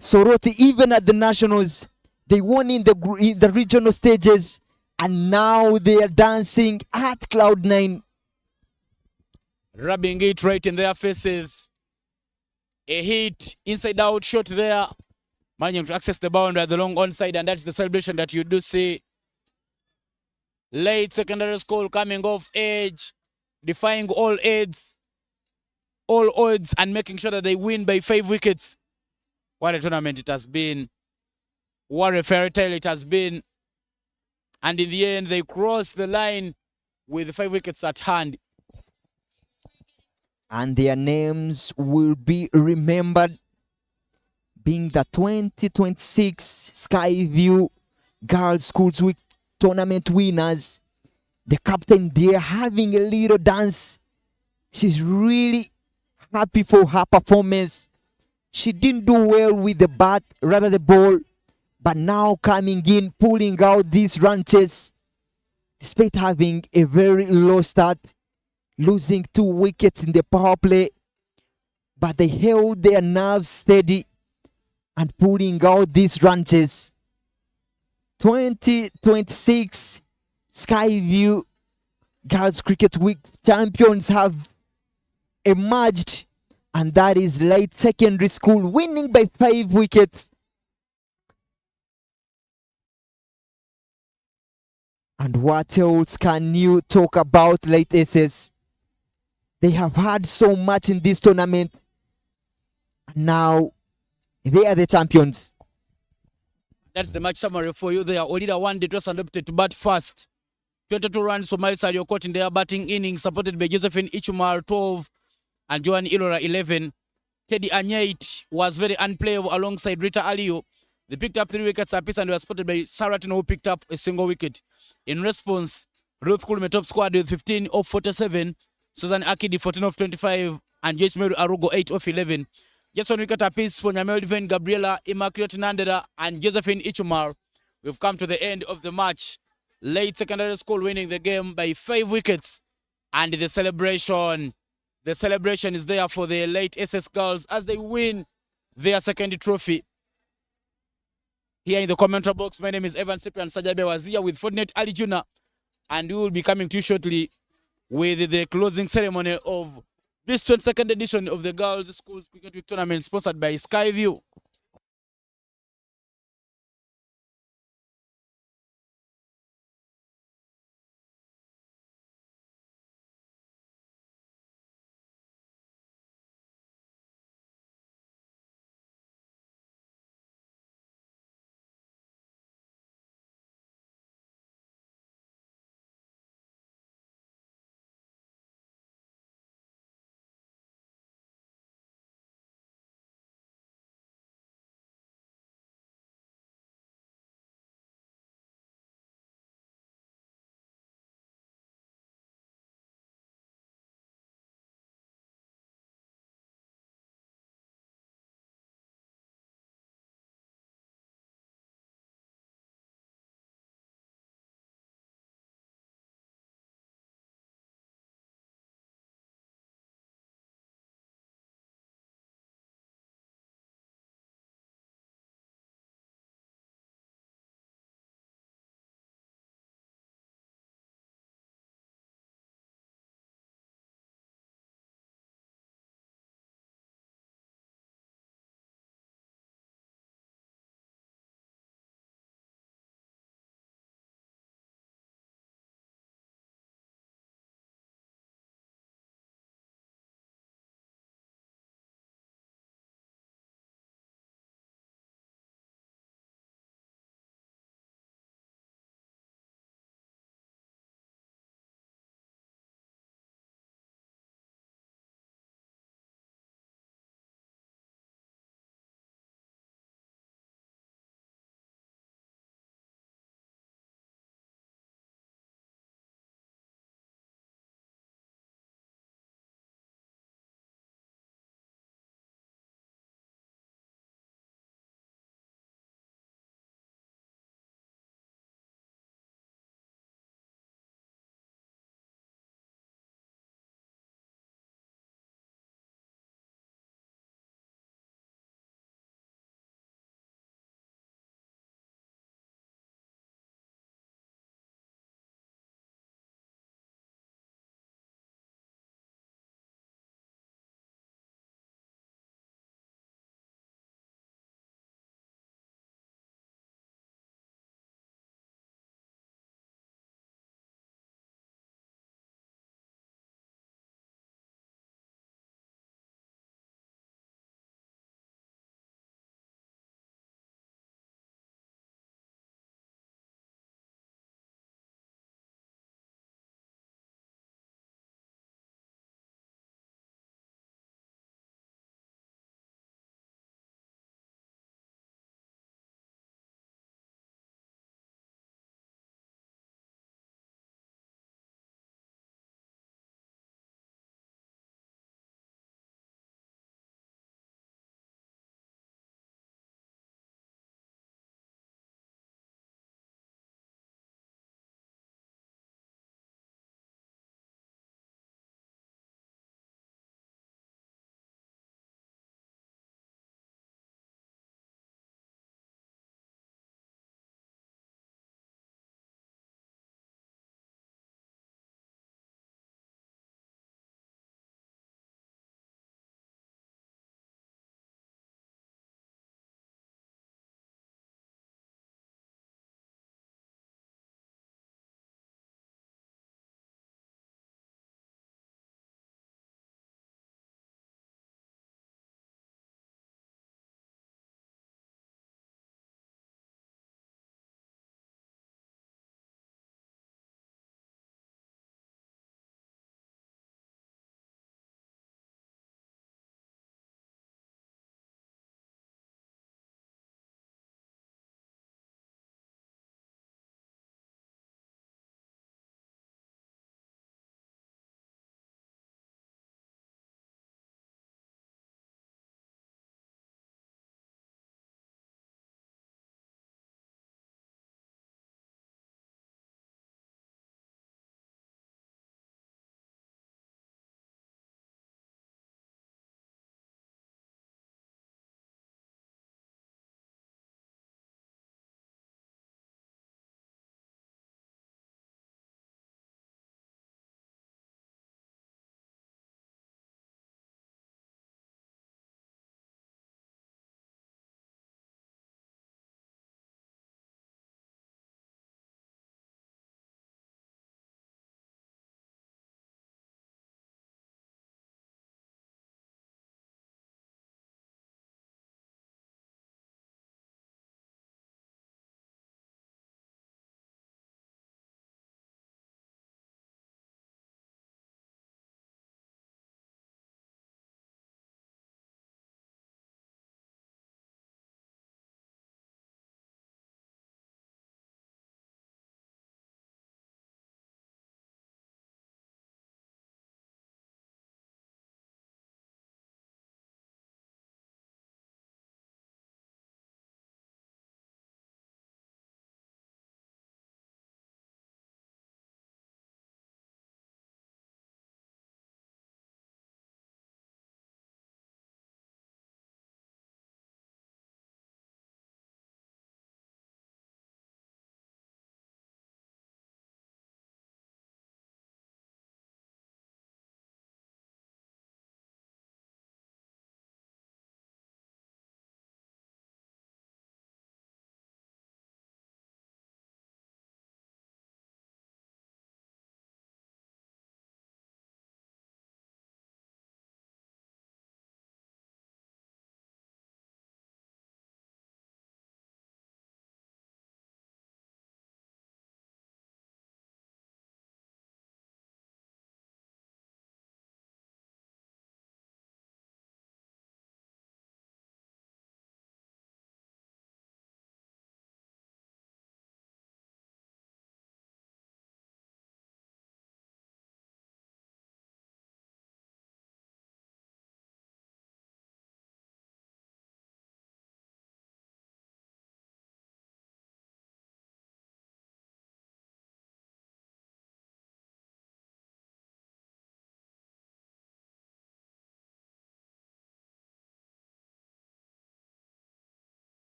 Soroti even at the nationals. They won in the regional stages. And now they are dancing at Cloud9. Rubbing it right in their faces. A hit, inside out shot there. Managing to access the boundary at the long onside, and that's the celebration that you do see. Late secondary school coming off edge, defying all odds, and making sure that they win by 5 wickets. What a tournament it has been. What a fairy tale it has been. And in the end, they cross the line with 5 wickets at hand. And their names will be remembered, being the 2026 Skyview Girls Schools Week tournament winners. The captain there having a little dance. She's really happy for her performance. She didn't do well with the bat, rather the ball, but now coming in, pulling out these run chase, despite having a very low start, losing 2 wickets in the power play, but they held their nerves steady and pulling out these run chase. 2026 Skyview Girls Cricket Week champions have emerged, and that is Late Secondary School winning by 5 wickets. And what else can you talk about Late Aces? They have had so much in this tournament, and now they are the champions. That's the match summary for you there. Olila won the toss and opted to bat first. 22 runs for Marisa Ariokot in their batting innings, supported by Josephine Ichumar 12 and Joan Ilora 11. Teddy Anyait was very unplayable alongside Rita Aliyu. They picked up 3 wickets apiece and were spotted by Saratin, who picked up a single wicket. In response, Ruth Kulme top squad with 15 of 47, Susan Akidi 14 of 25, and Joyce Mary Arugo 8 of 11. Just 1 wicket apiece for Nyamel Diven, Gabriela, Immaculate Nandera, and Josephine Ichumar. We've come to the end of the match. Late Secondary School winning the game by 5 wickets. And the celebration is there for the Late SS girls as they win their second trophy. Here in the commentary box, my name is Evan Cyprian Sajabe Wazia with Fortinet Ali Juna, and we will be coming to you shortly with the closing ceremony of this 22nd edition of the Girls Schools Cricket Week Tournament, sponsored by Skyview.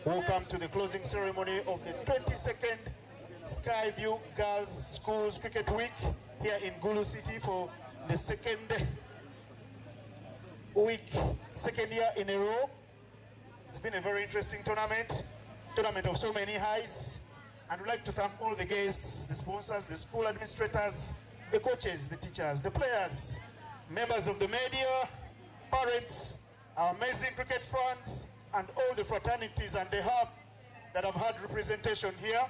Welcome to the closing ceremony of the 22nd Skyview Girls Schools Cricket Week here in Gulu City for the second year in a row. It's been a very interesting tournament of so many highs. And we'd like to thank all the guests, the sponsors, the school administrators, the coaches, the teachers, the players, members of the media, parents, our amazing cricket fans, and all the fraternities and the hubs that have had representation here.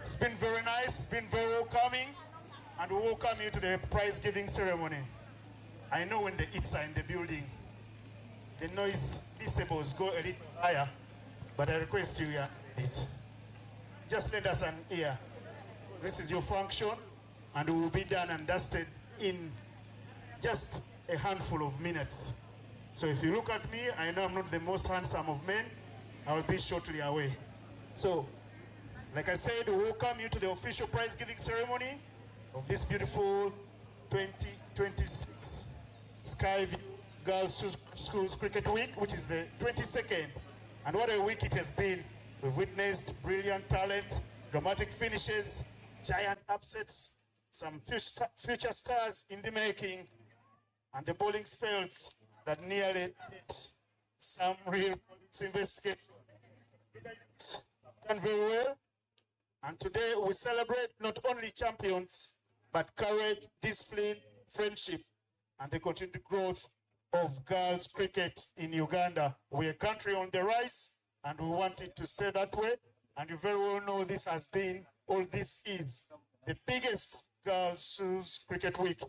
It's been very nice, been very welcoming, and we welcome you to the prize giving ceremony. I know when the hits are in the building, the noise decibels go a little higher, but I request you here, please. Just lend us an ear. This is your function, and we will be done and dusted in just a handful of minutes. So if you look at me, I know I'm not the most handsome of men. I will be shortly away. So, like I said, we welcome you to the official prize giving ceremony of this beautiful 2026 Skyview Girls Schools Cricket Week, which is the 22nd. And what a week it has been. We've witnessed brilliant talent, dramatic finishes, giant upsets, some future stars in the making, and the bowling spells that nearly did some real investigation. Done very well. And today we celebrate not only champions, but courage, discipline, friendship, and the continued growth of girls cricket in Uganda. We're a country on the rise, and we want it to stay that way. And you very well know this has been, or this is, the biggest girls' cricket week.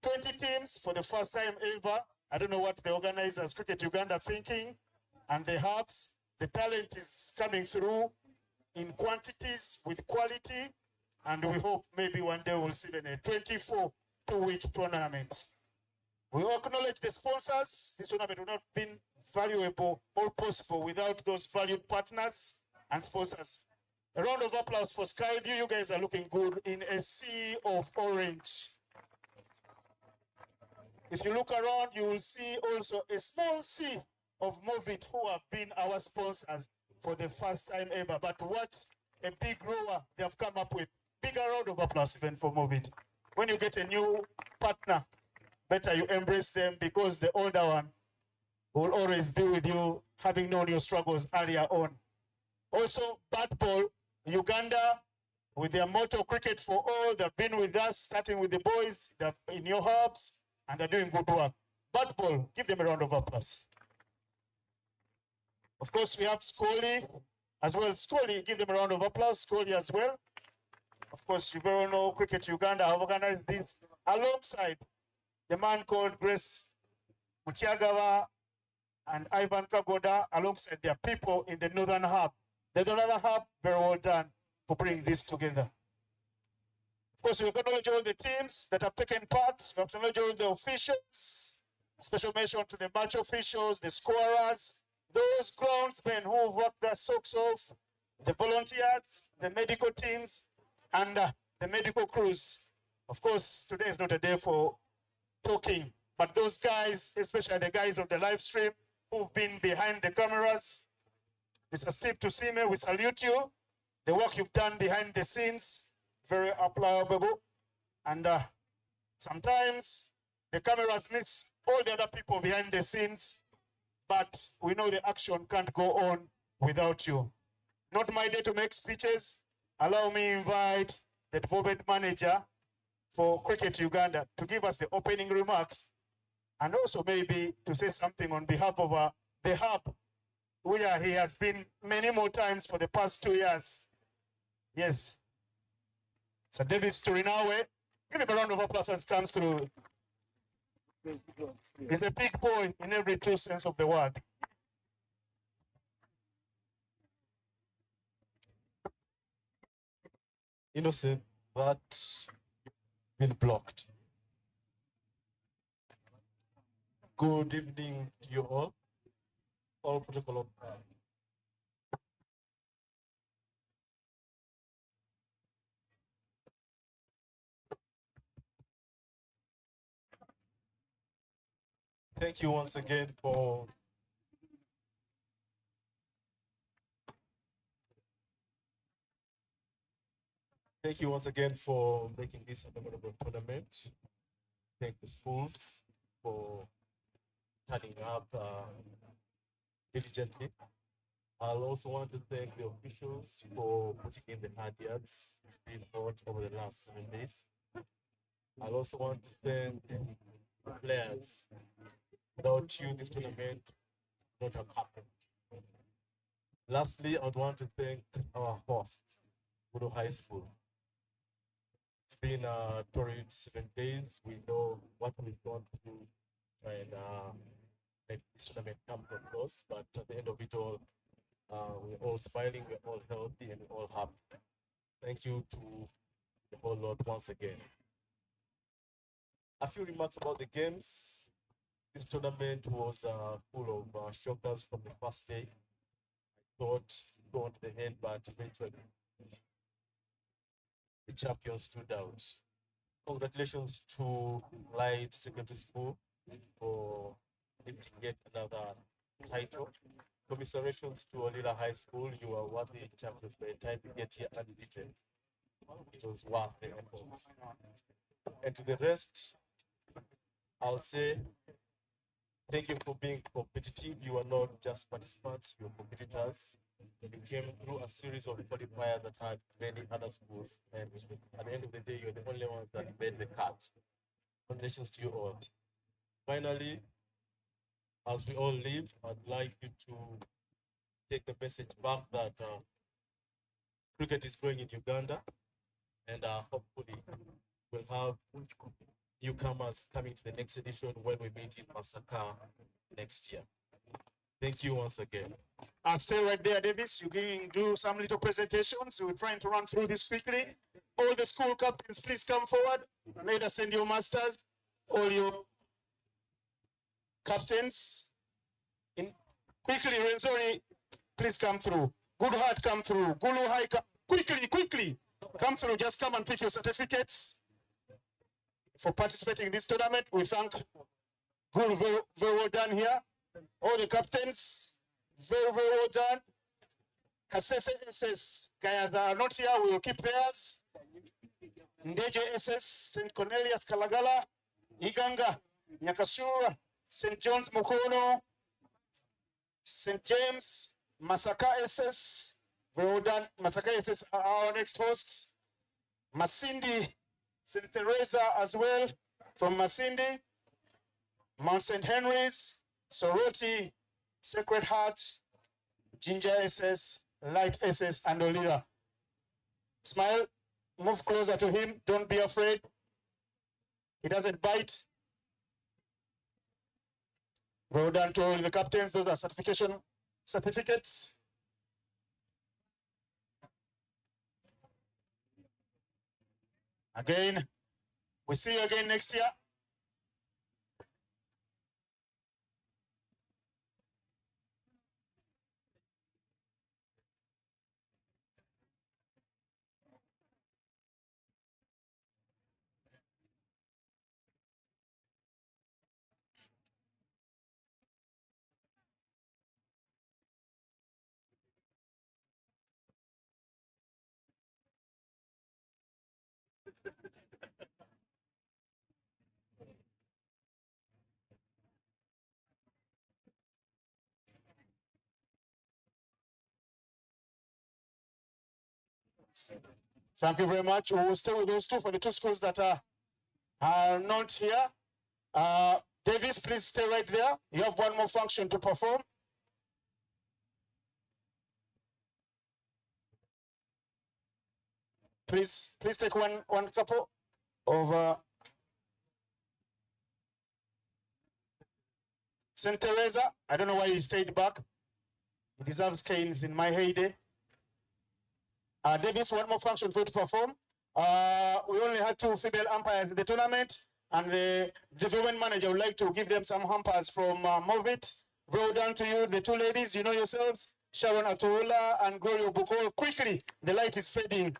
20 teams for the first time ever. I don't know what the organizers, Cricket Uganda, are thinking. And the hubs, the talent is coming through in quantities with quality. And we hope maybe one day we'll see them a 24 two-week tournament. We acknowledge the sponsors. This tournament would not have been valuable or possible without those valued partners and sponsors. A round of applause for Skyview. You guys are looking good in a sea of orange. If you look around, you will see also a small sea of Movit who have been our sponsors for the first time ever. But what a big rower they have come up with. Bigger round of applause even for Movit. When you get a new partner, better you embrace them because the older one will always be with you, having known your struggles earlier on. Also, Bat Ball, Uganda, with their motto, cricket for all, they've been with us, starting with the boys, they're in your hubs, and they're doing good work. Bat Ball, give them a round of applause. Of course, we have Scully as well. Scully, give them a round of applause. Scully as well. Of course, you very know Cricket Uganda have organized this alongside the man called Grace Mutiagawa and Ivan Kagoda, alongside their people in the Northern Hub. The Northern Hub, very well done for bringing this together. Of course, we acknowledge all the teams that have taken part. We acknowledge all the officials. Special mention to the match officials, the scorers, those groundsmen who have worked their socks off, the volunteers, the medical teams, and the medical crews. Of course, today is not a day for talking, but those guys, especially the guys of the live stream who've been behind the cameras, Mr. Steve Tusime, we salute you. The work you've done behind the scenes, very applaudable. And sometimes the cameras miss all the other people behind the scenes, but we know the action can't go on without you. Not my day to make speeches. Allow me to invite the development manager for Cricket Uganda to give us the opening remarks and also maybe to say something on behalf of the hub, where he has been many more times for the past 2 years. Yes. Sir David Turinawe, give him a round of applause as comes through. He's a big boy in every true sense of the word. Innocent, but been blocked. Good evening to you all protocol. Thank you once again for Thank you once again for making this a memorable tournament. Thank the schools for turning up diligently. I'll also want to thank the officials for putting in the hard yards. It's been hot over the last 7 days. I'll also want to thank the players. Without you, this tournament would not have happened. Lastly, I would want to thank our hosts, Guru High School. It's been a torrid 7 days. We know what we've gone through and make this tournament come to a close. But at the end of it all, we're all smiling, we're all healthy, and we're all happy. Thank you to the whole lot once again. A few remarks about the games. This tournament was full of shockers from the first day. I thought go on to the end, but eventually the champions stood out. Congratulations to Light Secondary School for lifting yet another title. Commiserations to Olila High School. You are worthy champions by the time you get here unbeaten. It was worth the effort. And to the rest, I'll say thank you for being competitive. You are not just participants, you're competitors. You came through a series of qualifiers that had many other schools, and at the end of the day, you're the only ones that made the cut. Congratulations to you all. Finally, as we all leave, I'd like you to take the message back that cricket is growing in Uganda, and hopefully we'll have newcomers coming to the next edition when we meet in Masaka next year. Thank you once again. And stay right there, Davis. You can do some little presentations. We're trying to run through this quickly. All the school captains, please come forward. Let us send your masters. All your captains. Quickly, Renzori, please come through. Good Heart, come through. Gulu High, quickly. Come through. Just come and pick your certificates for participating in this tournament. We thank Guru, very well done here. All the captains, very well done. Kasese SS, guys that are not here, we will keep theirs. Ndeje SS, St. Cornelius Kalagala, Iganga, Nyakasura, St. John's Mukono, St. James, Masaka SS, very well done. Masaka SS are our next hosts. Masindi, St. Teresa as well, from Masindi, Mount St. Henry's, Soroti, Sacred Heart, Ginger SS, Light SS, and Olila. Smile, move closer to him, don't be afraid. He doesn't bite. Well done to all the captains, those are certificates. Again, we see you again next year. Thank you very much. We will stay with those two for the two schools that are not here. Davis, please stay right there. You have one more function to perform. Please take one couple of St. Teresa. I don't know why he stayed back. He deserves canes in my heyday. Davis, one more function for you to perform. We only had 2 female umpires in the tournament, and the development manager would like to give them some umpires from Movit. Well done to you, the 2 ladies, you know yourselves, Sharon Aturula and Gloria Bukol. Quickly, the light is fading.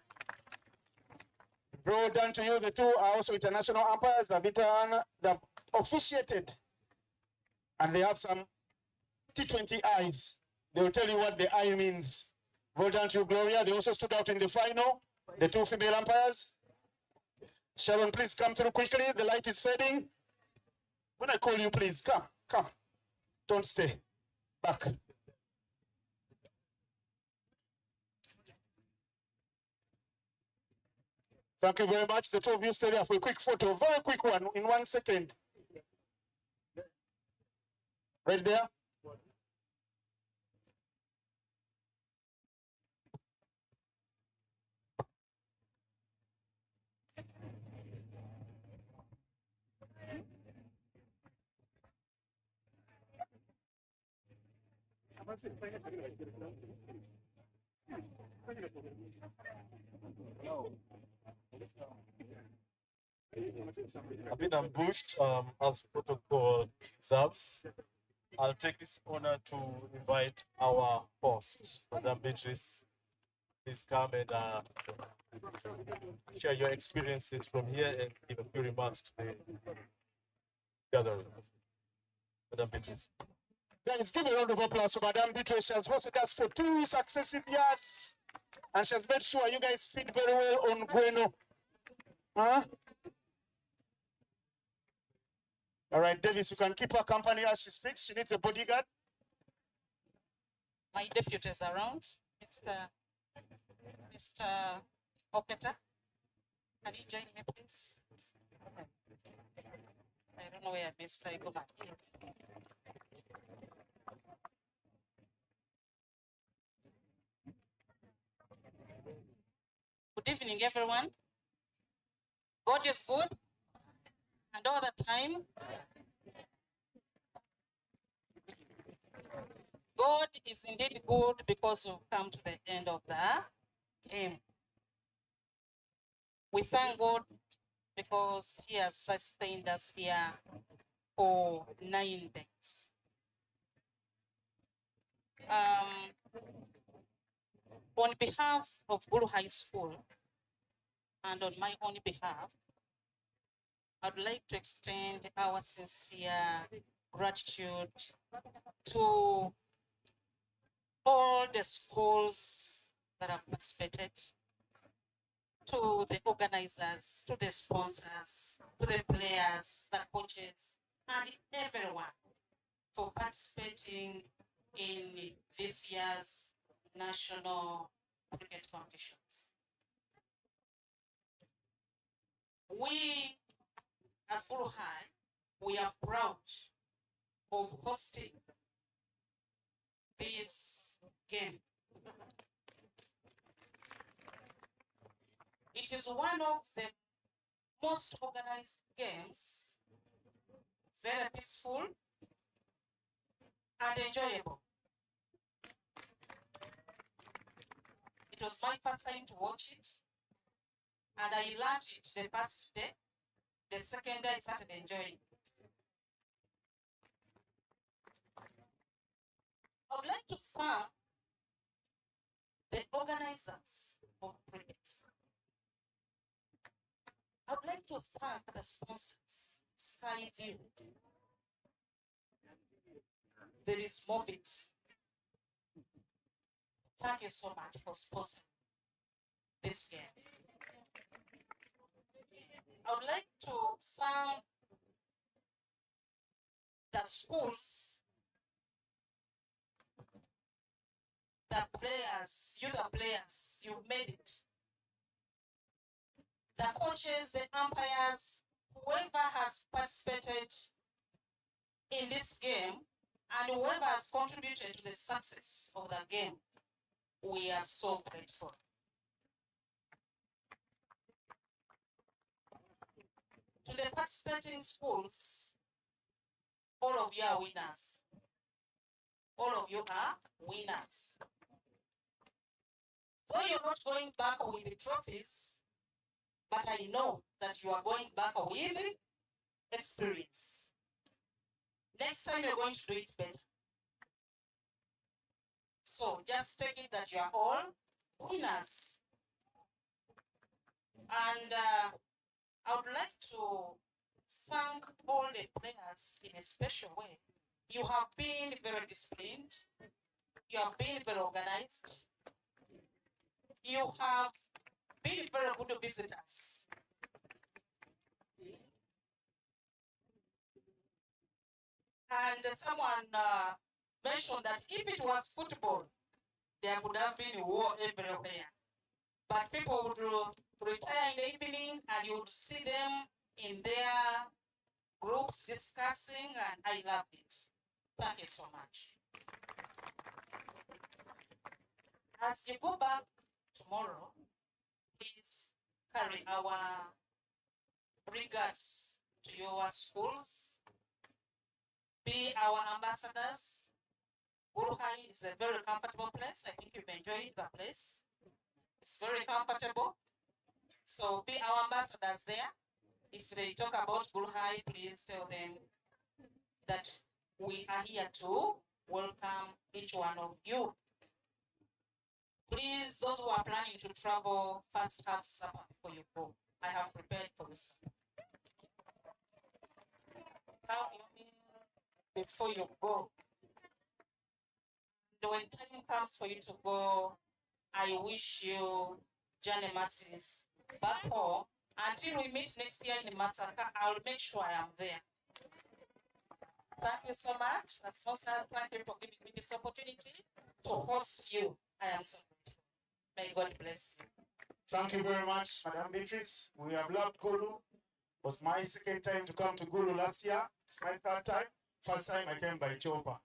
Well done to you, the 2 are also international umpires, the officiated, and they have some T20 eyes. They will tell you what the eye means. Well done to you, Gloria. They also stood out in the final. The two female umpires. Sharon, please come through quickly. The light is fading. When I call you, please come, come. Don't stay. Back. Thank you very much. The two of you stay there for a quick photo. Very quick one, in 1 second. Right there. I've been ambushed as protocol observes. I'll take this honor to invite our host, Madam Beatrice. Please come and share your experiences from here and give a few remarks to the gathering. Madam Beatrice. Guys, give a round of applause for Madame Beatrice. She has hosted us for 2 successive years. And she has made sure you guys feed very well on Bueno. Huh? All right, Davis, you can keep her company as she speaks. She needs a bodyguard. My deputy is around, Mr. Oketa. Can you join me, please? I don't know where Mr. Igoma is. Good evening, everyone. God is good, and all the time, God is indeed good because we've come to the end of the game. We thank God because He has sustained us here for 9 days. On behalf of Guru High School and on my own behalf, I'd like to extend our sincere gratitude to all the schools that have participated, to the organizers, to the sponsors, to the players, the coaches, and everyone for participating in this year's national cricket competitions. We, as Guru High, we are proud of hosting this game. It is one of the most organized games, very peaceful and enjoyable. It was my first time to watch it, and I learned it the first day. The second day I started enjoying it. I would like to thank the organizers of cricket. I would like to thank the sponsors, Skyview. There is Movit. Thank you so much for sponsoring this game. I would like to thank the schools, the players, you the players, you've made it. The coaches, the umpires, whoever has participated in this game and whoever has contributed to the success of the game, we are so grateful. To the participating schools, all of you are winners. All of you are winners. Though you're not going back with the trophies, but I know that you are going back with experience. Next time you're going to do it better. So just take it that you are all winners. And I would like to thank all the players in a special way. You have been very disciplined. You have been very organized. You have be very good visitors. And someone mentioned that if it was football, there would have been war everywhere. But people would retire in the evening and you would see them in their groups discussing, and I love it. Thank you so much. As you go back tomorrow, please carry our regards to your schools. Be our ambassadors. Guru-Hai is a very comfortable place. I think you've enjoyed the place. It's very comfortable. So be our ambassadors there. If they talk about Guru-Hai, please tell them that we are here to welcome each one of you. Please, those who are planning to travel, first have supper before you go. I have prepared for you supper. Have your meal before you go. And when time comes for you to go, I wish you journey mercies back home. Until we meet next year in Masaka, I'll make sure I am there. Thank you so much. That's most thank you for giving me this opportunity to host you. I am so grateful. May God bless you. Thank you very much, Madam Beatrice. We have loved Gulu. It was my second time to come to Gulu last year. It's my third time. First time I came by Chopa.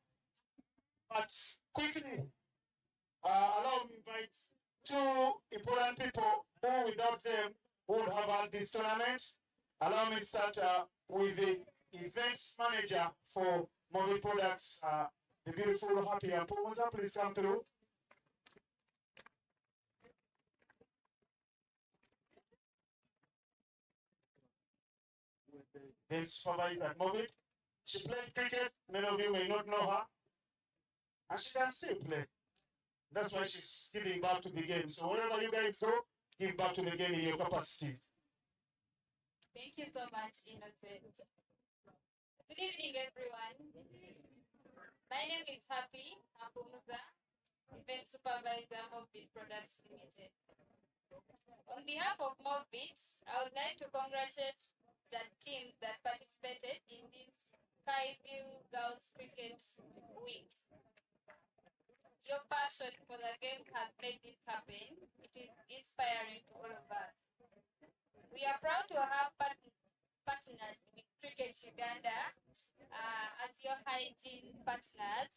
But quickly, allow me to invite two important people who without them would have had this tournament. Allow me to start with the events manager for Movie Products, the beautiful Happy Ampoza. Please come through. Then supervisor at Movie. She played cricket. Many of you may not know her. And she can still play. That's why she's giving back to the game. So wherever you guys go, give back to the game in your capacities. Thank you so much, Innocent. Good evening, everyone. My name is Happy Apumuza, Event Supervisor of Bit Products Limited. On behalf of Movbit, I would like to congratulate the teams that participated in this Skyview Girls Cricket Week. Your passion for the game has made this happen. It is inspiring to all of us. We are proud to have partnered with Cricket Uganda as your hygiene partners.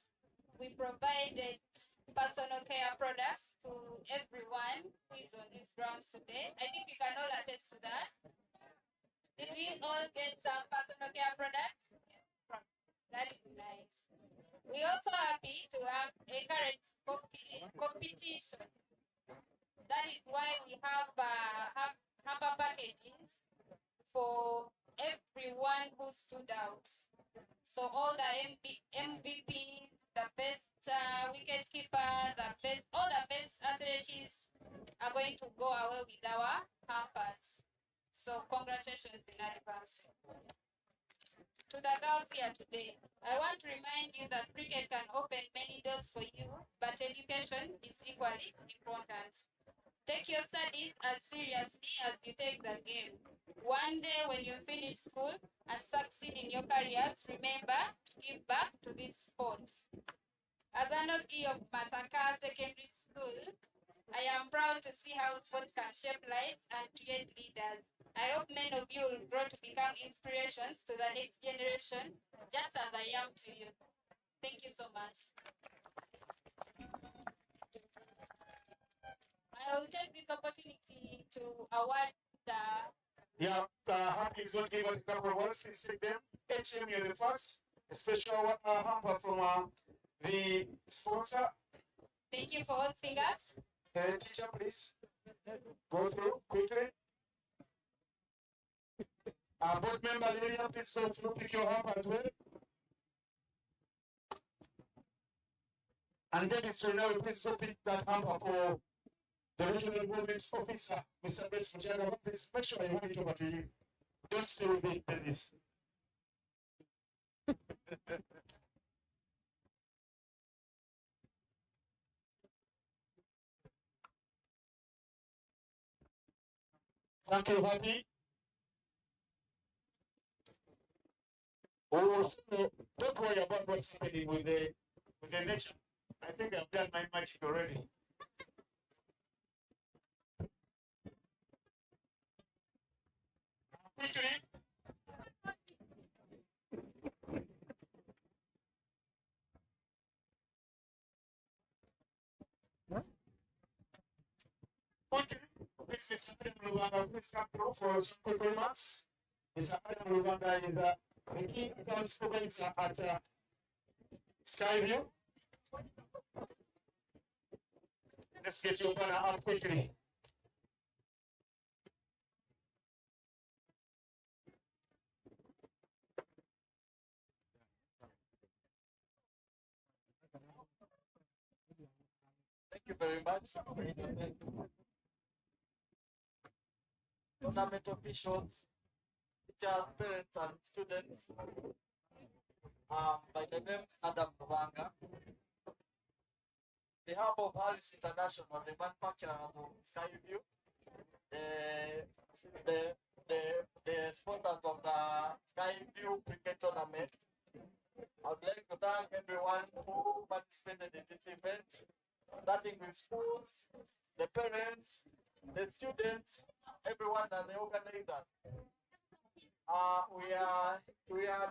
We provided personal care products to everyone who is on these grounds today. I think we can all attest to that. Did we all get some personal care products? That is nice. We also happy to have encourage competition. That is why we have hamper packages for everyone who stood out. So all the MVPs, the best wicket keeper, all the best athletes are going to go away with our hampers. So congratulations in advance. To the girls here today, I want to remind you that cricket can open many doors for you, but education is equally important. Take your studies as seriously as you take the game. One day when you finish school and succeed in your careers, remember to give back to this sport. As an Ogi of Masaka Secondary School, I am proud to see how sports can shape lives and create leaders. I hope many of you will grow to become inspirations to the next generation, just as I am to you. Thank you so much. I will take this opportunity to award the... Yeah, Happy is going to give us a couple of words. Please take them. HM, you're the first. A special hamper from the sponsor. Thank you for hosting us. Teacher, please. Go through quickly. Board member, area, please go through, pick your hamper as well. And then it's now, please go pick that hamper for the regional government officer, Mr. Bess Mujaga. Please make sure I hand it over to you. Don't stay with me, Dennis. Thank you, Happy. Don't worry about what's happening with the nation. I think I've done my magic already. Quickly. Quickly. This is Adam Rwanda. Please come through for some quick remarks. This Adam Rwanda is the key account students at Skyview. Let's get your banner up quickly. Thank you very much. Tournament officials, teachers, parents, and students. By the name Adam Rwanga. On behalf of Harris International, the manufacturer of Skyview, the sponsors of the Skyview cricket tournament, I would like to thank everyone who participated in this event, starting with schools, the parents, the students, everyone and the organizers. We are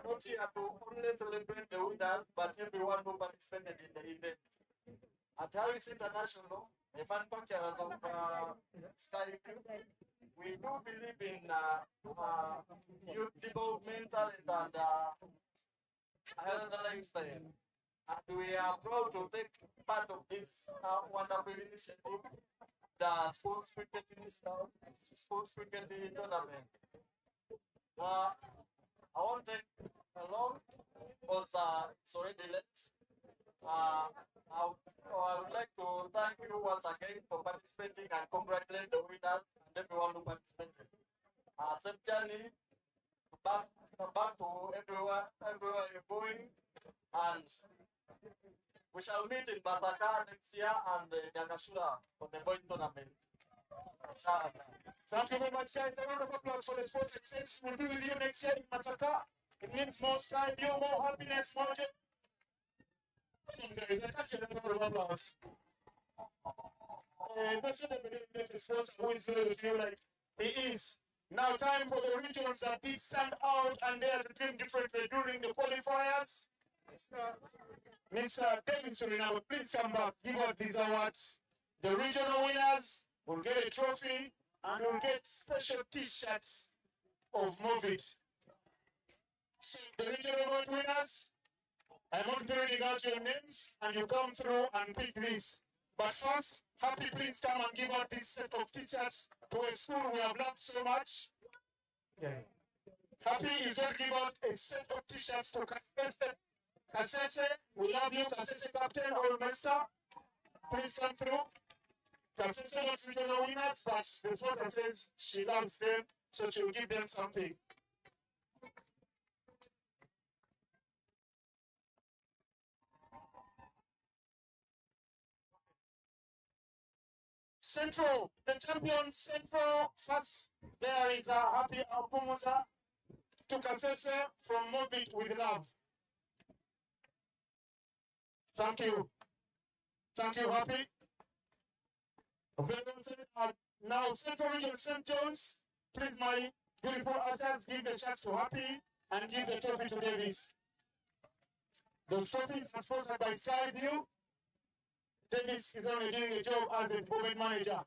not here to only celebrate the winners, but everyone who participated in the event. At Harris International, a manufacturer of Skyview, we do believe in youth developmental and healthy lifestyle. And we are proud to take part of this wonderful initiative, the sports cricket tournament. I won't take long because it's already late. I would like to thank you once again for participating and congratulate the winners and everyone who participated. Safe journey back to everywhere you're going, and we shall meet in Basaka next year and Nyagashura for the boys tournament. Thank you very much, guys. A round of applause for the sports success. We'll be with you next year in Masaka. It means more Skyview, more happiness, more joy. Guys, I can't share the round of applause. Person that we the sports who is very with you like he is. Now time for the regions that did stand out and they are doing differently during the qualifiers. Mr. Davidson, now please come back, give out these awards. The regional winners will get a trophy and will get special t-shirts of Movit. So the regional winners, I'm not reading out your names and you come through and pick this. But first, Happy, please come and give out this set of t-shirts to a school we have loved so much. Yeah. Happy is going to give out a set of t-shirts to Kasese. Kasese, we love you, Kasese Captain or Master. Please come through. Kasese not regional winners, but the sponsor says she loves them, so she will give them something. Central, the champion Central first. There is a Happy Alpomosa to Kasese from Movit with love. Thank you. Thank you, Happy. Now, Central Region St. John's, please, my beautiful archers, give the chance to Happy and give the trophy to Davis. Those trophies are sponsored by Skyview. Davis is only doing a job as a department manager.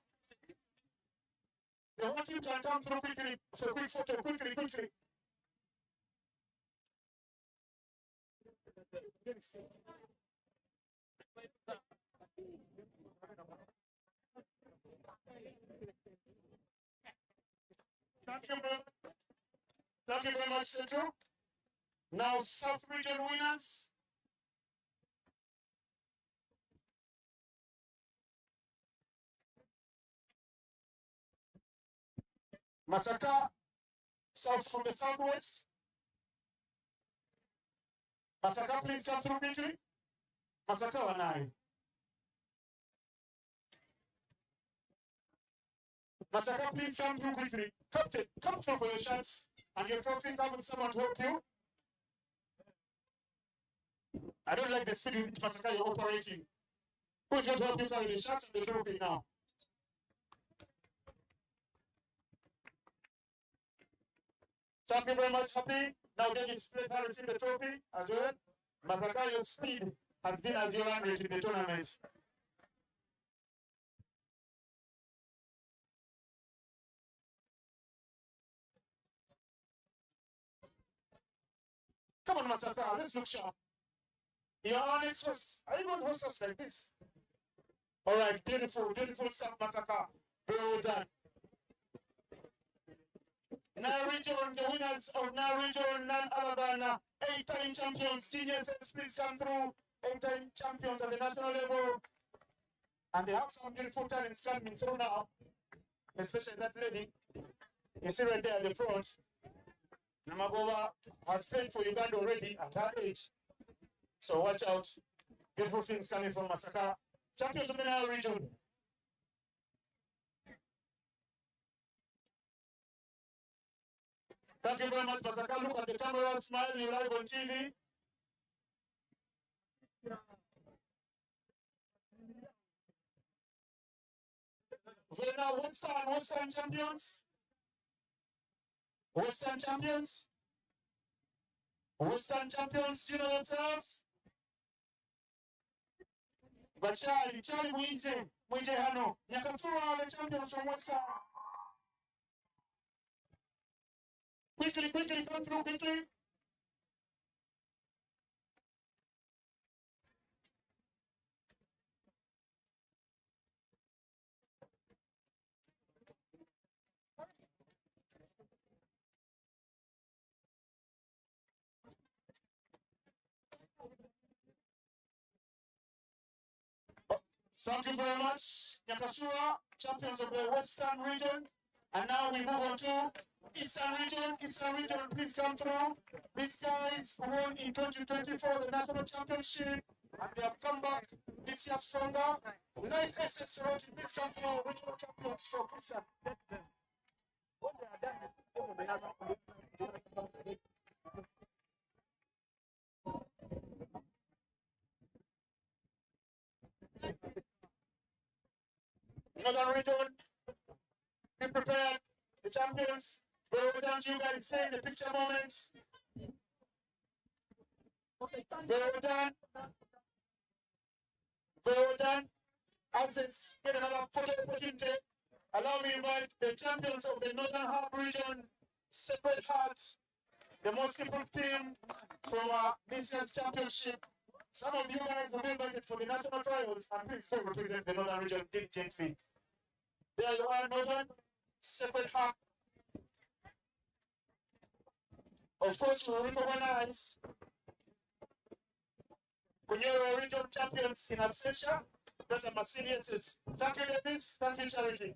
The whole team can come through quickly for a quick photo, quickly. Thank you very much, Central. Now, South Region winners. Masaka, south from the southwest. Masaka, please come through quickly. Masaka, Wanai. Masaka, please come through quickly. Captain, come through for your shots. And your trophy, come with someone to help you. I don't like the speed with which Masaka you're operating. Who's going to help you carry the shots and the trophy now? Thank you very much, Happy. Now Dennis Split has received the trophy as well. Masaka, your speed has been as your run rate in the tournament. Come on, Masaka, let's look sharp. You're our next host. Are you going to host us like this? All right, beautiful, beautiful stuff, Masaka. Very well done. Now region, the winners of now region, non-Alabama, 8-time champions, geniuses, please come through. 8-time champions at the national level. And they have some beautiful talents coming through now, especially that lady. You see right there at the front. Namagova has played for Uganda already at her age. So watch out. Beautiful things coming from Masaka. Champions of the Nile region. Thank you very much, Masaka. Look at the camera, smile, you're live on TV. We're now Western champions. Western champions. Western champions, do you know themselves? But Charlie Mwinje Hano. Nyakatura, the champions from Western. Quickly, come through quickly. Thank you very much, Nyakasura, champions of the Western region. And now we move on to Eastern region. Eastern region, please come through. These guys won in 2024 the national championship, and they have come back this year stronger. Light SS Road, please come through. Regional champions from Eastern. Northern region, be prepared. The champions, very well done to you guys. Stay in the picture moments. Very well done. Very well done. Assets, get another photo opportunity. Allow me to invite the champions of the Northern Hub region, Separate Hearts, the most improved team from this year's championship. Some of you guys will be invited for the national trials, and please still represent the Northern region diligently. There you are, Northern, Separate Heart. Of course, we recognize Kunyero region champions in absentia. Those are my seniors. Thank you, Davis. Thank you, Charity.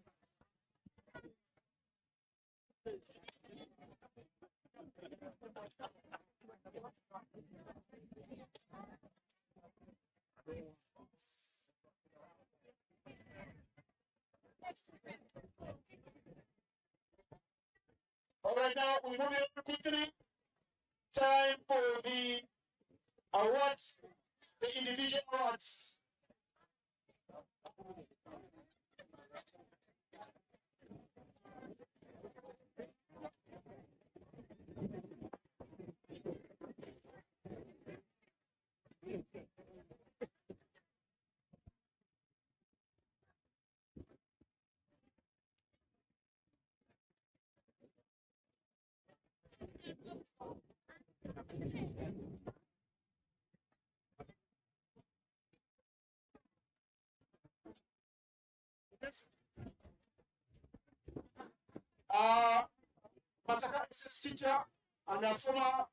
All right, now we move on quickly. Time for the awards, the individual awards. Masaka is a teacher and a former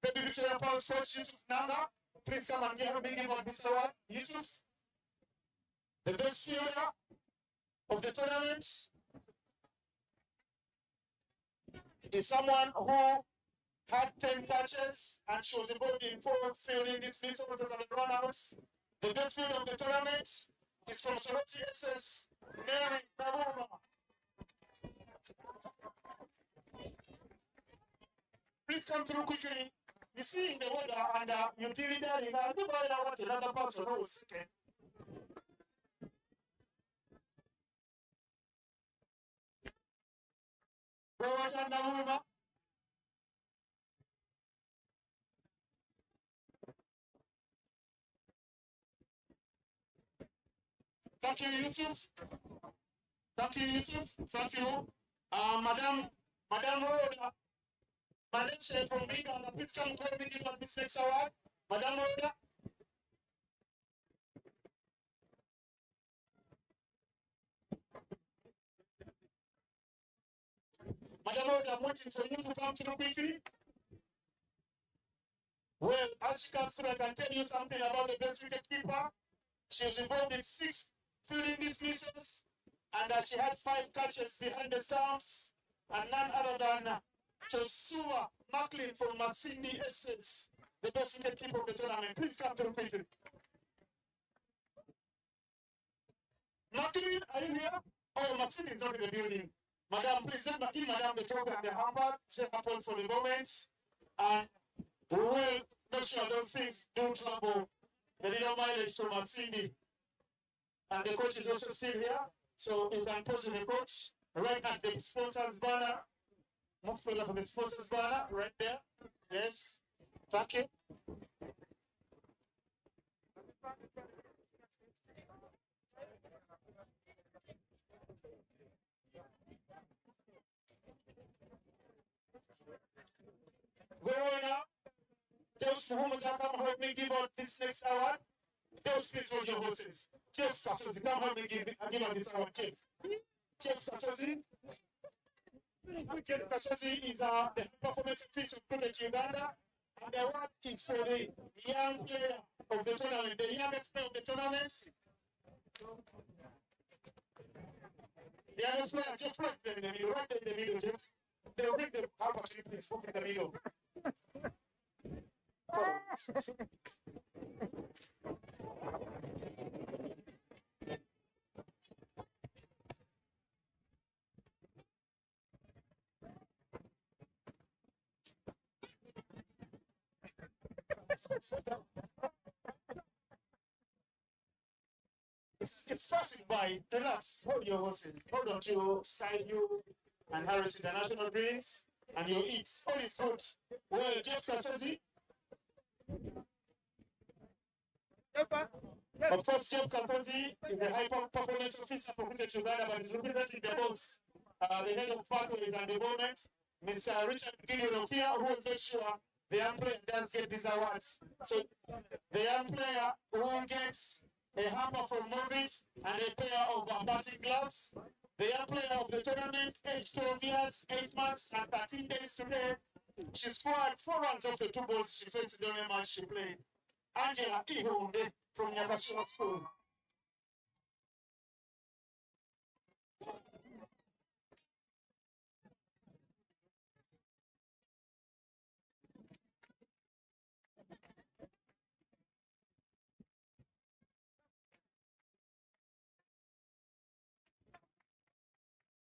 baby Victoria Power coach Yusuf Nanga. Please come and give a big name on this award. Yusuf, the best fielder of the tournament, is someone who had 10 catches and she was involved in 4 fielding this season with the runouts. The best fielder of the tournament is from Soroti SS, Mary Nabuma. Please come through quickly. You see in the weather and you deal with that. Nobody want another person who is sick. Thank you, Yusuf. Thank you, Yusuf. Thank you. Madam Rhoda, Malaysia from Uganda. Please come and give us this next award. Madam Rhoda. Madam Rhoda, I'm waiting for you to come through quickly. Well, as she comes through, I can tell you something about the best wicket keeper. She was involved in 6 fielding dismissals, and she had 5 catches behind the stumps, and none other than Joshua Macklin from Masindi Essence, the best wicket keeper of the tournament. Please come through quickly. Macklin, are you here? Oh, Masindi is not in the building. Madam, please let give Madam the trophy and the hamper. She happens for the moment, and we will make sure those things don't trouble the little mileage from Masindi. And the coach is also still here, so you can pose with the coach right at the sponsors banner. Move further to the sponsors banner right there. Yes, thank you. Where now? Those who must come help me give out this next award. Those please hold your horses. Jeff Kasozi, come help me give out this award, Jeff. Jeff Kasozi. Jeff Kasozi is the performance piece of cricket Uganda, and the award is for the young player of the tournament, the youngest player of the tournament. The youngest player, just right there in the middle, right there in the middle, Jeff. They'll bring the half of you, please, move in the middle. It's passing by. Relax. Hold your horses. Hold on to your side, you and Harris International drinks and your eats. All is hot. Well, Jeff Kasozi. Of course, Jeff Kasozi is the high performance officer for Cricket Uganda, but is representing the boss, the head of pathways and development, Mr. Richard Gideon here, who will make sure the young player does get these awards. So the young player who gets a hamper from Movit and a pair of batting gloves. The young player of the tournament, age 12 years, 8 months, and 13 days today. She scored 4 runs off the 2 balls she faced the only match she played. Angela Ihunde from Nyakashima School.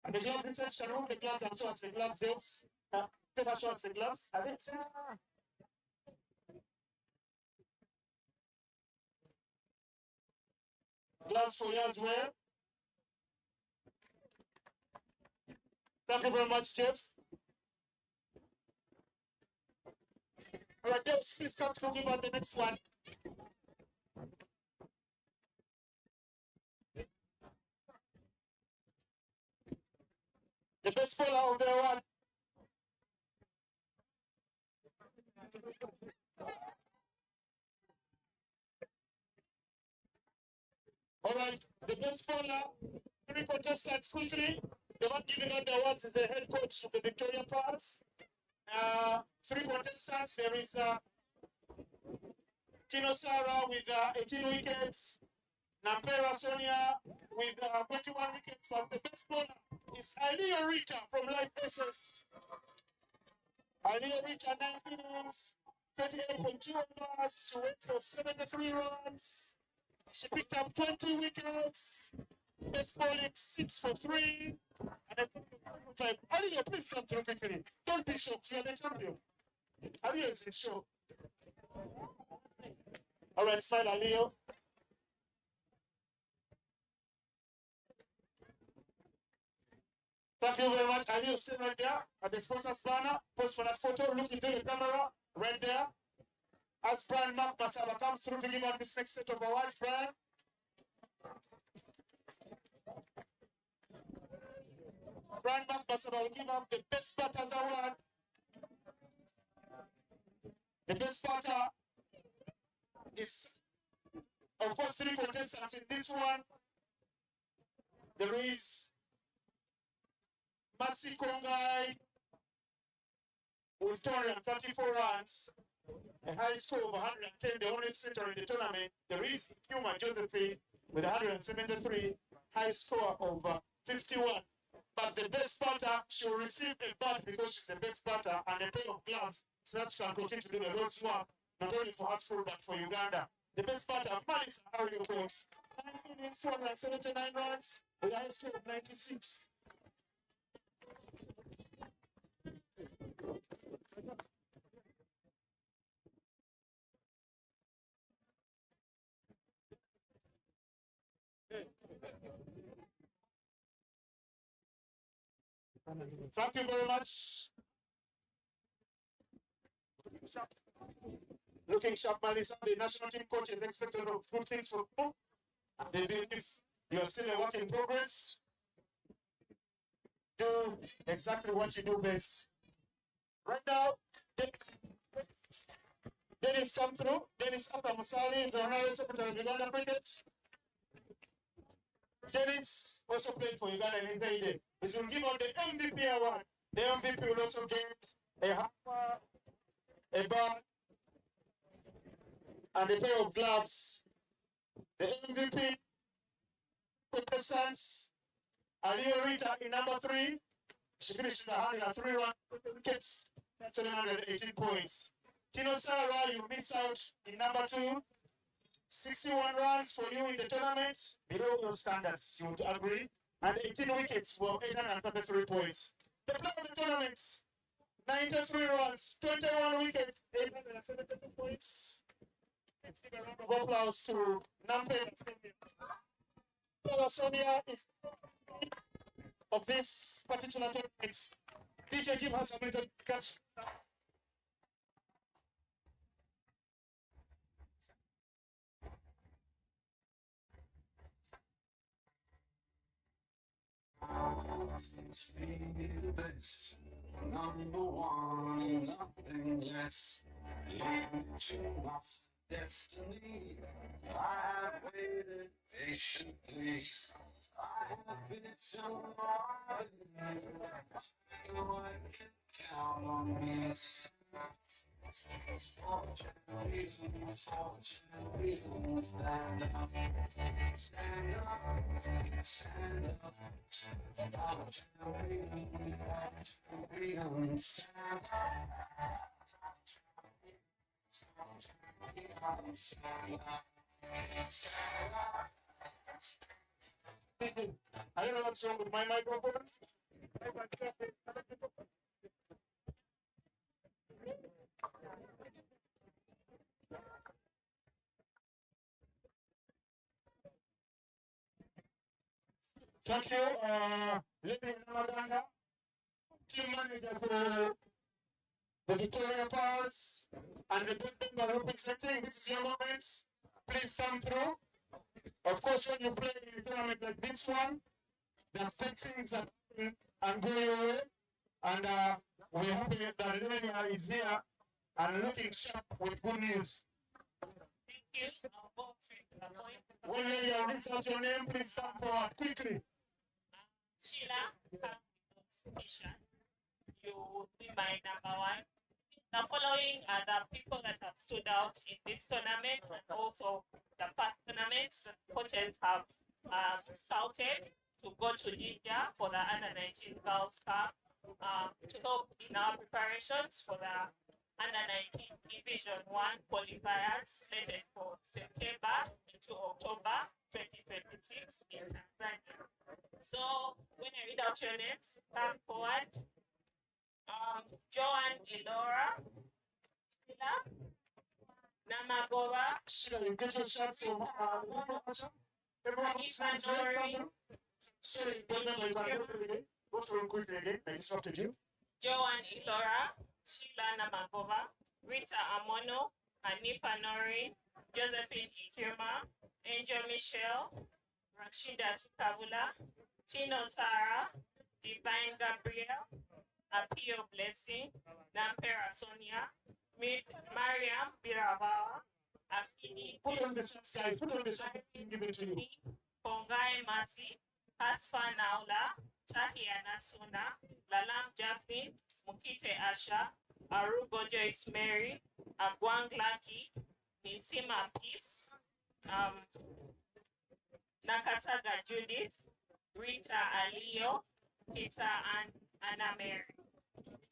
And the gloves inside Sharon, the gloves, I'm sure it's the gloves, those. Never sure it's the gloves. I think so. Gloves for you as well. Thank you very much, Jeff. All right, Jeff, please come to give out the next one. The best bowler of the one. All right, the best bowler, 3 contestants quickly. The one giving out the awards is the head coach of the Victoria Powers. 3 contestants. There is Tino Sara with 18 wickets. Nampera Sonia with 21 wickets. But the best bowler is Aliyah Rita from Life SS. Aliyah Rita, 9 innings, 28.2 overs. She went for 73 runs. She picked up 20 wickets. Best bowling 6 for 3. And I think, Aliyah, please come through quickly. Don't be shocked, you are the champion. Alio is in show. All right, smile, Alio. Thank you very much. Alio, sit right there at the sponsors banner. Post for that photo. Look into the camera right there. As Brian Mark Basaba comes through to give out this next set of awards, Brian. Brian Mark Basaba will give out the best batters award. The best batter is, of course, 3 contestants in this one. There is Masi Kongai with 234 runs, a high score of 110, the only center in the tournament. There is Huma Josephine with 173, high score of 51. But the best batter, she will receive a bat because she's the best batter and a pair of gloves so that she can continue to do the road swap, not only for her school but for Uganda. The best batter, Malisa Ario Coach, 9 innings, 279 runs, with a high score of 96. Thank you very much. Looking sharp, Malisa. The national team coach is expected of good things from you. They believe you are still a work in progress. Do exactly what you do best. Right now, Dennis come through. Dennis Abba Musali is the Honorary Secretary of Uganda Cricket. Dennis also played for Uganda in his heyday. He will give out the MVP award. The MVP will also get a hammer, a bat, and a pair of gloves. The MVP contestants, Alio Rita in number 3. She finished in 103 wickets, 718 points. Tino Sarah, you miss out in number 2. 61 runs for you in the tournament, below your standards, you would agree. And 18 wickets for 833 points. The player of the tournament, 93 runs, 21 wickets, 872 points. Let's give a round of applause to Nampe. Sonia is of this particular tournament. DJ, give us a little catch. Seems to be the best, number one, nothing less. Leading to my destiny, I have waited patiently. I have been so hard, no one can count on me. Fortunately, stand up, stand up, stand up. I don't know what's wrong with my microphone. Thank you, Lady Namaganga, team manager for the Victoria Powers, and the good member representing. This is your moment. Please come through. Of course, when you play in a tournament like this one, there's 10 things that happen and go your way. And we're happy that Lenia is here and looking sharp with good news. Thank you. When Lenia reads out your name, please come forward quickly. Sheila, come with notification. You will be my number 1. The following are the people that have stood out in this tournament and also the past tournaments. Coaches have scouted to go to India for the Under-19 Girls Cup to help in our preparations for the Under-19 Division 1 qualifiers slated for September to October 2026 in Tanzania. So when I read out your names, come forward. Joan Elora, Namagoba, Sheila, you get your shot from everyone who's not there. Sorry, don't remember, you can go through again. Go through quickly again. I disrupted you. Joan Ilora, Sheila Namagoba, Rita Amono, Hanifa Nori, Josephine Ikirma, Angel Michelle, Rashida Kavula, Tino Tara, Divine Gabriel, Apio Blessing, Nampera Sonia, Mariam Birabawa, Akini, Put on the shot, guys. Put on the shot. Give it to you. Pongai Masi, Hasfa Naula, Tahia Nasuna, Lalam Jacqueline, Mukite Asha, Arugo Joyce Mary, Agwang Lucky, Nisima Peace, Nakasaga Judith, Rita Alio, Peter and Anna Mary.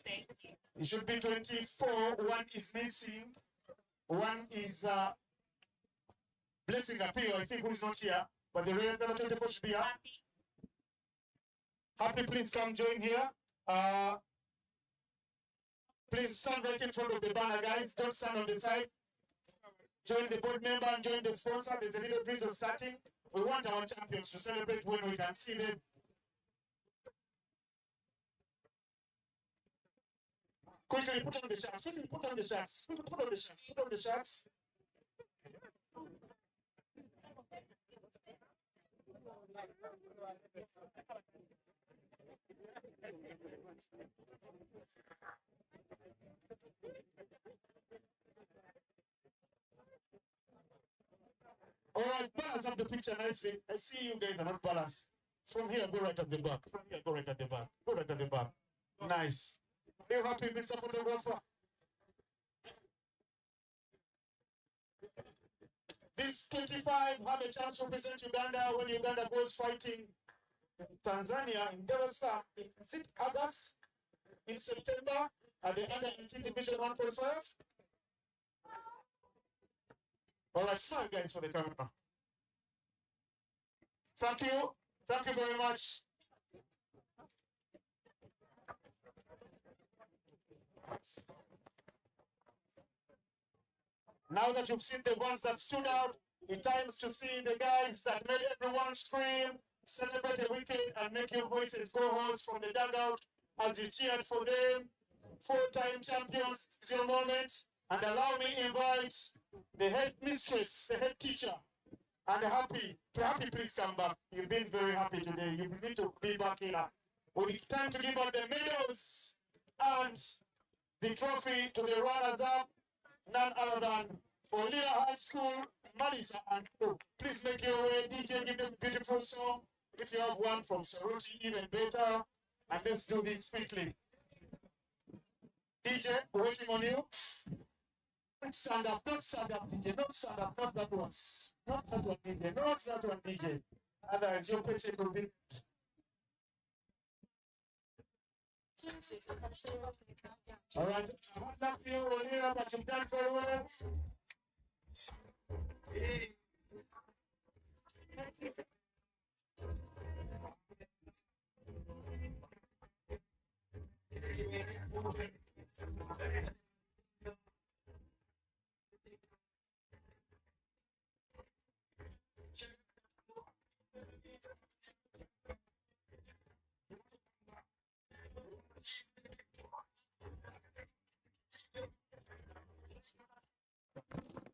Thank you. It should be 24. One is missing. One is Blessing Appeal, I think, who's not here. But the other 24 should be here. Happy, please come join here. Please stand right in front of the banner, guys. Don't stand on the side. Join the board member and join the sponsor. There's a little breeze of starting. We want our champions to celebrate when we can see them. Quickly put on the shots. Quickly put on the shots. Quickly put on the shots. Put on the shots. All right, balance up the picture nicely. I see you guys are not balanced. From here, go right at the back. From here, go right at the back. Go right at the back. Nice. Are you happy, Mr. Photographer? These 25 have a chance to represent Uganda when Uganda goes fighting in Tanzania in Dar es Salaam in August, in September, at the under 18 Division 1.5. All right, smile, guys, for the camera. Thank you. Thank you very much. Now that you've seen the ones that stood out, it's time to see the guys that made everyone scream, celebrate the wicket, and make your voices go hoarse from the dugout as you cheered for them. Four-time champions, it's your moment. And allow me to invite the head mistress, the head teacher, and Happy, please come back. You've been very happy today. You need to be back here. Well, it's time to give out the medals and the trophy to the runners-up, none other than Olila High School, Malisa and oh, please make your way. DJ, give them a beautiful song. If you have one from Saruti, even better. And let's do this quickly. DJ, waiting on you. Don't stand up, DJ, not stand up, not that one. Not that one, DJ, not that one, DJ. Otherwise, your paycheck will be. All right, hands up to you, Olila, but you've done very well.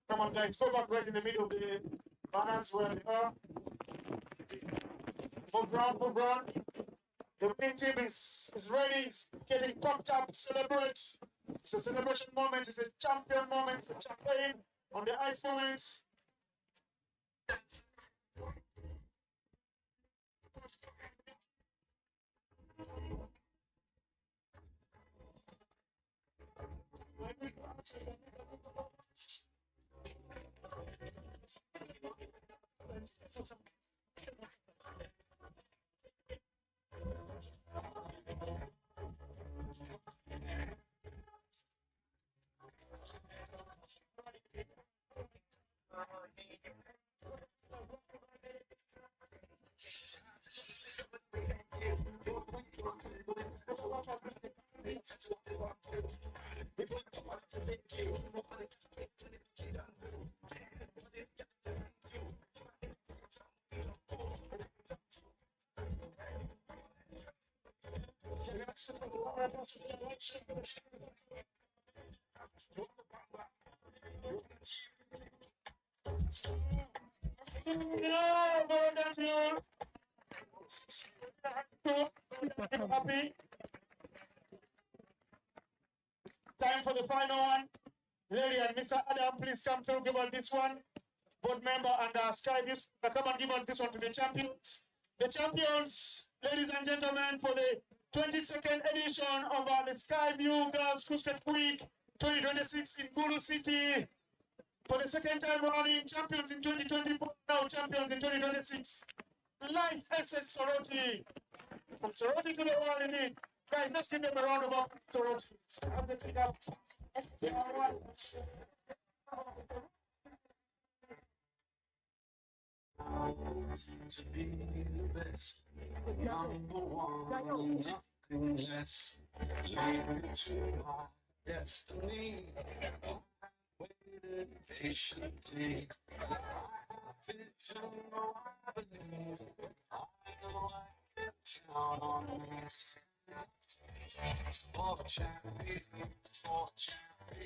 Come on, guys, go back right in the middle of the banners where they are. Move round. The winning team is ready, it's getting pumped up, celebrate. It's a celebration moment, it's a champion moment, it's a champagne on the ice moment. Happy. Time for the final one. Lady and Mr. Adam, please come through, give us this one. Board member and Sky, come and give us this one to the champions. The champions, ladies and gentlemen, for the 22nd edition of the Skyview Girls Cricket Week 2026 in Gulu City. For the second time running, champions in 2024, now champions in 2026. Light SS Soroti. From Soroti to the world indeed. Guys, let's give them a round of applause. Soroti. Have the pick up. To be the best, number one, nothing less. Lead to my destiny. I waited patiently. I have vision, no, I believe. I know I can count on this. For the champion, for the champion.